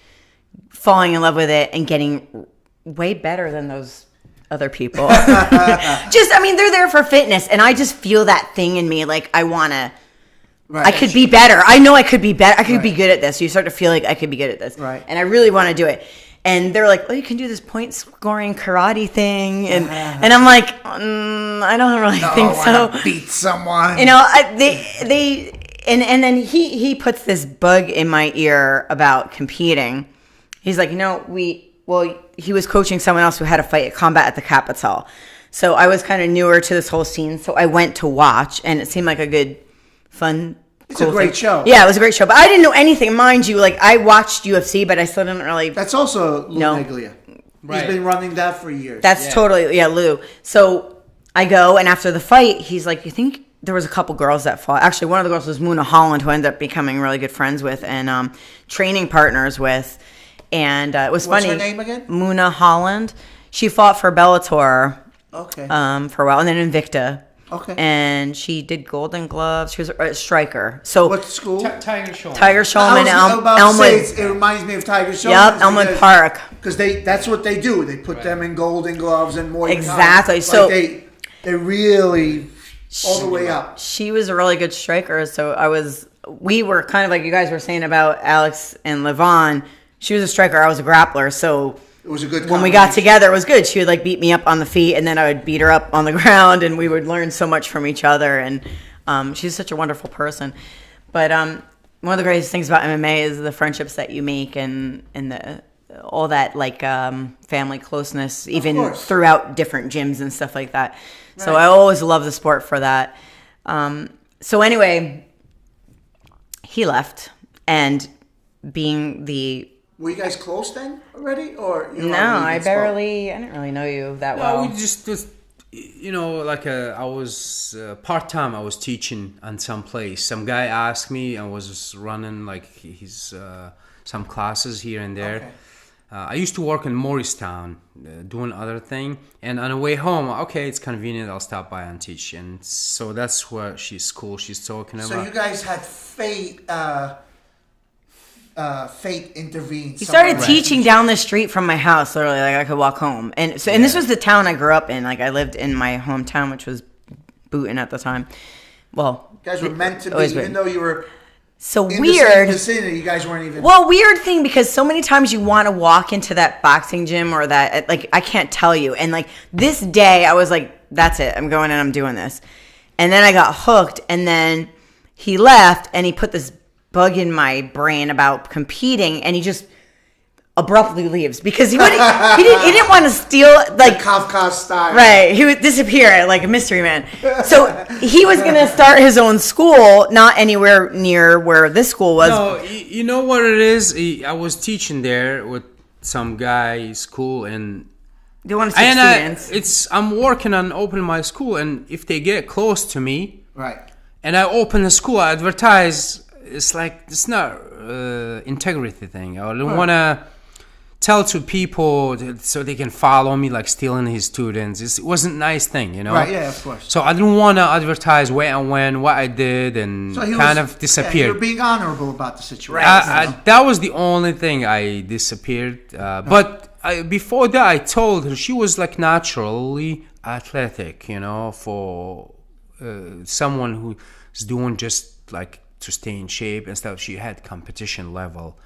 falling in love with it and getting way better than those other people. They're there for fitness, and I just feel that thing in me, like I want to. Right. I could be better. I know I could be better. I could be good at this. You start to feel like I could be good at this. Right. And I really want to do it. And they're like, you can do this point scoring karate thing. And I'm like, I don't really think so. Beat someone. And then he puts this bug in my ear about competing. He's like, he was coaching someone else who had a fight at combat at the Capitol. So I was kind of newer to this whole scene. So I went to watch, and it seemed like a good, fun, it's a great show. Yeah, it was a great show. But I didn't know anything. Mind you, like I watched UFC, but I still didn't really. That's also Lou Neglia. Right. He's been running that for years. That's totally, Lou. So I go, and after the fight, he's like, you think there was a couple girls that fought? Actually, one of the girls was Muna Holland, who I ended up becoming really good friends with and training partners with. And it was funny. What's her name again? Muna Holland. She fought for Bellator. Okay. For a while, and then Invicta. Okay. And she did Golden Gloves. She was a striker. So what school? Tiger Showman. Tiger Showman, Elmwood. It reminds me of Tiger Showman. Yep, Elmwood Park. Because that's what they do. They put them in Golden Gloves and Muay Thai. Exactly. So they really all the way up. She was a really good striker. So we were kind of like you guys were saying about Alex and Levon. She was a striker. I was a grappler. So it was a good when we got together, it was good. She would like beat me up on the feet, and then I would beat her up on the ground, and we would learn so much from each other. And she's such a wonderful person. But one of the greatest things about MMA is the friendships that you make, and all that like family closeness, even throughout different gyms and stuff like that. Right. So I always love the sport for that. So anyway, he left, and being the were you guys close then already, or no? I didn't really know you that well. No, we just like I was part-time. I was teaching on some place. Some guy asked me, and was just running like his some classes here and there. Okay. I used to work in Morristown doing other thing, and on the way home, okay, it's convenient, I'll stop by and teach. And so that's what she's talking about. So you guys had fate intervened. He started teaching down the street from my house, literally, like I could walk home. And so, and this was the town I grew up in. Like I lived in my hometown, which was Booton at the time. Well, you guys were meant to be, even though you were so in weird. The same vicinity, you guys weren't even. Well, weird thing, because so many times you want to walk into that boxing gym or that, like, I can't tell you. And like this day, I was like, that's it. I'm going and I'm doing this. And then I got hooked, and then he left, and he put this bug in my brain about competing, and he just abruptly leaves because he didn't want to steal, like Kafka style. Right, he would disappear like a mystery man. So he was going to start his own school, not anywhere near where this school was. No, you know what it is? I was teaching there with some guy school, and they want to see students. I'm working on opening my school, and if they get close to me, right, and I open the school, I advertise. It's like, it's not integrity thing. I don't want to tell to people so they can follow me, like stealing his students. It wasn't a nice thing, you know? Right, yeah, of course. So I didn't want to advertise where and when, what I did, and of disappeared. Yeah, you're being honorable about the situation. That was the only thing I disappeared. But before that, I told her, she was like naturally athletic, you know, for someone who's doing just like to stay in shape and stuff. She had competition level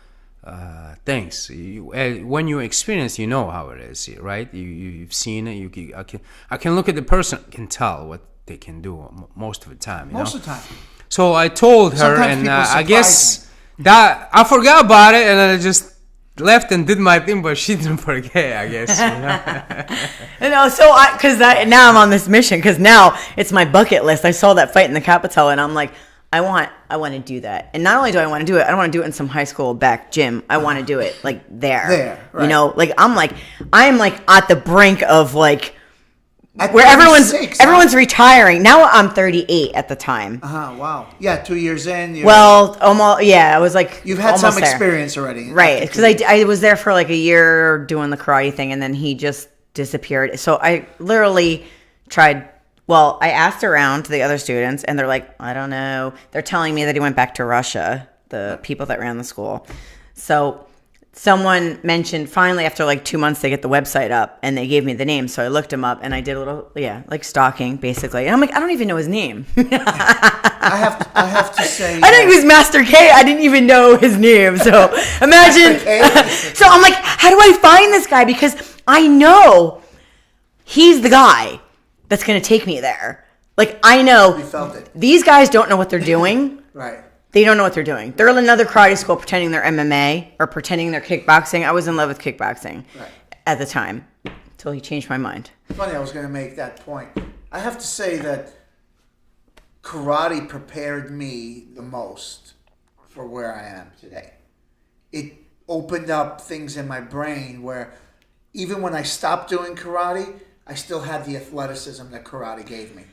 things. When you experience, you know how it is, right? You've seen it. I can look at the person, can tell what they can do most of the time. Most of the time. So I told her, sometimes and I guess that I forgot about it, and then I just left and did my thing, but she didn't forget, I guess. You know? So because now I'm on this mission, because now it's my bucket list. I saw that fight in the Capitol, and I'm like, I want to do that. And not only do I want to do it, I don't want to do it in some high school back gym. I want to do it like there. Right. You know, like I'm like at the brink of like where everyone's retiring. Now I'm 38 at the time. Wow. Yeah, 2 years in. Well, almost. Yeah, I was like, you've had some experience already, right? Because I was there for like a year doing the karate thing, and then he just disappeared. So I literally tried. Well, I asked around to the other students, and they're like, I don't know. They're telling me that he went back to Russia, the people that ran the school. So someone mentioned, finally, after like 2 months, they get the website up, and they gave me the name. So I looked him up, and I did a little, like stalking, basically. And I'm like, I don't even know his name. I have to say. I think he was Master K. I didn't even know his name. So imagine. So I'm like, how do I find this guy? Because I know he's the guy that's going to take me there. Like, I know we felt it. These guys don't know what they're doing. Right. They don't know what they're doing. They're in another karate school pretending they're MMA or pretending they're kickboxing. I was in love with kickboxing at the time until he changed my mind. Funny, I was going to make that point. I have to say that karate prepared me the most for where I am today. It opened up things in my brain where even when I stopped doing karate, I still had the athleticism that karate gave me.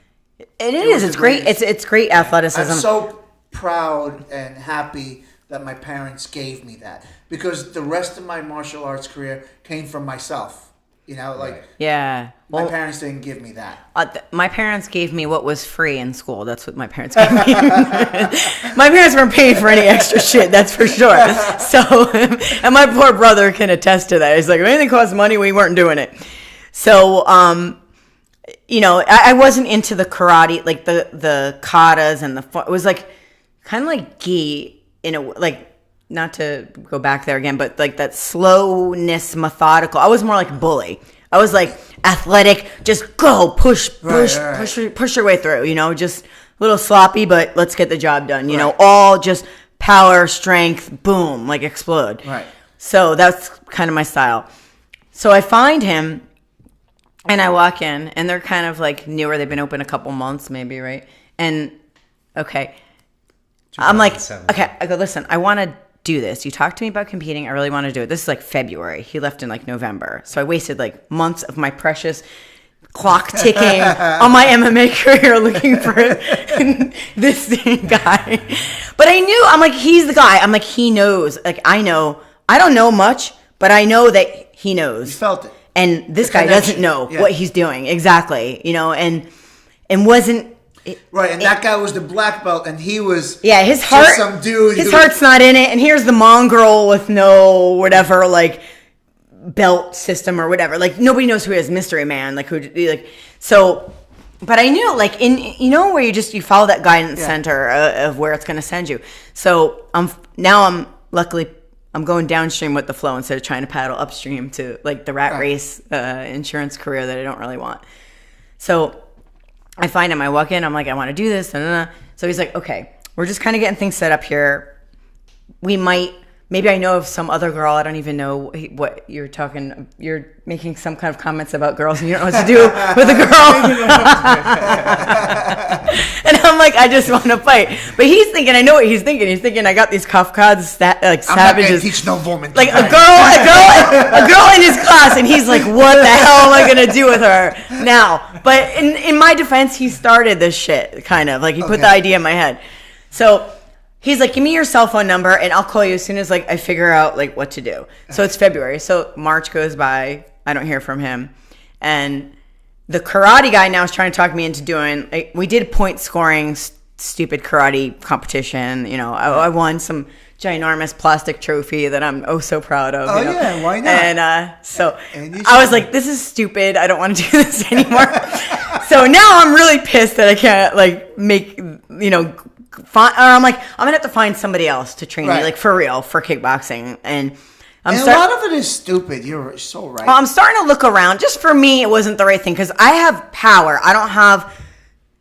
It is. It's great. It's great athleticism. I'm so proud and happy that my parents gave me that, because the rest of my martial arts career came from myself. You know, like yeah. My parents didn't give me that. My parents gave me what was free in school. That's what my parents gave me. My parents weren't paying for any extra shit, that's for sure. So, and my poor brother can attest to that. He's like, if anything costs money, we weren't doing it. So, you know, I wasn't into the karate, like the katas and it was like kind of like gi in a like. Not to go back there again, but like that slowness, methodical. I was more like bully. I was like athletic, just go, push your way through, you know, just a little sloppy, but let's get the job done, you know, all just power, strength, boom, like explode. Right. So that's kind of my style. So I find him and I walk in and they're kind of like newer. They've been open a couple months maybe, right? And okay. I'm like, okay, I go, listen, I want to do this. You talked to me about competing. I really want to do it. This is like February. He left in like November. So I wasted like months of my precious clock ticking on my MMA career looking for this guy. But I knew, I'm like, he's the guy. I'm like, he knows. Like, I know. I don't know much, but I know that he knows. You felt it. And this guy doesn't know what he's doing. Exactly. You know, and wasn't, and that guy was the black belt, and he was his heart. Just some dude. His heart's not in it, and here's the mongrel with no whatever like belt system or whatever. Like nobody knows who he is, mystery man. Like who, like so. But I knew, like in where you follow that guidance center of where it's going to send you. So I'm luckily I'm going downstream with the flow instead of trying to paddle upstream to like the rat race insurance career that I don't really want. So. I find him, I walk in, I'm like, I want to do this. So he's like, okay, we're just kind of getting things set up here. Maybe I know of some other girl. I don't even know what you're talking. You're making some kind of comments about girls and you don't know what to do with a girl. And I'm like, I just want to fight. But he's thinking, I know what he's thinking. He's thinking, I got these Kafkads, like savages. I'm not going to teach no woman. Like a girl in his class. And he's like, what the hell am I going to do with her now? But in my defense, he started this shit, kind of. Like, he put the idea in my head. So he's like, give me your cell phone number, and I'll call you as soon as, like, I figure out, like, what to do. So it's February. So March goes by. I don't hear from him. And the karate guy now is trying to talk me into doing, like, we did point scoring, stupid karate competition. You know, I won some ginormous plastic trophy that I'm so proud of. Oh, you know? yeah, why not? And so I was like, this is stupid. I don't want to do this anymore. So now I'm really pissed that I can't, like, make, you know, I'm like, I'm gonna have to find somebody else to train me, like for real, for kickboxing. And a lot of it is stupid. You're so right. Well, I'm starting to look around. Just for me, it wasn't the right thing because I have power. I don't have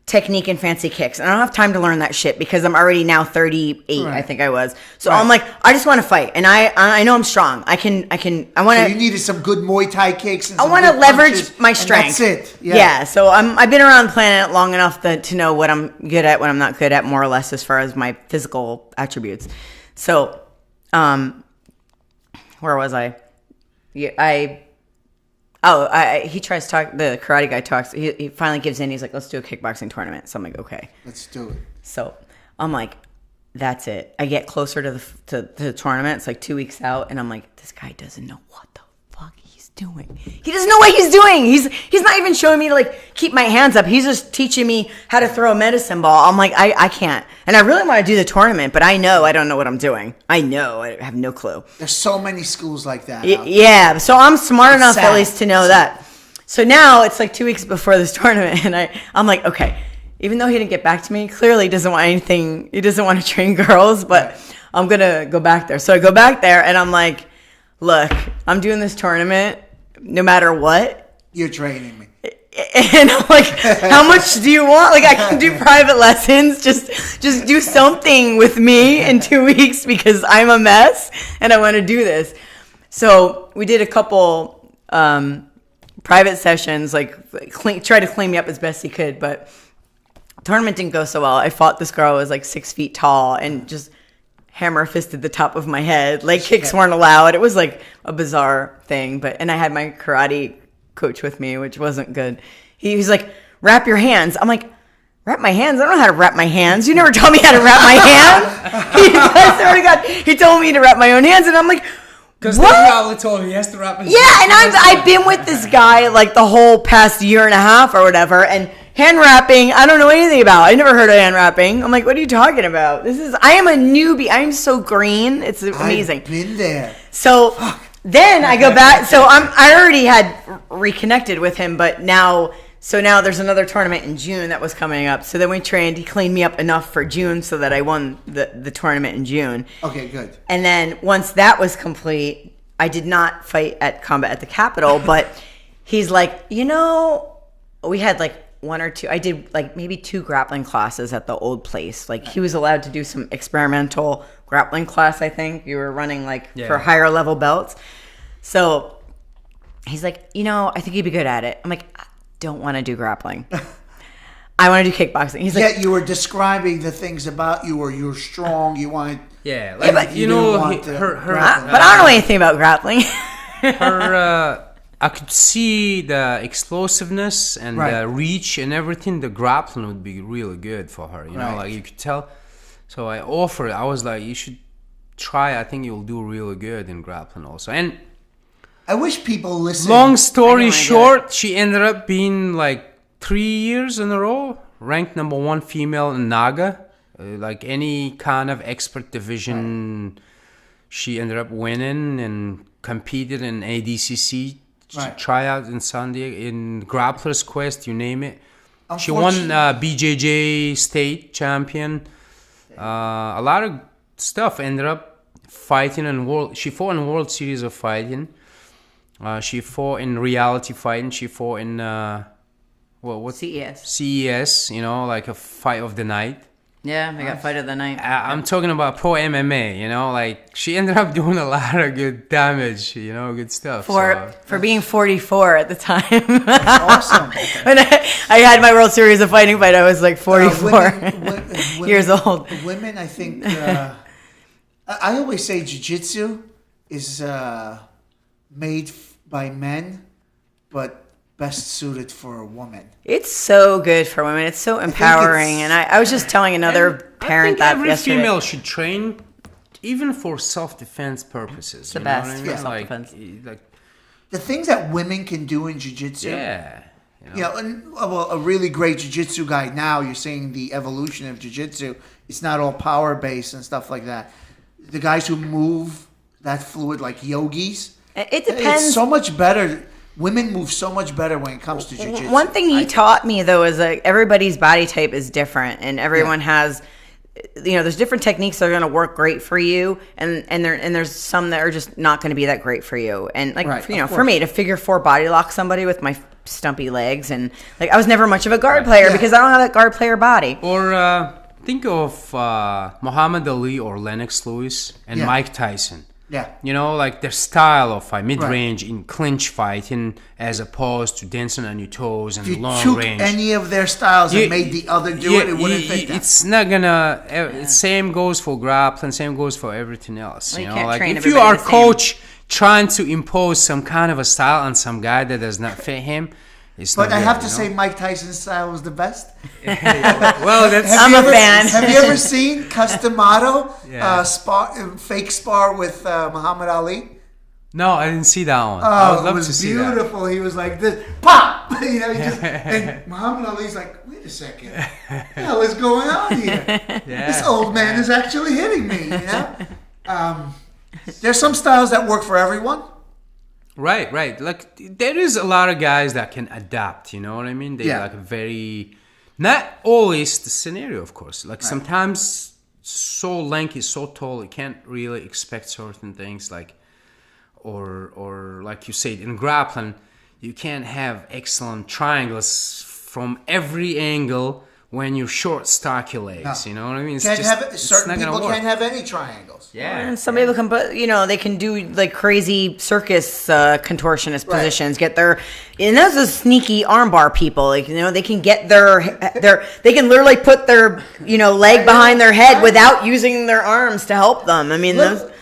technique and fancy kicks, and I don't have time to learn that shit because I'm already now 38. I think I was. So I'm like, I just want to fight, and I know I'm strong. I want to. So you needed some good Muay Thai kicks. And I want to leverage my strength. That's it. Yeah. So I've been around the planet long enough to know what I'm good at, what I'm not good at, more or less as far as my physical attributes. So, where was I? Yeah, he tries to talk. The karate guy talks. He finally gives in. He's like, let's do a kickboxing tournament. So I'm like, okay. Let's do it. So I'm like, that's it. I get closer to the tournament. It's like 2 weeks out. And I'm like, this guy doesn't know what the fuck he's doing. He doesn't know what he's doing. He's not even showing me to like keep my hands up. He's just teaching me how to throw a medicine ball. I'm like, I can't. And I really want to do the tournament, but I know I don't know what I'm doing. I know. I have no clue. There's so many schools like that. Yeah. So I'm smart enough at least to know that. So now it's like 2 weeks before this tournament. And I'm like, okay, even though he didn't get back to me, clearly he doesn't want anything. He doesn't want to train girls, but I'm going to go back there. So I go back there and I'm like, look, I'm doing this tournament no matter what. You're training me. And I'm like, how much do you want? Like, I can do private lessons. Just do something with me in 2 weeks because I'm a mess and I want to do this. So we did a couple private sessions, like try to clean me up as best he could. But tournament didn't go so well. I fought this girl who was like 6 feet tall and just hammer fisted the top of my head. Leg kicks weren't allowed. It was like a bizarre thing. And I had my karate coach with me, which wasn't good. He's like, wrap your hands. I'm like, wrap my hands? I don't know how to wrap my hands. You never taught me how to wrap my hands. I swear to God, he told me to wrap my own hands. And I'm like, Because they probably told him he has to rap. Yeah, and I've been with this guy like the whole past year and a half or whatever, and hand rapping, I don't know anything about. I never heard of hand rapping. I'm like, what are you talking about? I am a newbie. I'm so green. It's amazing. I've been there. So then I go back. So I already had reconnected with him, but now there's another tournament in June that was coming up. So then we trained. He cleaned me up enough for June so that I won the tournament in June. Okay, good. And then once that was complete, I did not fight at Combat at the Capitol, but he's like, we had like one or two. I did like maybe 2 grappling classes at the old place. Like he was allowed to do some experimental grappling class, I think. You were running for higher level belts. So he's like, I think you'd be good at it. I'm like, I don't want to do grappling. I want to do kickboxing. He's like, you were describing the things about you, or you're strong. You wanted, but her. But I don't know anything about grappling. I could see the explosiveness and the reach and everything. The grappling would be really good for her. You know, like you could tell. So I offered. I was like, you should try. I think you'll do really good in grappling also. And I wish people listen. Long story short, she ended up being like 3 years in a row ranked number 1 female in Naga. Like any kind of expert division, she ended up winning and competed in ADCC tryout in San Diego, in Grappler's Quest, you name it. She won BJJ state champion. A lot of stuff. Ended up fighting in world. She fought in World Series of Fighting. She fought in reality fighting. She fought in what? CES. Like a fight of the night. Yeah, I got fight of the night. I'm talking about pro MMA, like she ended up doing a lot of good damage, good stuff. For being 44 at the time. Awesome. When I had my World Series of Fighting fight, I was like 44 years old. Women, I think, I always say jiu-jitsu is made by men, but best suited for a woman. It's so good for women. It's so empowering. And I was just telling another parent that every yesterday. Female should train, even for self-defense purposes. It's the best for self-defense. Like the things that women can do in jiu-jitsu. Yeah. A really great jiu-jitsu guy now, you're seeing the evolution of jiu-jitsu. It's not all power-based and stuff like that. The guys who move that fluid, like yogis. It depends. It's so much better. Women move so much better when it comes to jiu-jitsu. One thing he taught me, though, is like everybody's body type is different, and everyone has, there's different techniques that are going to work great for you, and there's some that are just not going to be that great for you. And for me to figure 4 body lock somebody with my stumpy legs, and like I was never much of a guard player because I don't have that guard player body. Or think of Muhammad Ali or Lennox Lewis and Mike Tyson. Yeah. Like their style of fight, mid-range in clinch fighting, as opposed to dancing on your toes and long range. If you took any of their styles and made the other do it wouldn't fit them. It's not gonna. Same goes for grappling. Same goes for everything else. Well, like if you are a coach trying to impose some kind of a style on some guy that does not fit him. But I have to say, Mike Tyson's style was the best. Well, I'm a fan. Have you ever seen Customato fake spar with Muhammad Ali? No, I didn't see that one. Oh, I would love it was to see beautiful. He was like this, pop! And Muhammad Ali's like, wait a second, what the hell is going on here? This old man is actually hitting me. There's some styles that work for everyone. Right. Like there is a lot of guys that can adapt. You know what I mean? They like very, not always the scenario, of course. Like sometimes so lanky, so tall, you can't really expect certain things. Like, or like you said in grappling, you can't have excellent triangles from every angle when you're short, stocky legs. No. You know what I mean? Certain people can't have any triangles. Yeah. And some people can put, they can do like crazy circus contortionist positions. Get their, and those are sneaky armbar people. Like they can get they can literally put their leg behind their head without using their arms to help them. I mean,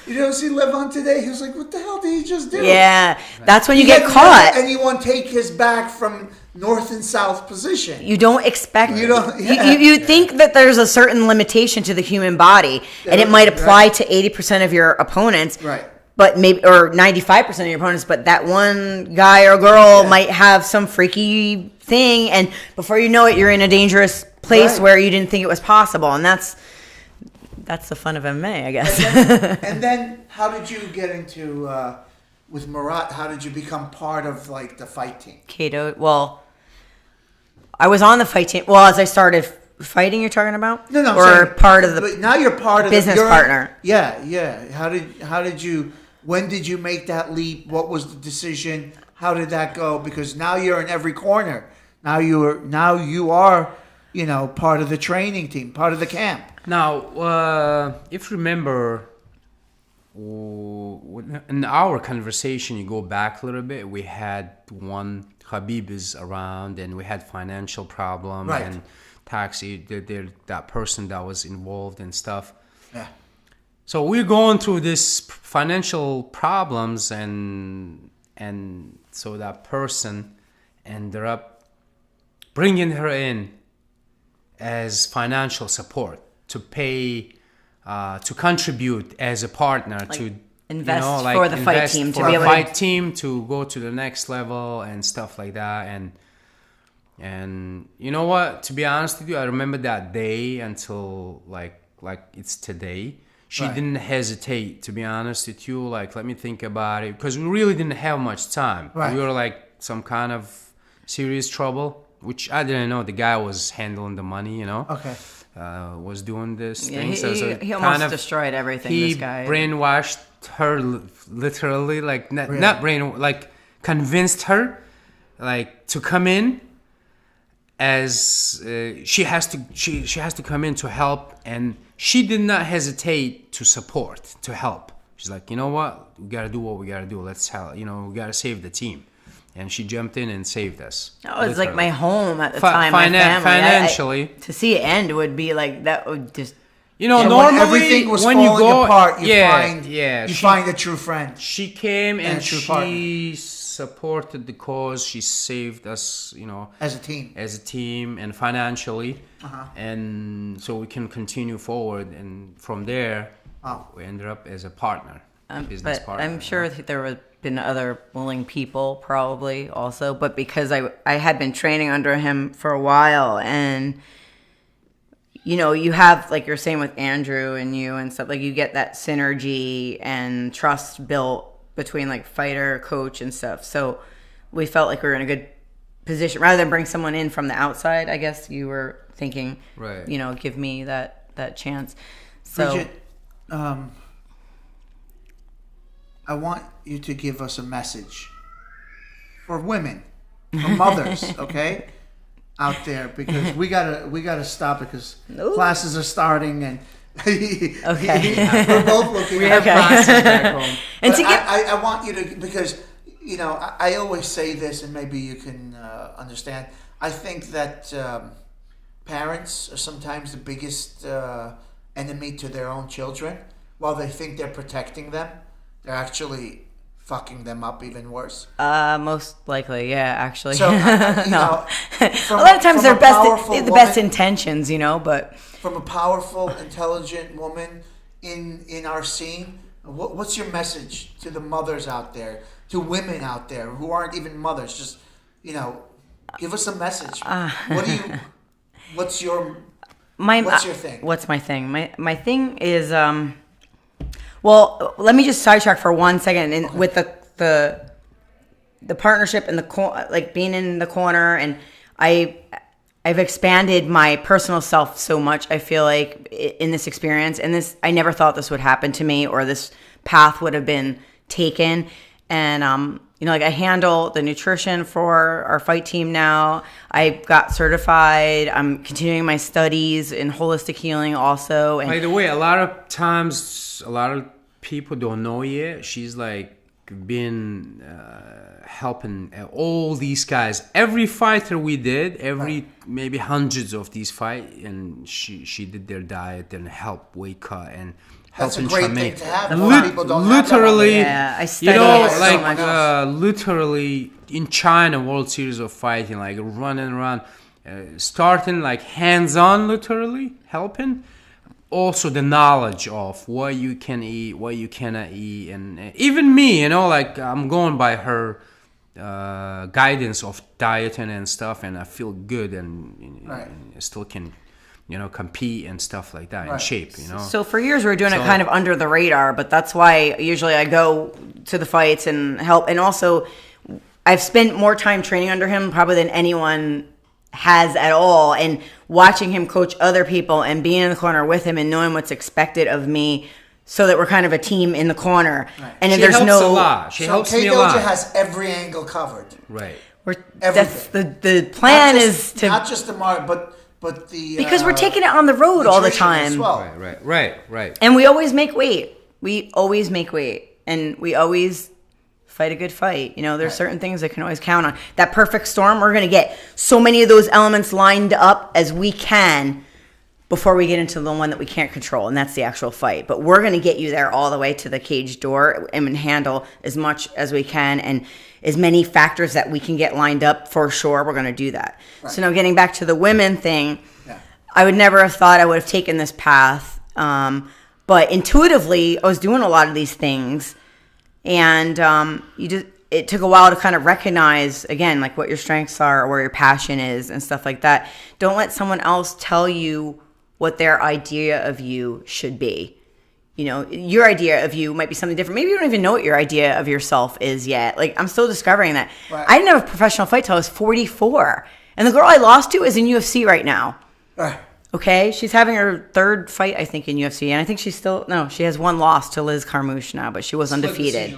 you don't see Levon today? He was like, "What the hell did he just do?" Yeah, that's when you get caught. Anyone take his back from north and south position? You don't expect. You think that there's a certain limitation to the human body, and it might apply to 80% of your opponents. Right. but maybe, or 95% of your opponents, but that one guy or girl might have some freaky thing, and before you know it, you're in a dangerous place where you didn't think it was possible, and that's the fun of MMA, I guess. And then how did you get into with Murat? How did you become part of like the fight team? K Dojo. Well, I was on the fight team. Well, as I started fighting, you're talking about? No, or part of the. But now you're part of business partner. Yeah. How did you? When did you make that leap? What was the decision? How did that go? Because now you're in every corner. Now you are, part of the training team, part of the camp. Now, if you remember, in our conversation, you go back a little bit. We had one Khabib is around, and we had financial problem and taxi. That person that was involved and stuff. Yeah. So we're going through this financial problems, and so that person ended up bringing her in as financial support to pay, to contribute as a partner, like to invest for the fight team, to be able fight team to go to the next level and stuff like that. And you know what? To be honest with you, I remember that day until like it's today. She didn't hesitate, to be honest with you. Like, let me think about it. Because we really didn't have much time. Right. We were like some kind of serious trouble, which I didn't know. The guy was handling the money, Okay. Was doing this thing. He almost destroyed everything, this guy. He brainwashed her, literally. Like, like, convinced her, like, to come in as she has to come in to help, and she did not hesitate to support, to help. She's like, you know what, we gotta do what we gotta do. Let's help. We gotta save the team, and she jumped in and saved us. Oh, it's like my home at the time. My family. Financially, to see it end would be like that. Would just normally when everything was falling apart, you find a true friend. She came and she partner. Supported the cause. She saved us, as a team and financially, and so we can continue forward. And from there, we ended up as a partner, business partner. I'm sure there have been other willing people, probably also, but because I had been training under him for a while, and you have, like you're saying with Andrew and you and stuff, like you get that synergy and trust built between like fighter, coach, and stuff. So we felt like we were in a good position rather than bring someone in from the outside. I guess you were thinking, give me that chance. So, Brigitte, I want you to give us a message for women, for mothers, okay, out there, because we gotta stop it because classes are starting and. We're both looking at classes back home. And I want you to, because I always say this, and maybe you can understand. I think that parents are sometimes the biggest enemy to their own children. While they think they're protecting them, they're actually fucking them up even worse. Most likely, yeah, actually. So, no. A lot of times they're the best intentions, but from a powerful, intelligent woman in our scene, what's your message to the mothers out there, to women out there who aren't even mothers? Just, give us a message. What's your thing? What's my thing? My thing is, well, let me just sidetrack for 1 second with the partnership and like being in the corner, and I've expanded my personal self so much, I feel like, in this experience. And I never thought this would happen to me or this path would have been taken. And, like I handle the nutrition for our fight team now. I got certified. I'm continuing my studies in holistic healing also. And by the way, a lot of times, a lot of people don't know yet. She's like been helping all these guys. Every fighter we did, maybe hundreds of these fights, and she did their diet and help weight cut and that's helping a great train. Thing to have. A lot of people don't literally, have I studied literally in China World Series of Fighting, like running around, starting like hands-on, literally helping. also the knowledge of what you can eat, what you cannot eat, and even me, like I'm going by her guidance of dieting and stuff, and I feel good and still can compete and stuff like that in shape. So for years we were doing it kind of under the radar, but that's why usually I go to the fights and help. And also I've spent more time training under him probably than anyone has at all, and watching him coach other people and being in the corner with him and knowing what's expected of me, so that we're kind of a team in the corner. Right. And if there's helps a lot. She helps me a lot. K Dojo has every angle covered. Right. That's the plan is to not just the mark, but the because we're taking it on the road all the time. As well. Right. And we always make weight. And we always fight a good fight. There's certain things I can always count on. That perfect storm, we're going to get so many of those elements lined up as we can before we get into the one that we can't control, and that's the actual fight. But we're going to get you there all the way to the cage door and handle as much as we can, and as many factors that we can get lined up for sure. We're going to do that. Right. So now getting back to the women thing, I would never have thought I would have taken this path. But intuitively, I was doing a lot of these things. And it took a while to kind of recognize, again, like what your strengths are or where your passion is and stuff like that. Don't let someone else tell you what their idea of you should be. Your idea of you might be something different. Maybe you don't even know what your idea of yourself is yet. Like, I'm still discovering that. Right. I didn't have a professional fight till I was 44. And the girl I lost to is in UFC right now. Okay? She's having her third fight, I think, in UFC. And I think she has one loss to Liz Carmouche now, but she was undefeated.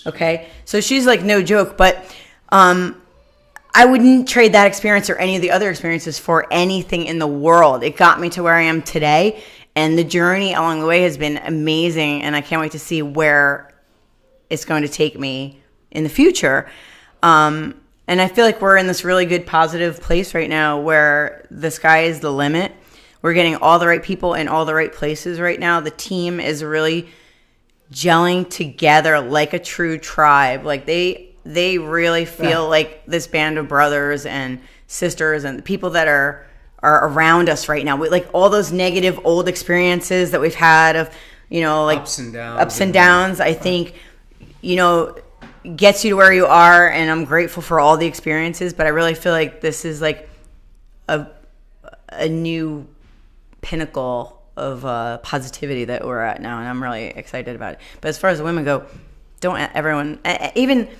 Okay? So she's like no joke. But I wouldn't trade that experience or any of the other experiences for anything in the world. It got me to where I am today. And the journey along the way has been amazing. And I can't wait to see where it's going to take me in the future. And I feel like we're in this really good positive place right now where the sky is the limit. We're getting all the right people in all the right places right now. The team is really gelling together like a true tribe. Like they really feel like this band of brothers and sisters and the people that are around us right now. Like all those negative old experiences that we've had of, like ups and downs, I think, gets you to where you are. And I'm grateful for all the experiences, but I really feel like this is like a new pinnacle of positivity that we're at now. And I'm really excited about it. But as far as the women go, even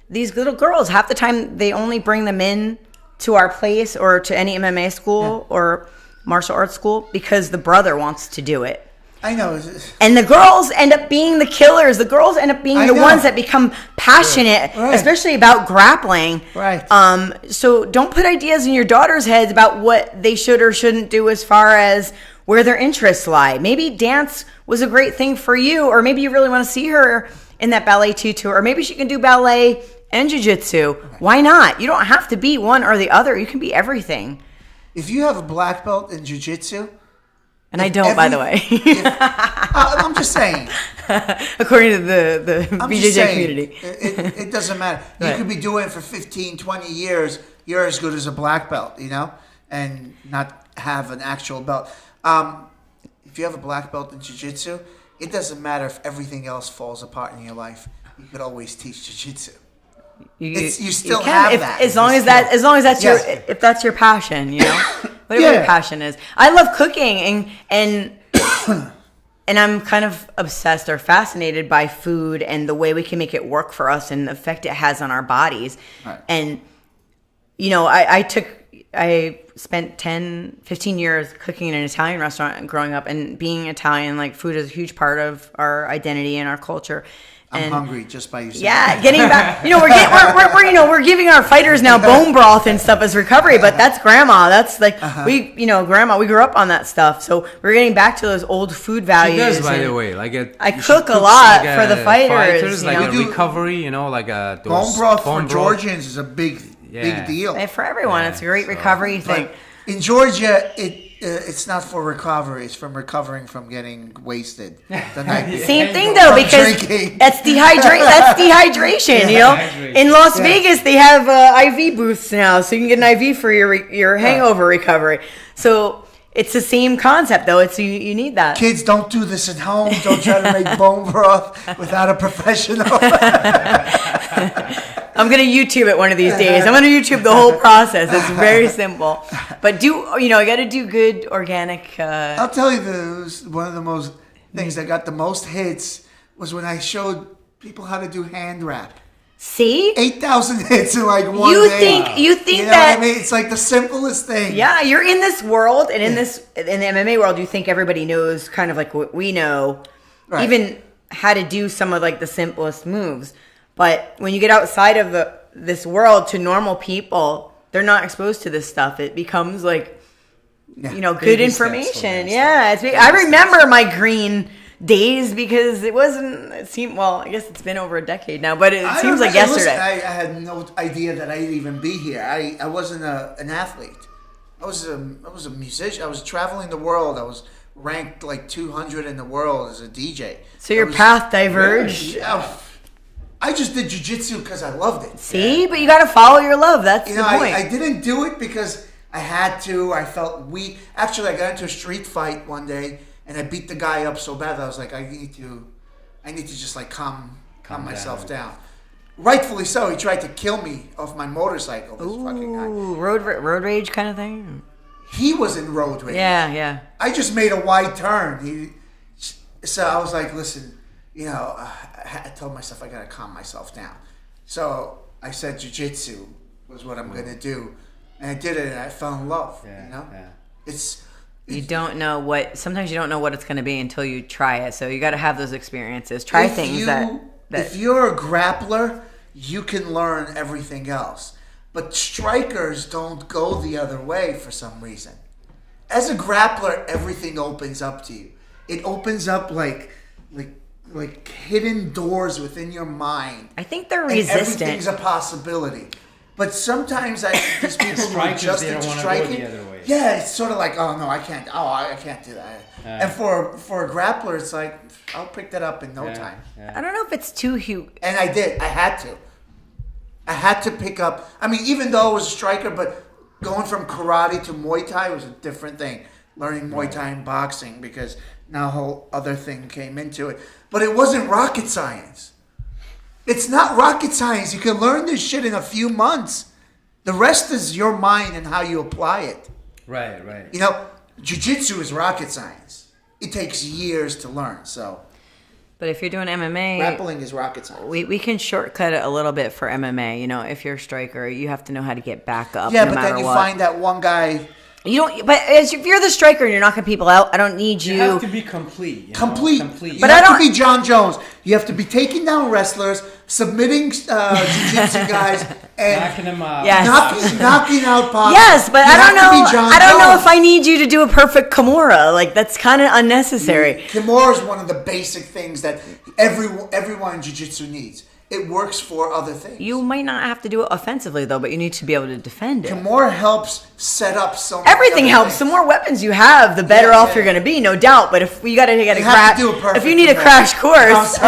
these little girls, half the time they only bring them in to our place or to any MMA school or martial arts school because the brother wants to do it. I know. And the girls end up being the killers. The girls end up being the ones that become passionate, especially about grappling. Right. So don't put ideas in your daughter's heads about what they should or shouldn't do as far as where their interests lie. Maybe dance was a great thing for you, or maybe you really want to see her in that ballet tutu, or maybe she can do ballet and jiu-jitsu. Why not? You don't have to be one or the other. You can be everything. If you have a black belt in jiu-jitsu, and I don't, by the way. I'm just saying. According to the BJJ community. It doesn't matter. You could be doing it for 15, 20 years. You're as good as a black belt, and not have an actual belt. If you have a black belt in jiu-jitsu, it doesn't matter if everything else falls apart in your life. You could always teach jiu-jitsu. You still have that. As long as that's if that's your passion, whatever your passion is. I love cooking and I'm kind of obsessed or fascinated by food and the way we can make it work for us and the effect it has on our bodies. Right. And I spent 10, 15 years cooking in an Italian restaurant growing up, and being Italian, like food is a huge part of our identity and our culture. I'm hungry just by you saying that. Getting back, we're giving our fighters now bone broth and stuff as recovery, but that's grandma. That's like grandma. We grew up on that stuff, so we're getting back to those old food values. She does, by the way. I cook a lot for the fighters. Like a recovery, like a bone broth for Georgians is a big deal. And for everyone, it's a great recovery thing. In Georgia, it's not for recovery. It's from recovering from getting wasted. Same thing though, because that's dehydration. In Las Vegas, they have IV booths now, so you can get an IV for your hangover recovery. So It's the same concept, though. It's you need that. Kids, don't do this at home. Don't try to make bone broth without a professional. I'm going to YouTube it one of these days. I'm going to YouTube the whole process. It's very simple. But you got to do good organic. I'll tell you, one of the most things that got the most hits was when I showed people how to do hand wrap. See? 8,000 hits in like one day. You think know that... what I mean? It's like the simplest thing. Yeah, you're in this world, and in the MMA world, you think everybody knows kind of like what we know, right. Even how to do some of like the simplest moves. But when you get outside of this world to normal people, they're not exposed to this stuff. It becomes like, good information. Yeah, I remember my green days because I guess it's been over a decade now, but it seems like yesterday. I had no idea that I'd even be here. I wasn't an athlete. I was a musician. I was traveling the world. I was ranked like 200 in the world as a DJ. So your path diverged? Yeah. I just did jiu-jitsu because I loved it. See? But you got to follow your love. That's the point. I didn't do it because I had to. I felt weak. Actually, I got into a street fight one day, and I beat the guy up so bad that I was like, I need to just like calm myself down. Rightfully so. He tried to kill me off my motorcycle. This fucking guy. Road rage kind of thing. He was in road rage. Yeah. I just made a wide turn. So I was like, listen, I told myself I gotta calm myself down. So I said jiu-jitsu was what I'm gonna do, and I did it, and I fell in love. It's. Sometimes you don't know what it's going to be until you try it. So you got to have those experiences. Try things that... If you're a grappler, you can learn everything else. But strikers don't go the other way for some reason. As a grappler, everything opens up to you. It opens up like hidden doors within your mind. I think they're resistant. Everything's a possibility. But sometimes these people who are just in striking, it's sort of like, oh no, I can't do that. And for a grappler, it's like, I'll pick that up in no time. I don't know if it's too huge. And I did. I had to pick up. I mean, even though I was a striker, but going from karate to Muay Thai was a different thing. Learning Muay Thai and boxing, because now a whole other thing came into it. But it wasn't rocket science. It's not rocket science. You can learn this shit in a few months. The rest is your mind and how you apply it. Right. Jiu-jitsu is rocket science. It takes years to learn, so. But if you're doing MMA... Grappling is rocket science. We can shortcut it a little bit for MMA. If you're a striker, you have to know how to get back up but then you find that one guy... You don't. But if you're the striker and you're knocking people out, I don't need you. You have to be complete. Complete. But I don't have to be John Jones. You have to be taking down wrestlers, submitting jiu-jitsu guys, and knocking them out. Yes. knocking out pops. Yes, but I don't know. I don't know if I need you to do a perfect Kimura. Like, that's kind of unnecessary. Kimura is one of the basic things that everyone in jiu-jitsu needs. It works for other things. You might not have to do it offensively, though, but you need to be able to defend it. Kimura helps set up so many everything helps. Things. The more weapons you have, the better off you're going to be, no doubt. But if you got to get if you need a crash course.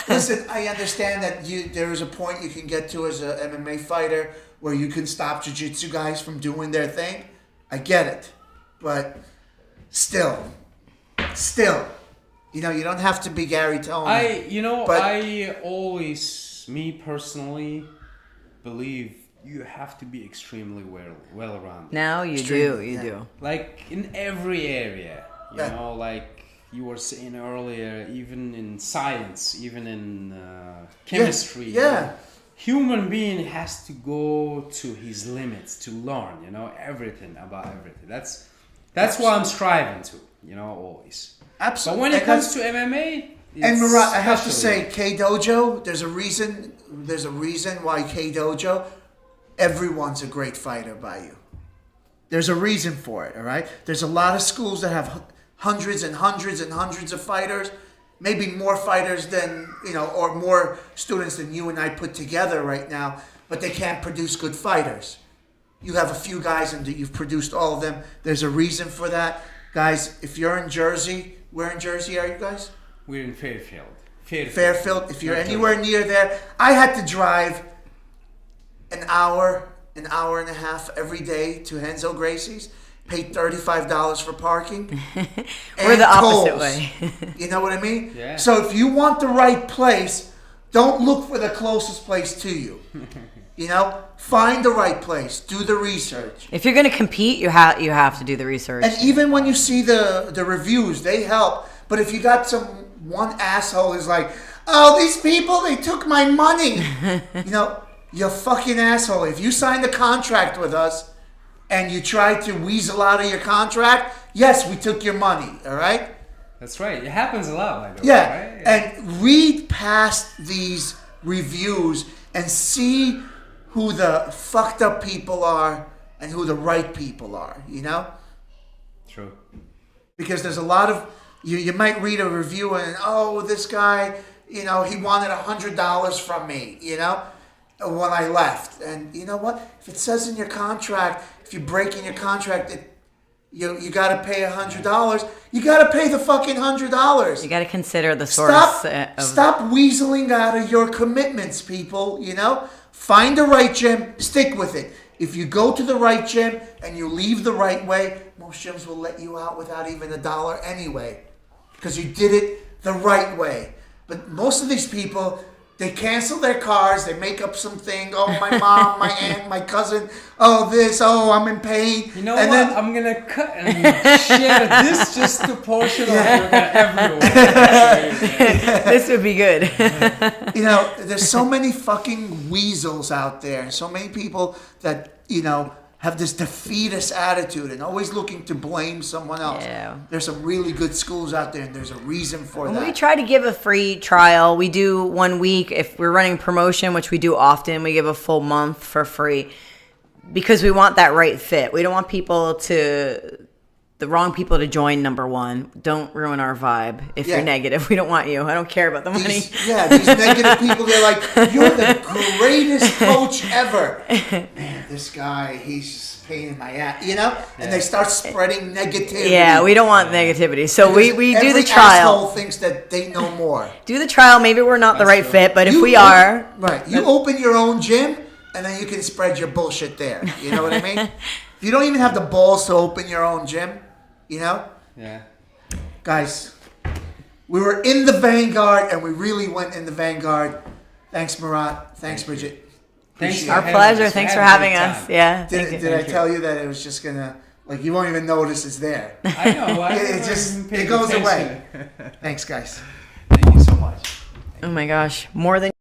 Listen, I understand that there is a point you can get to as an MMA fighter where you can stop jiu-jitsu guys from doing their thing. I get it. But still. You don't have to be Gary Tone. I always, me personally, believe you have to be extremely well-rounded. Now you do. Like, in every area. Like you were saying earlier, even in science, even in chemistry. Yeah. Human being has to go to his limits to learn, everything about everything. That's what I'm striving to, always. Absolutely. But when it comes to MMA, and Murat, I have to say, K Dojo. There's a reason why K Dojo. Everyone's a great fighter by you. There's a reason for it. All right. There's a lot of schools that have hundreds and hundreds and hundreds of fighters. Maybe more fighters than or more students than you and I put together right now. But they can't produce good fighters. You have a few guys, and you've produced all of them. There's a reason for that, guys. If you're in Jersey. Where in Jersey are you guys? We're in Fairfield. Fairfield. If you're anywhere near there, I had to drive an hour and a half every day to Henzo Gracie's pay $35 for parking. We're the opposite Kohl's. way. You know what I mean? Yeah. So if you want the right place, don't look for the closest place to you. You know, find the right place. Do the research. If you're going to compete, you have to do the research. And even when you see the reviews, they help. But if you got one asshole who's like, oh, these people, they took my money. You know, you fucking asshole. If you signed a contract with us and you tried to weasel out of your contract, yes, we took your money, all right? That's right. It happens a lot, by the way. Yeah, Right? and read past these reviews and see who the fucked up people are and who the right people are, you know? True. Because there's a lot of, you might read a review and, oh, this guy, you know, he wanted $100 from me, you know, when I left. And you know what? If it says in your contract, if you're breaking your contract, you got to pay $100. You got to pay the fucking $100. You got to consider the source. Stop weaseling out of your commitments, people, you know? Find the right gym, stick with it. If you go to the right gym and you leave the right way, most gyms will let you out without even $1 anyway. Because you did it the right way. But most of these people, they cancel their cars, they make up something. Oh, my mom, my aunt, my cousin, oh, this, oh, I'm in pain. You know and what? Then, I'm going to cut and share this just to portion of everyone. This would be good. You know, there's so many fucking weasels out there. So many people that, you know, have this defeatist attitude and always looking to blame someone else. Yeah. There's some really good schools out there, and there's a reason for that. We try to give a free trial. We do 1 week. If we're running promotion, which we do often, we give a full month for free because we want that right fit. We don't want the wrong people to join, number one. Don't ruin our vibe. If you're negative, we don't want you. I don't care about the money. These negative people, they're like, you're the greatest coach ever. Man, this guy, he's just a pain in my ass, you know? And they start spreading negativity. Yeah, we don't want negativity. So we do the trial. Every asshole thinks that they know more. Do the trial. Maybe we're not the right fit, but if we are. Right. You open your own gym, and then you can spread your bullshit there. You know what I mean? If you don't even have the balls to open your own gym, you know? Yeah. Guys, we were in the Vanguard, and we really went in the Vanguard. Thanks, Murat. Thanks, Brigitte. Thanks. Our pleasure. Thanks for having us. Yeah. Did I tell you that it was just going to, like, you won't even notice it's there. I know. It goes away. Thanks, guys. Thank you so much. Oh, my gosh. More than